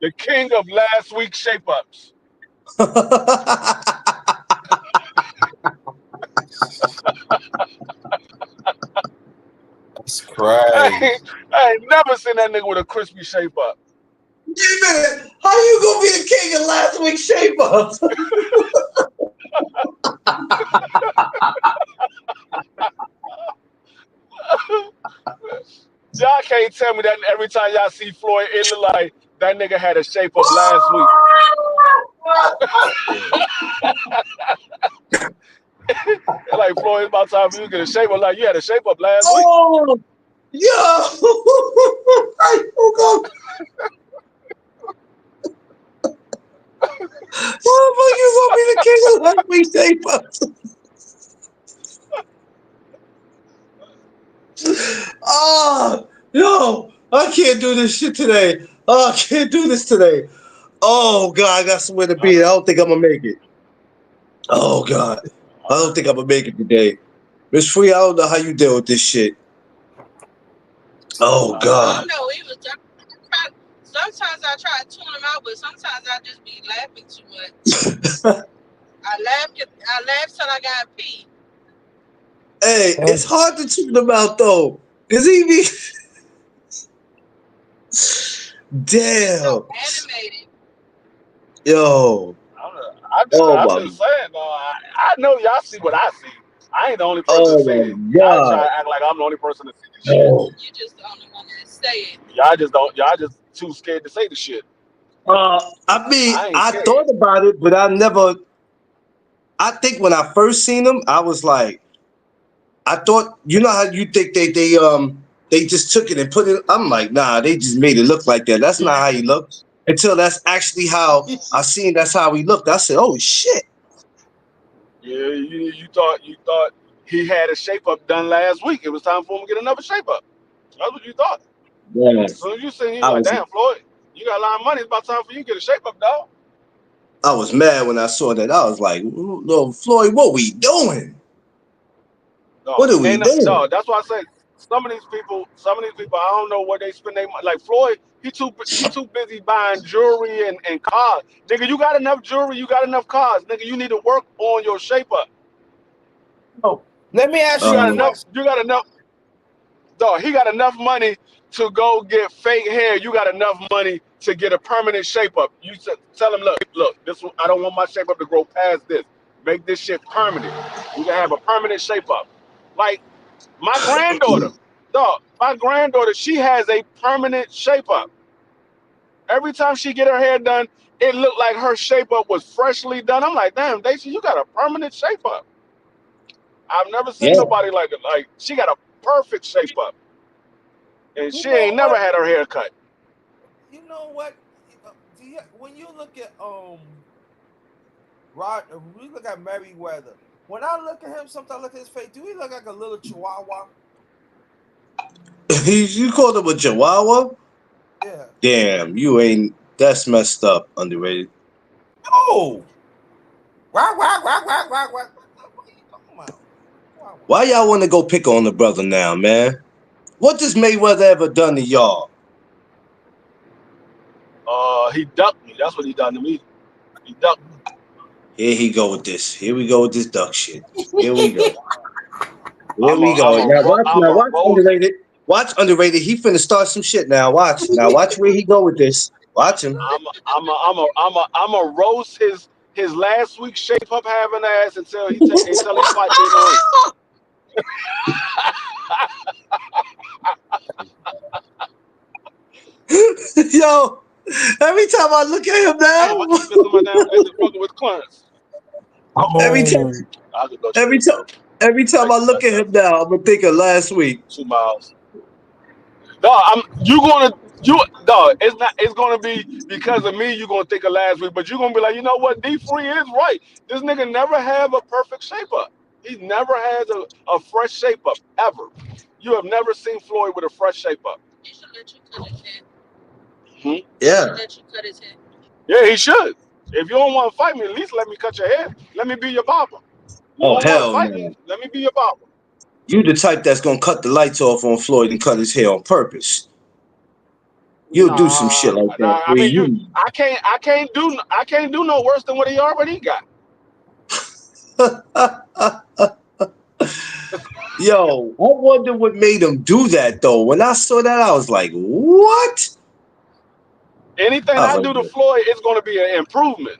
the king of last week's shape ups. That's crazy. I ain't never seen that nigga with a crispy shape up. Man, how you gonna be the king of last week's shape ups? Y'all can't tell me that every time y'all see Floyd, it look like that nigga had a shape up last week. Like Floyd, it's about time for you to get a shape up. Like you had a shape up last week. Oh, yo! Motherfucker, you gonna be the king of last week's shape ups? Oh, yo! I can't do this shit today. Oh, I can't do this today. Oh God, I got somewhere to be. I don't think I'm gonna make it. Oh God, I don't think I'm gonna make it today. Miss Free, I don't know how you deal with this shit. Oh I God. don't know. Sometimes I try to tune him out, but sometimes I just be laughing too much. I laugh till I got pee. Hey, it's hard to tune him out though, cause he be damn. So animated. Yo. I'm just saying, I know y'all see what I see. I ain't the only person to see it. Y'all try to act like I'm the only person to see this shit. You just the only one that say it. Y'all just too scared to say the shit. I mean, I scared. thought about it, but I think when I first seen him, I was like, I thought, you know how you think they just took it and put it. I'm like, nah, they just made it look like that. That's not how he looked. Until that's actually how I seen. That's how he looked. I said, oh shit. Yeah, you thought he had a shape up done last week. It was time for him to get another shape up. That's what you thought. Yeah. So you seen him like, damn, Floyd, you got a lot of money. It's about time for you to get a shape up, dog. I was mad when I saw that. I was like, no, Floyd, what we doing? Dog, what are we doing? Dog, that's why I say some of these people, I don't know where they spend their money. Like Floyd, he too busy buying jewelry and cars. Nigga, you got enough jewelry, you got enough cars. Nigga, you need to work on your shape up. Oh, let me ask You you got a enough. question. You got enough. Dog, he got enough money to go get fake hair. You got enough money to get a permanent shape up. You tell him, look, this I don't want my shape up to grow past this. Make this shit permanent. You can have a permanent shape up. Like my granddaughter, she has a permanent shape up. Every time she get her hair done, it looked like her shape up was freshly done. I'm like, damn, Daisy, you got a permanent shape up. I've never seen Yeah. nobody like it. Like she got a perfect shape up. And You she know ain't never what? had her hair cut. You know what? When you look at we look at Merriweather. When I look at him, sometimes I look at his face. Do he look like a little chihuahua? You called him a Chihuahua? Yeah. Damn, you ain't. That's messed up. Underrated. Oh. What are you talking about? Why y'all want to go pick on the brother now, man? What does Mayweather ever done to y'all? He ducked me. That's what he done to me. He ducked me. Here he go with this. Here we go with this duck shit. Here we go. Here I'm we go. a Now watch roast. underrated. Watch underrated. He finna start some shit now. Watch. Now watch where he go with this. Watch him. I'm a roast his last week's shape up having ass until he fight me in the ring. Yo, every time I look at him Damn, I keep missing my damn exit fucking with Clarence. every time I look at him now, I'm gonna think of last week. 2 miles. Dog, it's gonna be because of me you're gonna think of last week, but you're gonna be like, you know what, D-Free is right. This nigga never have a perfect shape up. He never has a fresh shape up, ever. You have never seen Floyd with a fresh shape up. He should let you cut his hair. Yeah. Let you cut his hair. Yeah, he should. If you don't want to fight me, at least let me cut your hair. Let me be your barber. You Oh don't want to hell fight no. me, let me be your barber. You the type that's gonna cut the lights off on Floyd and cut his hair on purpose. You'll do some shit like that. I mean, I can't do no worse than what he already got. Yo, I wonder what made him do that though. When I saw that, I was like, what? Anything I do to Floyd, it's going to be an improvement.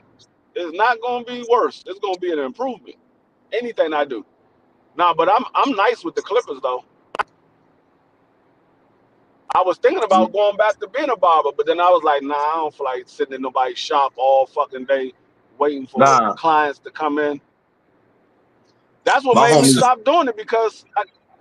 It's not going to be worse. It's going to be an improvement. Anything I do. Nah, but I'm nice with the Clippers though. I was thinking about going back to being a barber, but then I was like, nah, I don't feel like sitting in nobody's shop all fucking day waiting for clients to come in. That's what made me stop doing it, because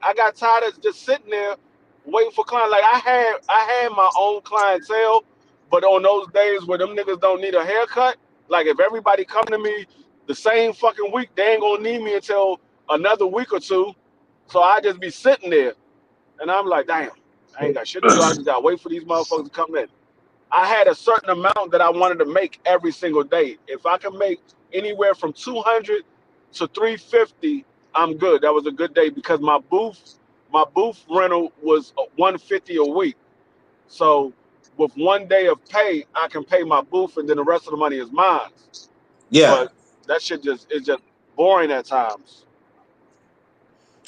I got tired of just sitting there waiting for clients. Like I had my own clientele, but on those days where them niggas don't need a haircut, like if everybody come to me the same fucking week, they ain't gonna need me until another week or two. So I just be sitting there, and I'm like, damn, I ain't got shit to do. I just gotta wait for these motherfuckers to come in. I had a certain amount that I wanted to make every single day. If I can make anywhere from 200 to 350, I'm good. That was a good day, because my booth rental was $150 a week. So with 1 day of pay, I can pay my booth, and then the rest of the money is mine. Yeah. But that shit is just boring at times.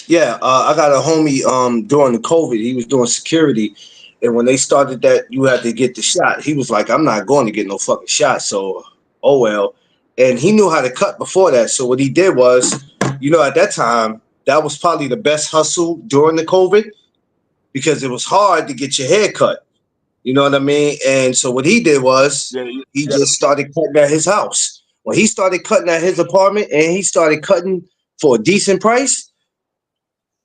Yeah, I got a homie during the COVID, he was doing security, and when they started that you had to get the shot, he was like, I'm not going to get no fucking shot, so oh well. And he knew how to cut before that, so what he did was, at that time, that was probably the best hustle during the COVID, because it was hard to get your hair cut. You know what I mean? And so what he did was, he just started cutting at his house. When he started cutting at his apartment and he started cutting for a decent price,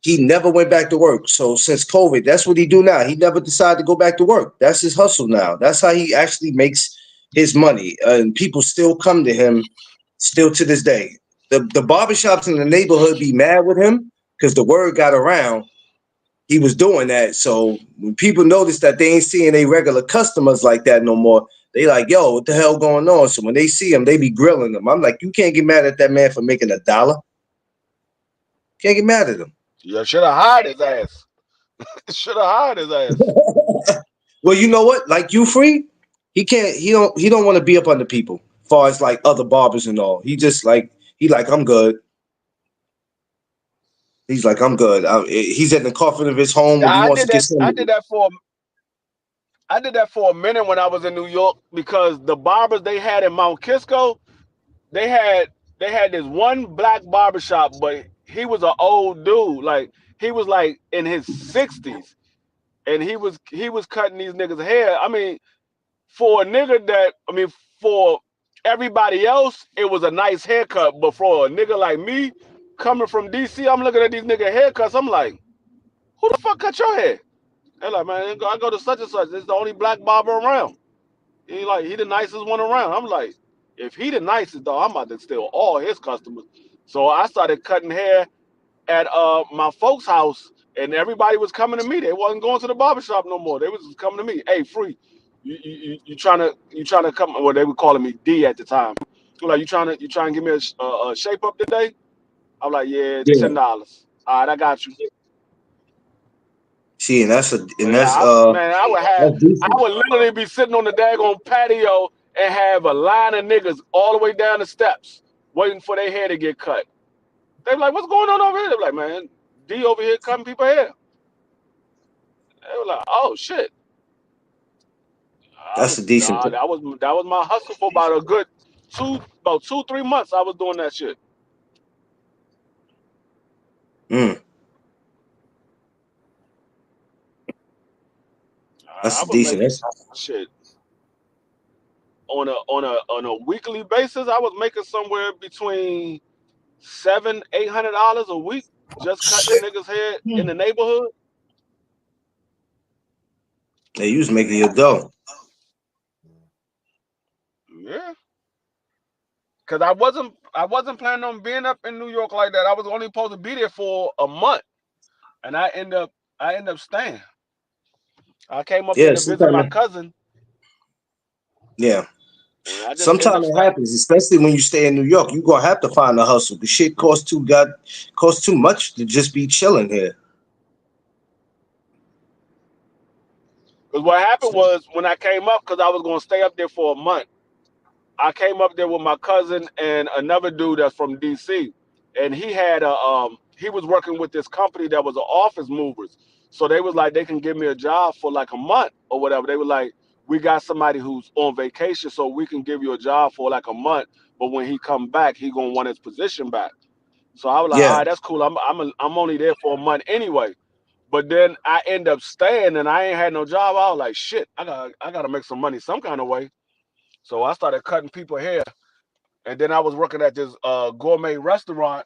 he never went back to work. So since COVID, that's what he do now. He never decided to go back to work. That's his hustle now. That's how he actually makes his money. And people still come to him still to this day. The barbershops in the neighborhood be mad with him because the word got around. He was doing that. So when people notice that they ain't seeing any regular customers like that no more, they like, yo, what the hell going on? So when they see him, they be grilling him. I'm like, you can't get mad at that man for making $1. Can't get mad at him. Yeah, should have hired his ass. Should have hired his ass. Well, you know what? Like you free, he don't want to be up under people, as far as like other barbers and all. He just like I'm good. He's like, I'm good. He's in the coffin of his home, and he I wants to did get that. some. I did that for a minute when I was in New York, because the barbers they had in Mount Kisco, they had this one black barbershop, but he was an old dude. Like, he was like in his 60s, and he was cutting these niggas' hair. I mean, for a nigga that, for everybody else, it was a nice haircut, but for a nigga like me, coming from DC, I'm looking at these nigga haircuts. I'm like, who the fuck cut your hair? They're like, man, I go to such and such. It's the only black barber around. He the nicest one around. I'm like, if he the nicest, though, I'm about to steal all his customers. So I started cutting hair at my folks' house, and everybody was coming to me. They wasn't going to the barbershop no more. They was just coming to me. Hey, Free, you trying to come? Well, they were calling me D at the time. Like, you trying to give me a shape up today? I'm like, yeah, Yeah. $10. All right, I got you. See, and that's man, I decent. would literally be sitting on the daggone patio and have a line of niggas all the way down the steps waiting for their hair to get cut. They were like, what's going on over here? They were like, man, D over here cutting people hair. They were like, oh shit. That's a decent. That was my hustle for about a good 2-3 months. I was doing that shit. That's I was decent. making shit on a weekly basis. I was making somewhere between $700-800 a week just cutting niggas' hair in the neighborhood. Yeah, you was making your dough. Yeah, because I wasn't planning on being up in New York like that. I was only supposed to be there for a month, and I end up staying. I came up there to visit my cousin. Yeah. I just Sometimes it happens, especially when you stay in New York. You're gonna have to find a hustle. The shit costs too much to just be chilling here. Because what happened was, when I came up, because I was gonna stay up there for a month, I came up there with my cousin and another dude that's from DC, and he had he was working with this company that was an office movers. So they was like, they can give me a job for like a month or whatever. They were like, we got somebody who's on vacation, so we can give you a job for like a month, but when he come back, he gonna want his position back. So I was like, all right, that's cool. I'm only there for a month anyway. But then I end up staying, and I ain't had no job. I was like, shit, I gotta make some money some kind of way. So I started cutting people hair, and then I was working at this gourmet restaurant,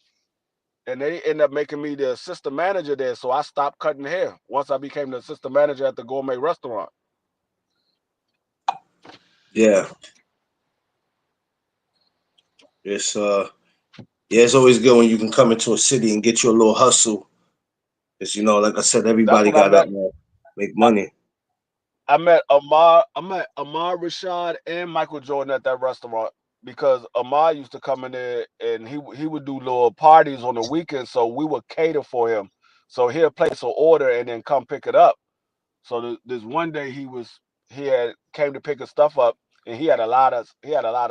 and they ended up making me the assistant manager there. So I stopped cutting hair once I became the assistant manager at the gourmet restaurant. Yeah. It's always good when you can come into a city and get you a little hustle. Because, like I said, everybody got to make money. I met Ahmad Rashad and Michael Jordan at that restaurant, because Ahmad used to come in there and he would do little parties on the weekends, so we would cater for him. So he'll place an order and then come pick it up. So this one day he came to pick his stuff up, and he had a lot of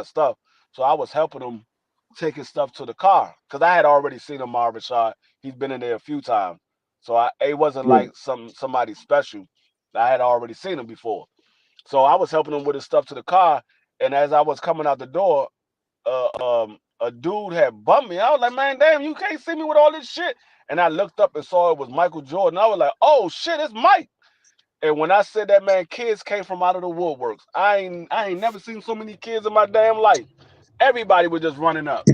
stuff. So I was helping him take his stuff to the car, because I had already seen Ahmad Rashad. He's been in there a few times, so it wasn't like somebody special. I had already seen him before. So I was helping him with his stuff to the car, and as I was coming out the door, a dude had bumped me. I was like, man, damn, you can't see me with all this shit. And I looked up and saw it was Michael Jordan. I was like, oh shit, it's Mike. And when I said that, man, kids came from out of the woodworks. I ain't never seen so many kids in my damn life. Everybody was just running up.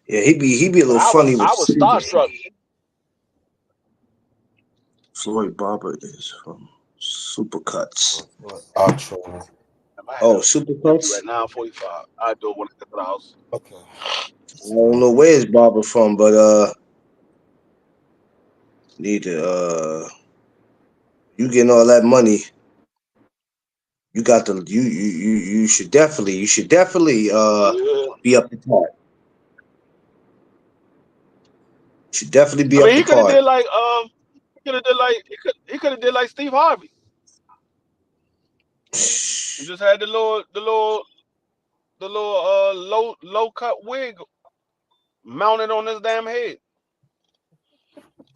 Yeah, he be a little funny. I was starstruck. Floyd Barber is from Supercuts. Outro. Oh, Supercuts? At 9:45. I do it when I get to the house. Okay. I don't know where his barber from, but need to you getting all that money. You got the you should definitely be up to par. You should definitely be up to par. He could have did like he could have did like Steve Harvey. He just had the little low cut wig mounted on his damn head.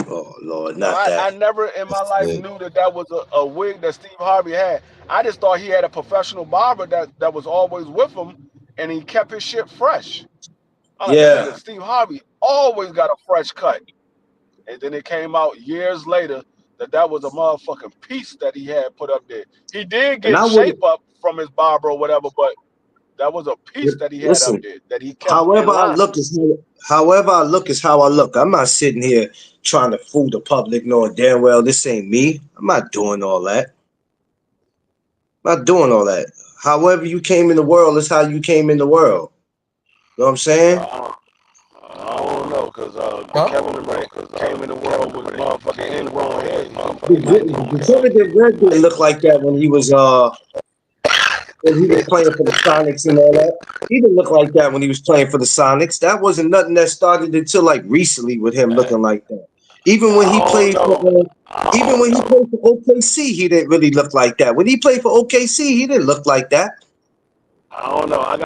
Oh Lord, not I that. never in my life knew that was a wig that Steve Harvey had. I just thought he had a professional barber that was always with him, and he kept his shit fresh. I'm like, this nigga Yeah. Steve Harvey always got a fresh cut. And then it came out years later that was a motherfucking piece that he had put up there. He did And get I would shape up from his barber or whatever, but that was a piece that he had up listen. there that he kept in However I line. look is however I look is how I look. I'm not sitting here trying to fool the public knowing damn well this ain't me. I'm not doing all that. I'm not doing all that. However you came in the world is how you came in the world. You know what I'm saying? I don't know, because Huh? Kevin Durant came in the world with motherfucking ingrown hair. The Kevin Durant didn't look like that when he was playing for the Sonics and all that. He didn't look like that when he was playing for the Sonics. That wasn't nothing that started until like recently with him looking like that. Even when he played for OKC, he didn't really look like that. When he played for OKC, he didn't look like that. I don't know. I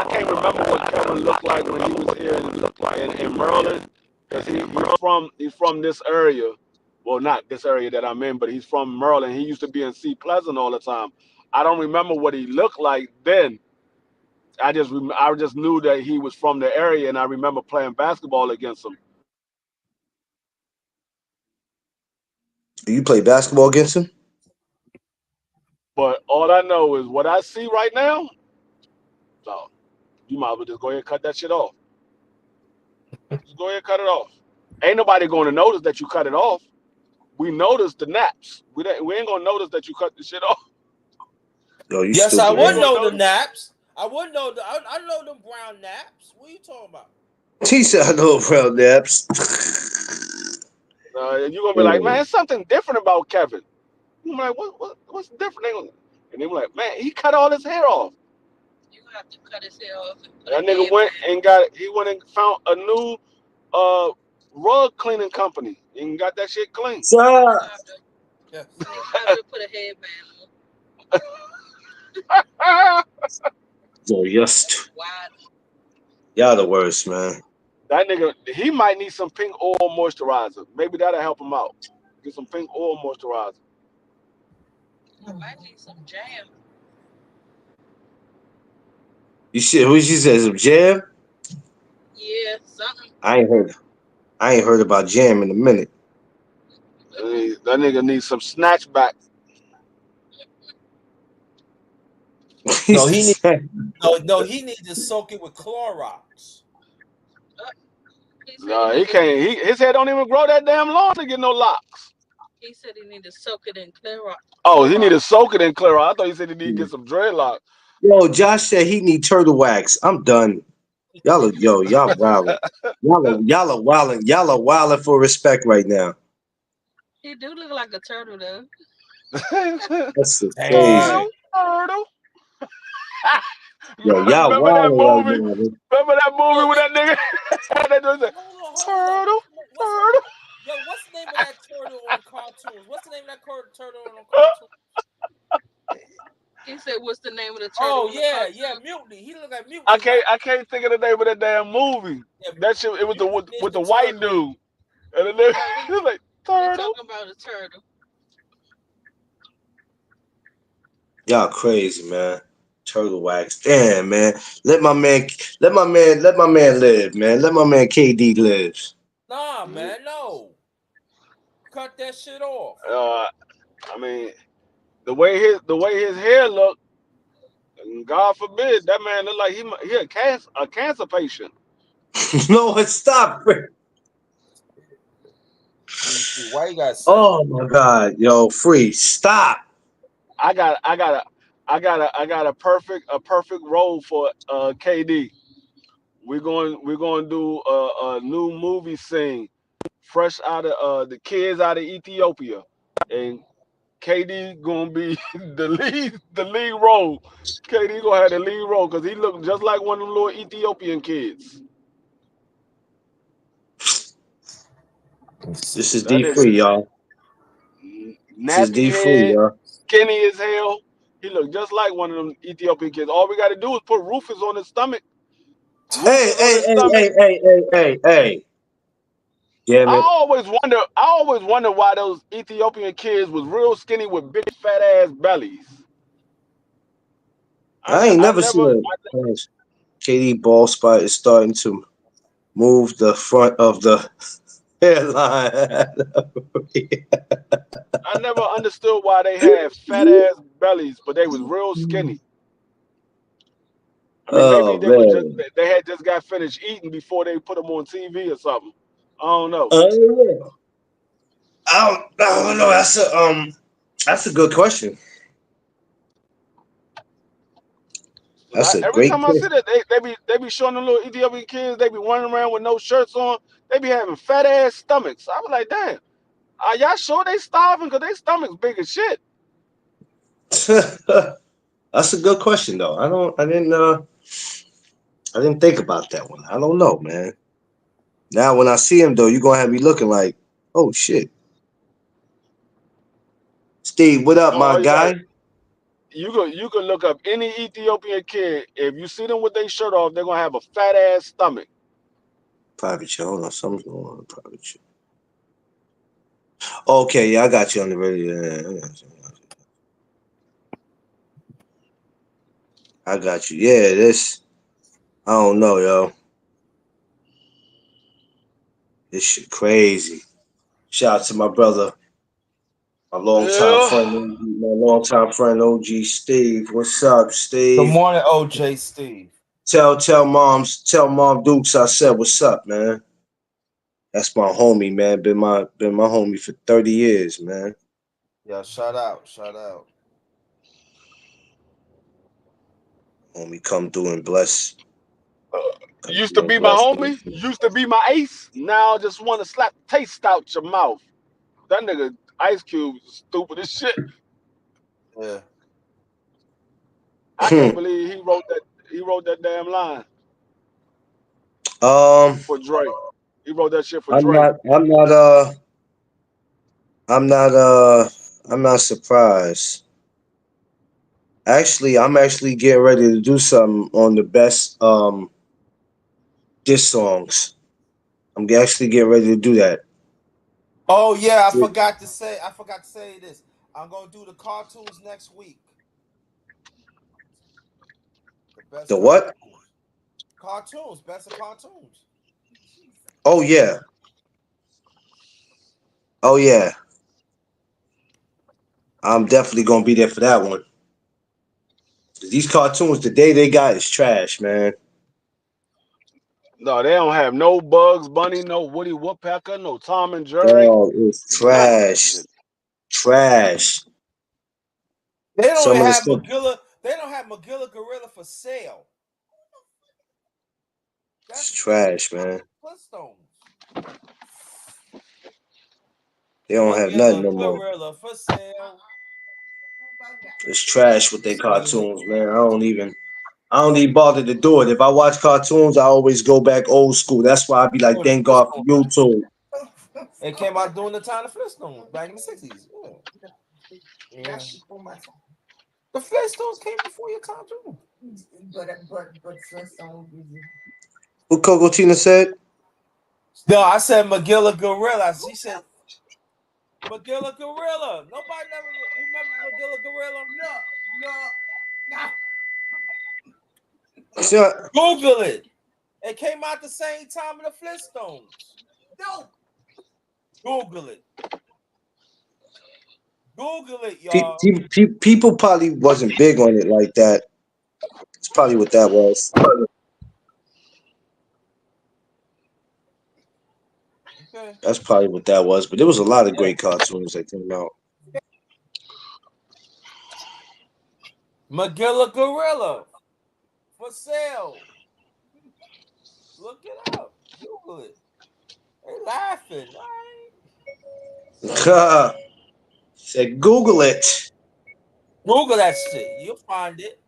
can't remember what Kevin looked like when he was here in Maryland, because he's from this area. Well, not this area that I'm in, but he's from Maryland. He used to be in Sea Pleasant all the time. I don't remember what he looked like then. I just knew that he was from the area, and I remember playing basketball against him. You play basketball against him? But all I know is what I see right now. So you might as well just go ahead and cut that shit off. Just go ahead and cut it off. Ain't nobody going to notice that you cut it off. We noticed the naps. We ain't gonna notice that you cut the shit off. Yo, you Yes, stupid. I would Man. know the naps. I would know I know them brown naps. What are you talking about? He said I know brown naps. And you're gonna be like, man, it's something different about Kevin. I'm like, what's different? And they were like, man, he cut all his hair off. You have to cut his hair off. That nigga went and found a new rug cleaning company and got that shit clean. Sir. You have to put a headband on. Yo, y'all the worst, man. That nigga, he might need some pink oil moisturizer. Maybe that'll help him out. Get some pink oil moisturizer. I might need some jam. You see who she says some jam? Yeah, something. I ain't heard about jam in a minute. That nigga needs some snatch back. No, he needs to soak it with Clorox. He can't. His hair don't even grow that damn long to get no locks. He said he need to soak it in Clorox. Oh, he need to soak it in Clorox. I thought he said he need to get some dreadlocks. Yo, Josh said he need turtle wax. I'm done. Y'all wildin'. Y'all are wildin' for respect right now. He do look like a turtle though. That's crazy. Turtle. Yo, y'all remember that movie? Right now, remember that movie with that nigga? Turtle. Yo, what's the name of that turtle on cartoons? What's the name of that turtle on cartoons? He said, "What's the name of the turtle?" Oh yeah, Mutiny. He look like Mutiny. I can't think of the name of that damn movie. Yeah, that shit. It was with the white dude, and then he was like turtle. Talking about a turtle. y'all crazy, man. Turtle wax. Damn, man. Let my man live, man. Let my man KD live. Nah, man, no. Cut that shit off. I mean, the way his hair look, God forbid that man look like he a cancer patient. No, stop. Why you got? Oh my God, yo, free. Stop. I got a perfect role for KD. We're going to do a new movie scene, fresh out of the kids out of Ethiopia, and KD gonna be the lead role. KD gonna have the lead role because he look just like one of them little Ethiopian kids. This is D3, y'all. This is D3, y'all. Skinny as hell. He look just like one of them Ethiopian kids. All we got to do is put Rufus on his stomach. Hey. Yeah, man. I always wonder why those Ethiopian kids was real skinny with big fat ass bellies. I ain't never seen a KD ball spot is starting to move the front of the hairline. I never understood why they had fat ass bellies, but they was real skinny. I mean, maybe they had just got finished eating before they put them on TV or something. I don't know. I don't know. That's a good question. That's a Every great time I see that, they be showing the little Ethiopian kids. They be running around with no shirts on. They be having fat ass stomachs. I was like, damn, are y'all sure they starving? Cause they stomachs big as shit. That's a good question though. I didn't think about that one. I don't know, man. Now when I see him though, you're gonna have me looking like, oh shit. Steve, what up, my guy? You could look up any Ethiopian kid. If you see them with their shirt off, they're gonna have a fat ass stomach. Private chat. Hold on, something's going on. Private chat. Okay, yeah, I got you on the radio. I got you. Yeah, this. I don't know, yo. This shit crazy. Shout out to my brother, my longtime friend, OG Steve. What's up, Steve? Good morning, OJ Steve. Tell Mom Dukes I said what's up, man. That's my homie, man. Been my homie for 30 years, man. Yeah, shout out. Homie, come through and bless. Used to be my homie. Used to be my ace. Now I just want to slap taste out your mouth. That nigga Ice Cube is stupid as shit. Yeah. I can't believe he wrote that damn line. For Drake. He wrote that shit for Drake. I'm not surprised. Actually, I'm actually getting ready to do something on the best diss songs. I'm actually getting ready to do that. Oh yeah, I forgot to say this. I'm gonna do the cartoons next week. The what? Cartoons, best of cartoons. Oh yeah. Oh yeah. I'm definitely gonna be there for that one. These cartoons, the day they got is trash, man. No, they don't have no Bugs Bunny, no Woody Woodpecker, no Tom and Jerry. Oh, it's trash. Trash. They don't have Magilla. They don't have Magilla Gorilla for sale. It's trash, man. They don't have nothing no more. Gorilla for sale. It's trash with their cartoons, man. I don't even bother to do it. If I watch cartoons, I always go back old school. That's why I be like, thank God for YouTube. It came out during the time of Flintstones back in the 60s. Yeah. The Flintstones came before your time too. But Flintstones. What Coco Tina said? No, I said Magilla Gorilla. She said Magilla Gorilla. Nobody never remember Magilla Gorilla. No. Google it. It came out the same time of the Flintstones. No. Google it. Google it, y'all. People probably wasn't big on it like that. It's probably what that was. Okay. That's probably what that was. But there was a lot of great cartoons that came out. Magilla Gorilla for sale. Look it up. Google it. They laughing, right? Said Google it. Google that shit. You'll find it.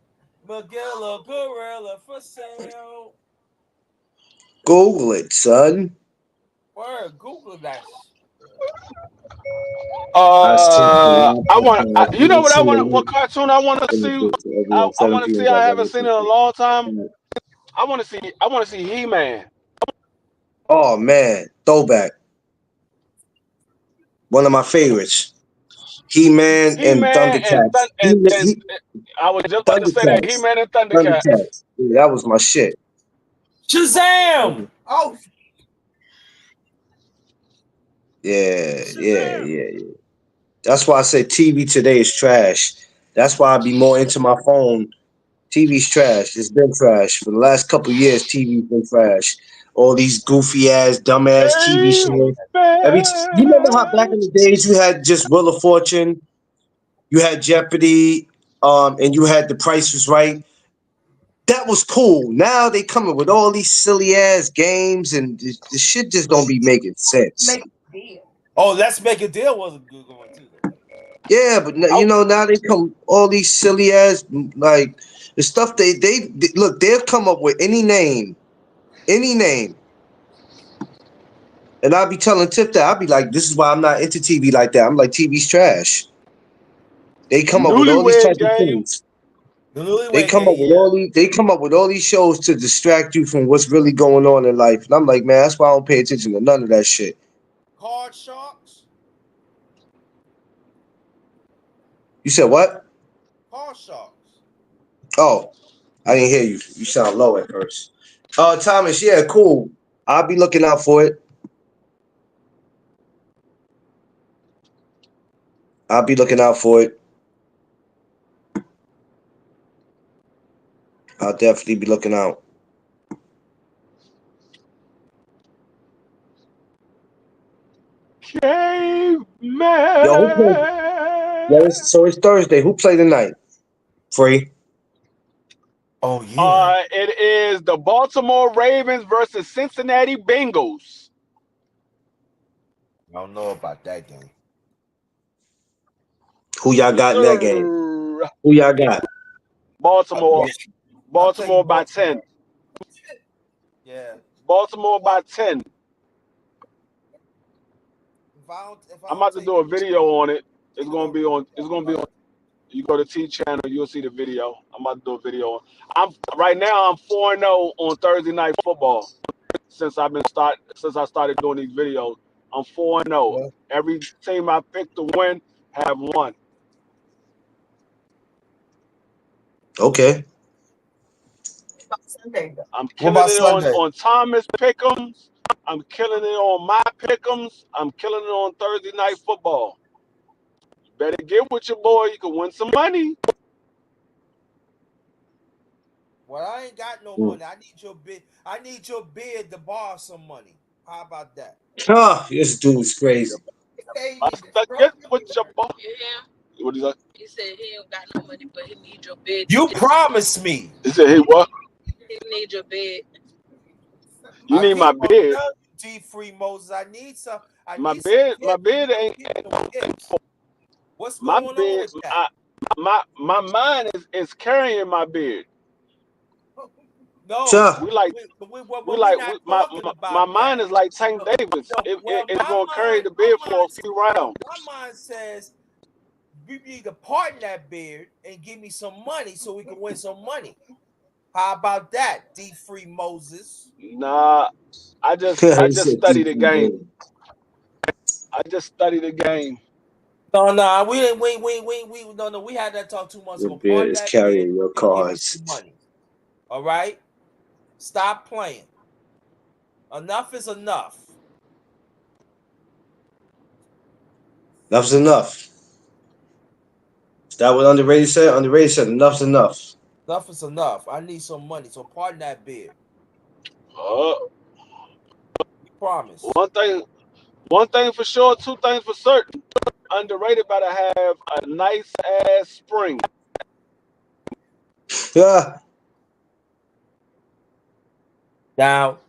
Magilla Gorilla for sale. Google it, son. Word, Google that shit. You know what I want? What cartoon I want to see? I want to see. I haven't seen it in a long time. I want to see He-Man. Oh man, throwback. One of my favorites. He-Man and Thundercats. I was just about to say that. He-Man and Thundercats. Yeah, that was my shit. Shazam! Oh. Yeah. That's why I say TV today is trash. That's why I be more into my phone. TV's trash. It's been trash for the last couple of years. TV's been trash. All these goofy ass, dumb ass TV shows. You remember how back in the days you had just Wheel of Fortune, you had Jeopardy, and you had The Price Was Right. That was cool. Now they coming with all these silly ass games, and the shit just don't be making sense. Oh, Let's Make a Deal was a good one too. Yeah, but now they come all these silly ass like the stuff they look. They'll come up with any name, and I'll be telling Tip that I'll be like, this is why I'm not into TV like that. I'm like, TV's trash. They come up with all these types of things. They come up with all these shows to distract you from what's really going on in life. And I'm like, man, that's why I don't pay attention to none of that shit. Card Sharks? You said what? Card Sharks. Oh, I didn't hear you. You sound low at first. Thomas, yeah, cool. I'll be looking out for it. I'll definitely be looking out. Caveman. So it's Thursday. Who played tonight? Free. Oh yeah. It is the Baltimore Ravens versus Cincinnati Bengals. I don't know about that game. Who y'all got in that game? Who y'all got? Baltimore by 10. Yeah. Baltimore by 10. I'm about to do a video on it. It's gonna be on. You go to T channel, you'll see the video. I'm about to do a video. Right now I'm 4-0 on Thursday Night Football. Since I started doing these videos, I'm 4-0. Every team I picked to win have won. Okay. I'm killing it on Thomas Pick'ems. I'm killing it on my Pick'ems. I'm killing it on Thursday Night Football. You better get with your boy. You can win some money. Well, I ain't got no money. I need your bid to borrow some money. How about that? Oh, this dude's crazy. Get with your boy. Yeah. What is that? He said he ain't got no money, but he need your bid. You promised me. He said, hey, what? He need your bid. You need my bid. Free Moses. I need some. My bid ain't. What's going on with that? My mind is carrying my beard. No, my mind is like Tank Davis. It's gonna carry the beard for a few rounds. My mind says we need to pardon that beard and give me some money so we can win some money. How about that, D-Free Moses? Nah, I just study the game. I just study the game. No, we had that talk 2 months ago. Your beard is carrying your cards. Money. All right? Stop playing. Enough is enough. Enough's enough. Is that what Underrated said? Underrated said enough's enough. Enough is enough. I need some money, so pardon that beard. Promise. One thing for sure, two things for certain. Underrated better have a nice ass spring. Yeah. Now,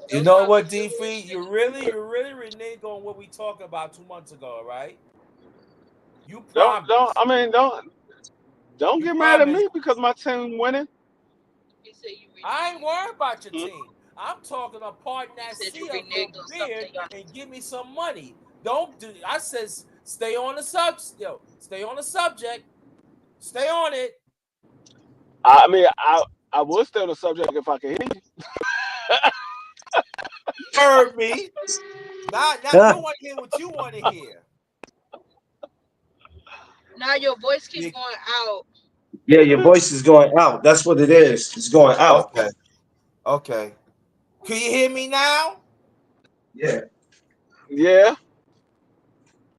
you know what, D-Free? You really reneged on what we talked about 2 months ago, right? You promised. Don't get mad at me because my team winning. I ain't worried about your team. I'm talking about pardon that beard and give me some money. I says stay on the subject. Stay on the subject. Stay on it. I mean, I would stay on the subject if I could hear you. heard me. Now you want to hear what you want to hear. Now your voice keeps going out. Yeah, your voice is going out. That's what it is. It's going out. Okay. Okay. Can you hear me now? Yeah. Yeah.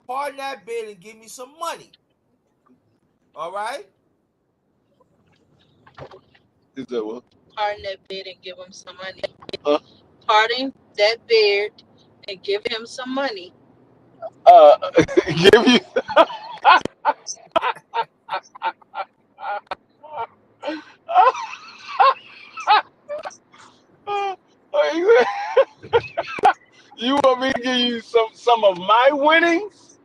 Pardon that bid and give me some money. All right? Is that what? Pardon that beard and give him some money. Pardon that beard and give him some money. Give you. You want me to give you some of my winnings?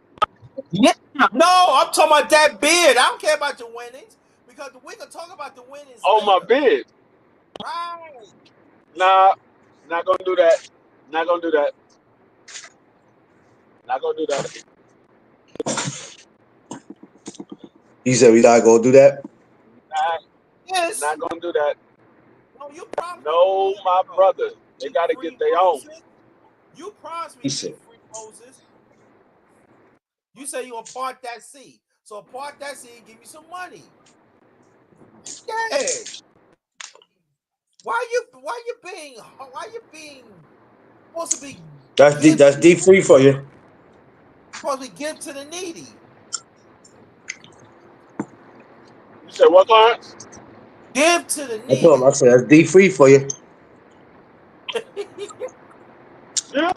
Yeah. No, I'm talking about that bid. I don't care about your winnings because we can talk about the winnings. Oh, my bid. Right. Nah, not gonna do that. Not gonna do that. Not gonna do that. He said we not gonna do that. Yes. Not gonna do that. No, you promised. No, my brother. They gotta get their own. You promised me He said. free Moses. You say you gonna part that seed. So part that seed, give me some money. Yeah. Why you being supposed to be That's deep free for you. supposed to be give to the needy? You said what, Clarence? Give to the I needy. told him, I said that's deep free for you. Yeah. I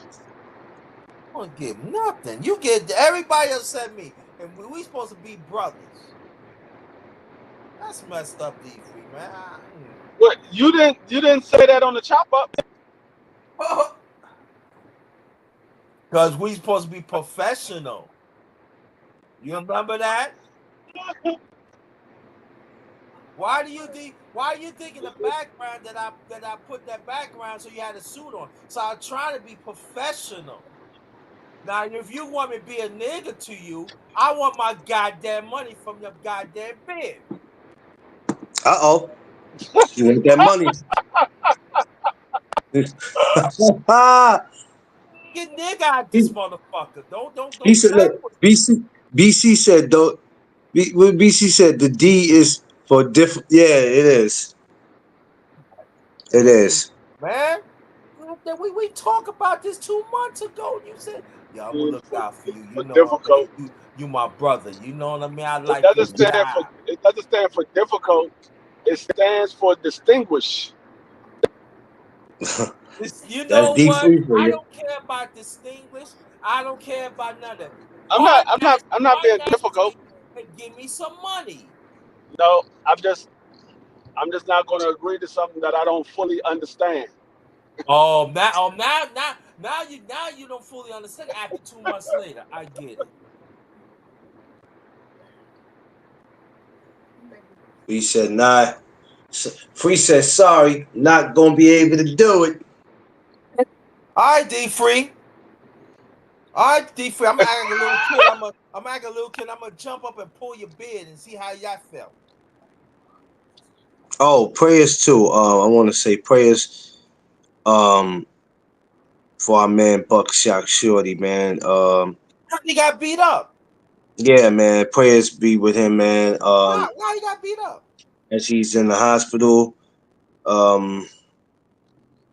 don't give nothing. You get everybody else said me, and we supposed to be brothers. That's messed up, D free, man. What? You didn't say that on the chop up. Because we supposed to be professional. You remember that? Why do you think in the background that I put that background so you had a suit on? So I'm trying to be professional. Now, if you want me to be a nigga to you, I want my goddamn money from your goddamn bid. Uh-oh. You want that money. Get nigga out this motherfucker. Don't He said, look, BC said, though, what BC said, the D is for different. Yeah, it is. It is. Man, we talked about this 2 months ago. You said, yeah, I'm gonna look out for you. You know, difficult. You my brother. You know what I mean? I like It doesn't stand for difficult. It stands for distinguish. You know what? I don't care about distinguish. I don't care about none of it. I'm not being difficult. Give me some money. No, I'm just not going to agree to something that I don't fully understand. Now you don't fully understand after 2 months later. I get it. He said, nah. Free said, sorry, not gonna be able to do it. All right, D Free. All right, D Free. I'm acting a little kid. I'm acting a little kid. I'm gonna jump up and pull your beard and see how y'all felt. Oh, prayers too. I want to say prayers for our man Buckshot Shorty, man. He got beat up. Yeah, man. Prayers be with him, man. Why he got beat up? As he's in the hospital.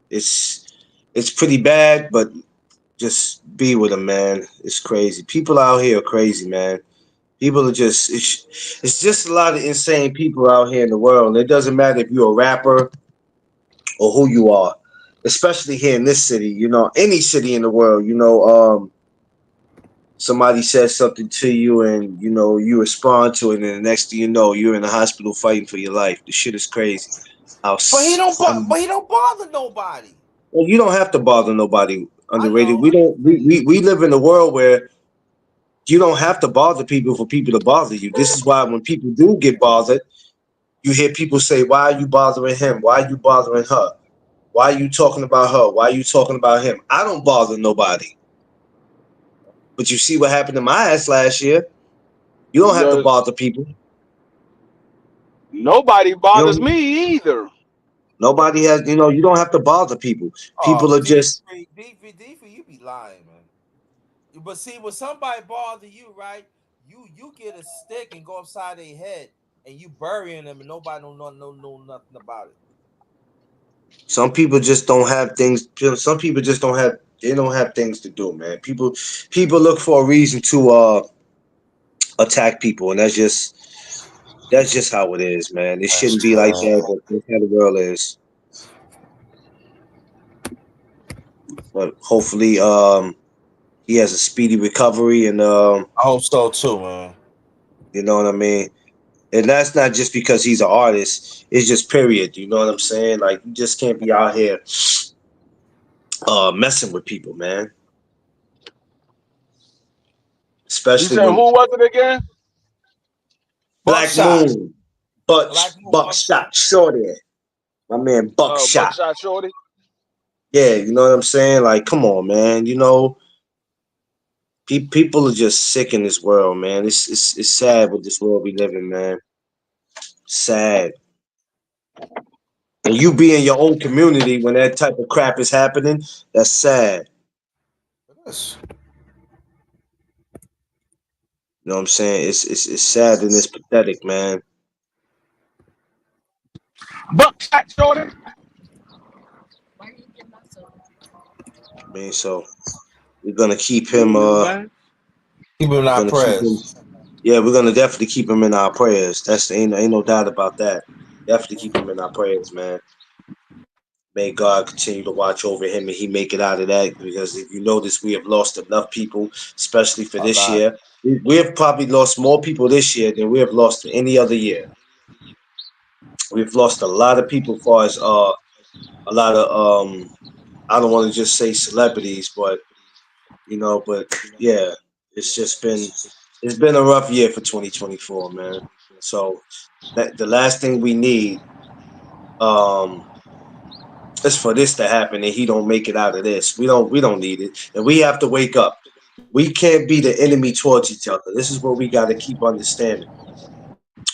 It's pretty bad, but just be with him, man. It's crazy. People out here are crazy, man. People are just, it's just a lot of insane people out here in the world. It doesn't matter if you're a rapper or who you are, especially here in this city, you know, any city in the world, you know, somebody says something to you and, you know, you respond to it, and the next thing you know, you're in the hospital fighting for your life. The shit is crazy. But he don't bother nobody. Well, you don't have to bother nobody, Underrated. We live in a world where you don't have to bother people for people to bother you. This is why when people do get bothered, you hear people say, why are you bothering him? Why are you bothering her? Why are you talking about her? Why are you talking about him? I don't bother nobody. But you see what happened to my ass last year. You don't have to bother people. Nobody bothers me either. Nobody has, you don't have to bother people. People are just. D3, you be lying, man. But see, when somebody bother you, right? You get a stick and go upside their head, and you burying them, and nobody know nothing about it. Some people just don't have things. Some people just don't have. They don't have things to do, man. People look for a reason to attack people, and that's just how it is, man. It shouldn't be like that, but that's how the world is. But hopefully, he has a speedy recovery, and I hope so too, man. You know what I mean? And that's not just because he's an artist. It's just period. You know what I'm saying? Like, you just can't be out here messing with people, man. Especially you said, when who was it again? Black Moon, Buckshot Shorty, my man Buckshot. Buckshot Shorty. Yeah, you know what I'm saying? Like, come on, man. People are just sick in this world, man. It's sad with this world we live in, man. Sad. And you be in your own community when that type of crap is happening, that's sad. Yes. You know what I'm saying? It's sad and it's pathetic, man. Buckshot Shorty. I mean, so we're gonna keep him. Keep him in our prayers. We're gonna definitely keep him in our prayers. That's ain't no doubt about that. Definitely keep him in our prayers, man. May God continue to watch over him and he make it out of that. Because if you notice, we have lost enough people, especially for this year. We have probably lost more people this year than we have lost any other year. We've lost a lot of people as far as a lot of I don't want to just say celebrities, but yeah, it's been a rough year for 2024, man. So the last thing we need is for this to happen and he don't make it out of this. We don't need it. And we have to wake up. We can't be the enemy towards each other. This is what we got to keep understanding.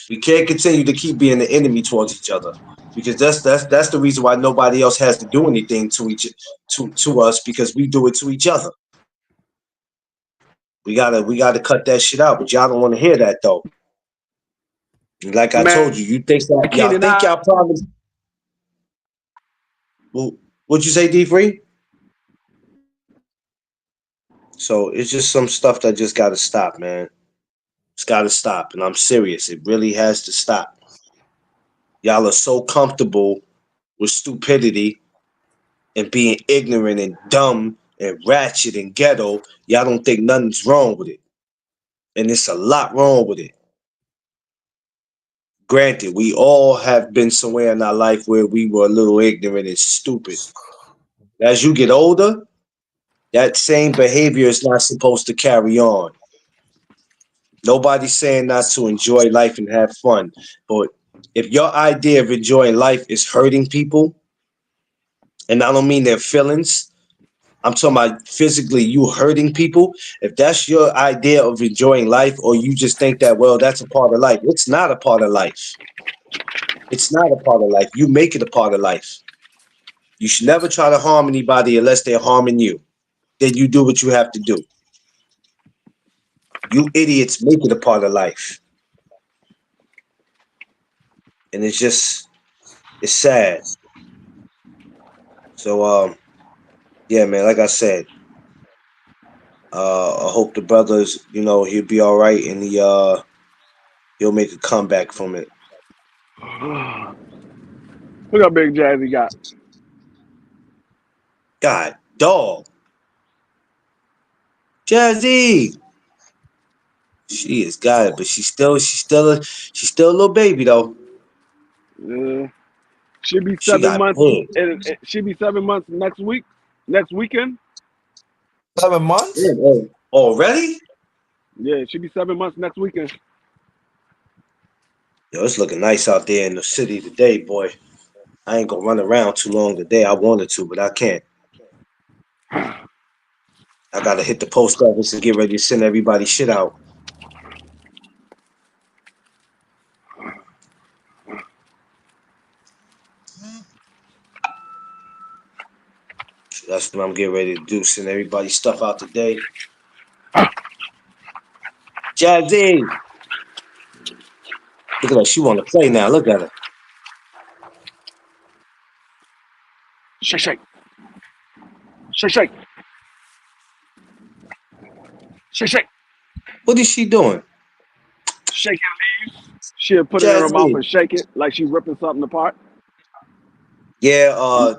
We can't continue to keep being the enemy towards each other, because that's the reason why nobody else has to do anything to us, because we do it to each other. We gotta cut that shit out, but y'all don't want to hear that though. Like I told you, you think that y'all think y'all problems. Well, what'd you say, D3? So it's just some stuff that just gotta stop, man. It's gotta stop, and I'm serious. It really has to stop. Y'all are so comfortable with stupidity and being ignorant and dumb and ratchet and ghetto. Y'all don't think nothing's wrong with it, and it's a lot wrong with it. Granted, we all have been somewhere in our life where we were a little ignorant and stupid. As you get older, that same behavior is not supposed to carry on. Nobody's saying not to enjoy life and have fun, but if your idea of enjoying life is hurting people, and I don't mean their feelings, I'm talking about physically you hurting people. If that's your idea of enjoying life, or you just think that, well, that's a part of life. It's not a part of life. It's not a part of life. You make it a part of life. You should never try to harm anybody unless they're harming you. Then you do what you have to do. You idiots make it a part of life. And it's sad. So, yeah, man, like I said, I hope the brothers, he'll be all right, and he'll make a comeback from it. Look how big Jazzy got. God, dog. Jazzy. She has got it, but she's still a little baby though. Yeah. She'll be 7 months. She'll be 7 months next weekend. 7 months? Already? Yeah, she'll be 7 months next weekend. Yo, it's looking nice out there in the city today, boy. I ain't gonna run around too long today. I wanted to, but I can't. I gotta hit the post office and get ready to send everybody shit out. what I'm getting ready to do. Send everybody stuff out today. Jazzy. Look at her. She want to play now. Look at her. Shake, shake. Shake, shake. Shake, shake. What is she doing? Shaking leaves. She'll put it in her mouth and shake it like she's ripping something apart. Yeah,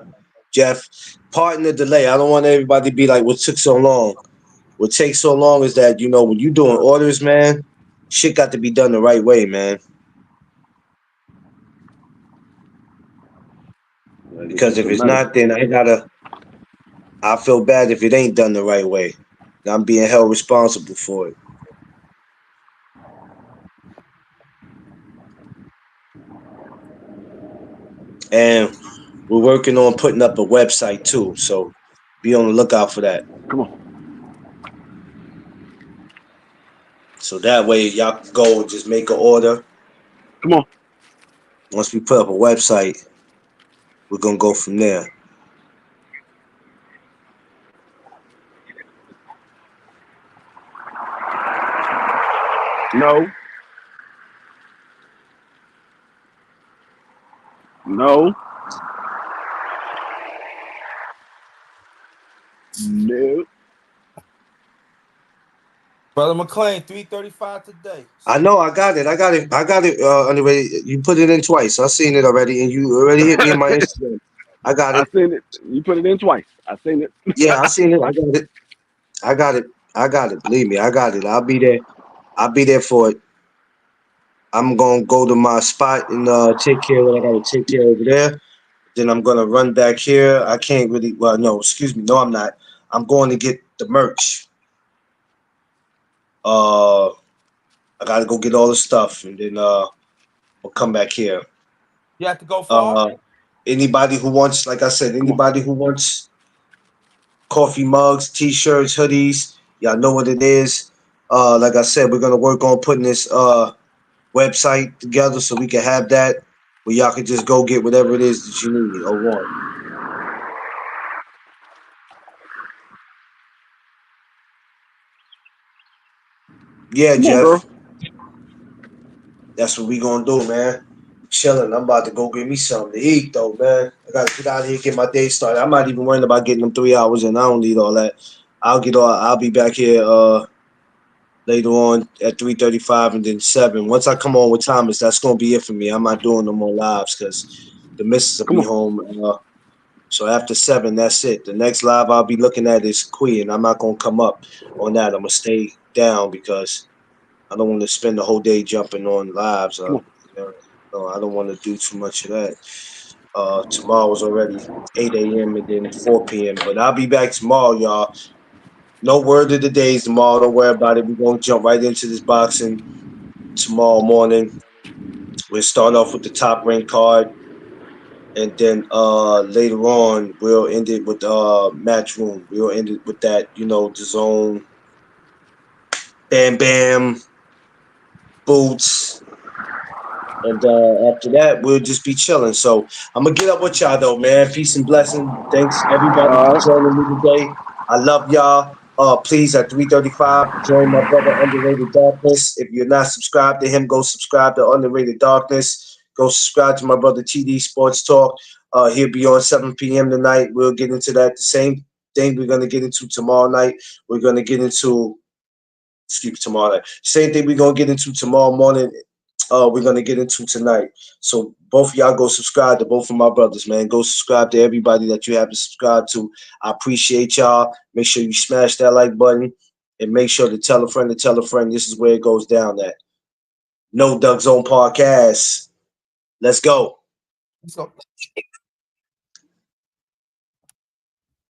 Jeff, pardon the delay. I don't want everybody to be like, what took so long? What takes so long is that, you know, when you doing orders, man, shit got to be done the right way, man. Because if it's not, then I feel bad if it ain't done the right way. I'm being held responsible for it. And we're working on putting up a website too, so be on the lookout for that. Come on. So that way y'all can go and just make an order. Come on. Once we put up a website, we're gonna go from there. No. No. No. Brother McClain, 335 today. I know, I got it. Anyway, you put it in twice. I seen it already, and you already hit me in my Instagram. I got it. I seen it. You put it in twice. I seen it. Yeah, I seen it. I got it. Believe me, I got it. I'll be there. I'll be there for it. I'm gonna go to my spot and take care of what I gotta take care of over there. Then I'm gonna run back here. I can't really. Well, no, excuse me. No, I'm not. I'm going to get the merch. I gotta go get all the stuff, and then we'll come back here. You have to go far. Anybody who wants, like I said, anybody who wants coffee mugs, t-shirts, hoodies, y'all know what it is. Like I said, we're gonna work on putting this website together so we can have that where y'all can just go get whatever it is that you need or want. Yeah, Come Jeff. on, That's what we gonna do, man. Chilling. I'm about to go get me something to eat, though, man. I gotta get out of here, get my day started. I'm not even worrying about getting them 3 hours in. I don't need all that. I'll be back here later on at 3:35 and then 7. Once I come on with Thomas, that's gonna be it for me. I'm not doing no more lives because the missus will be home. So after 7, that's it. The next live I'll be looking at is Queen. I'm not gonna come up on that. I'm gonna stay down because I don't want to spend the whole day jumping on lives. No, I don't want to do too much of that. Tomorrow was already 8 a.m. and then 4 p.m. But I'll be back tomorrow, y'all. No word of the days tomorrow. Don't worry about it. We're going to jump right into this boxing tomorrow morning. We'll start off with the top rank card. And then later on, we'll end it with Matchroom. We'll end it with that, you know, the zone. Bam, bam. Boots. And after that, we'll just be chilling. So I'm going to get up with y'all, though, man. Peace and blessing. Thanks, everybody, for joining me today. I love y'all. Please, at 3:35, join my brother, Underrated Darkness. If you're not subscribed to him, go subscribe to Underrated Darkness. Go subscribe to my brother, TD Sports Talk. He'll be on 7 p.m. tonight. We'll get into that. The same thing we're going to get into tomorrow night. We're going to get into, tomorrow night. Same thing we're going to get into tomorrow morning. We're going to get into tonight. So both of y'all go subscribe to both of my brothers, man. Go subscribe to everybody that you have to subscribe to. I appreciate y'all. Make sure you smash that like button and make sure to tell a friend to tell a friend. This is where it goes down at. No Doug Zone Podcast. Let's go. Let's go.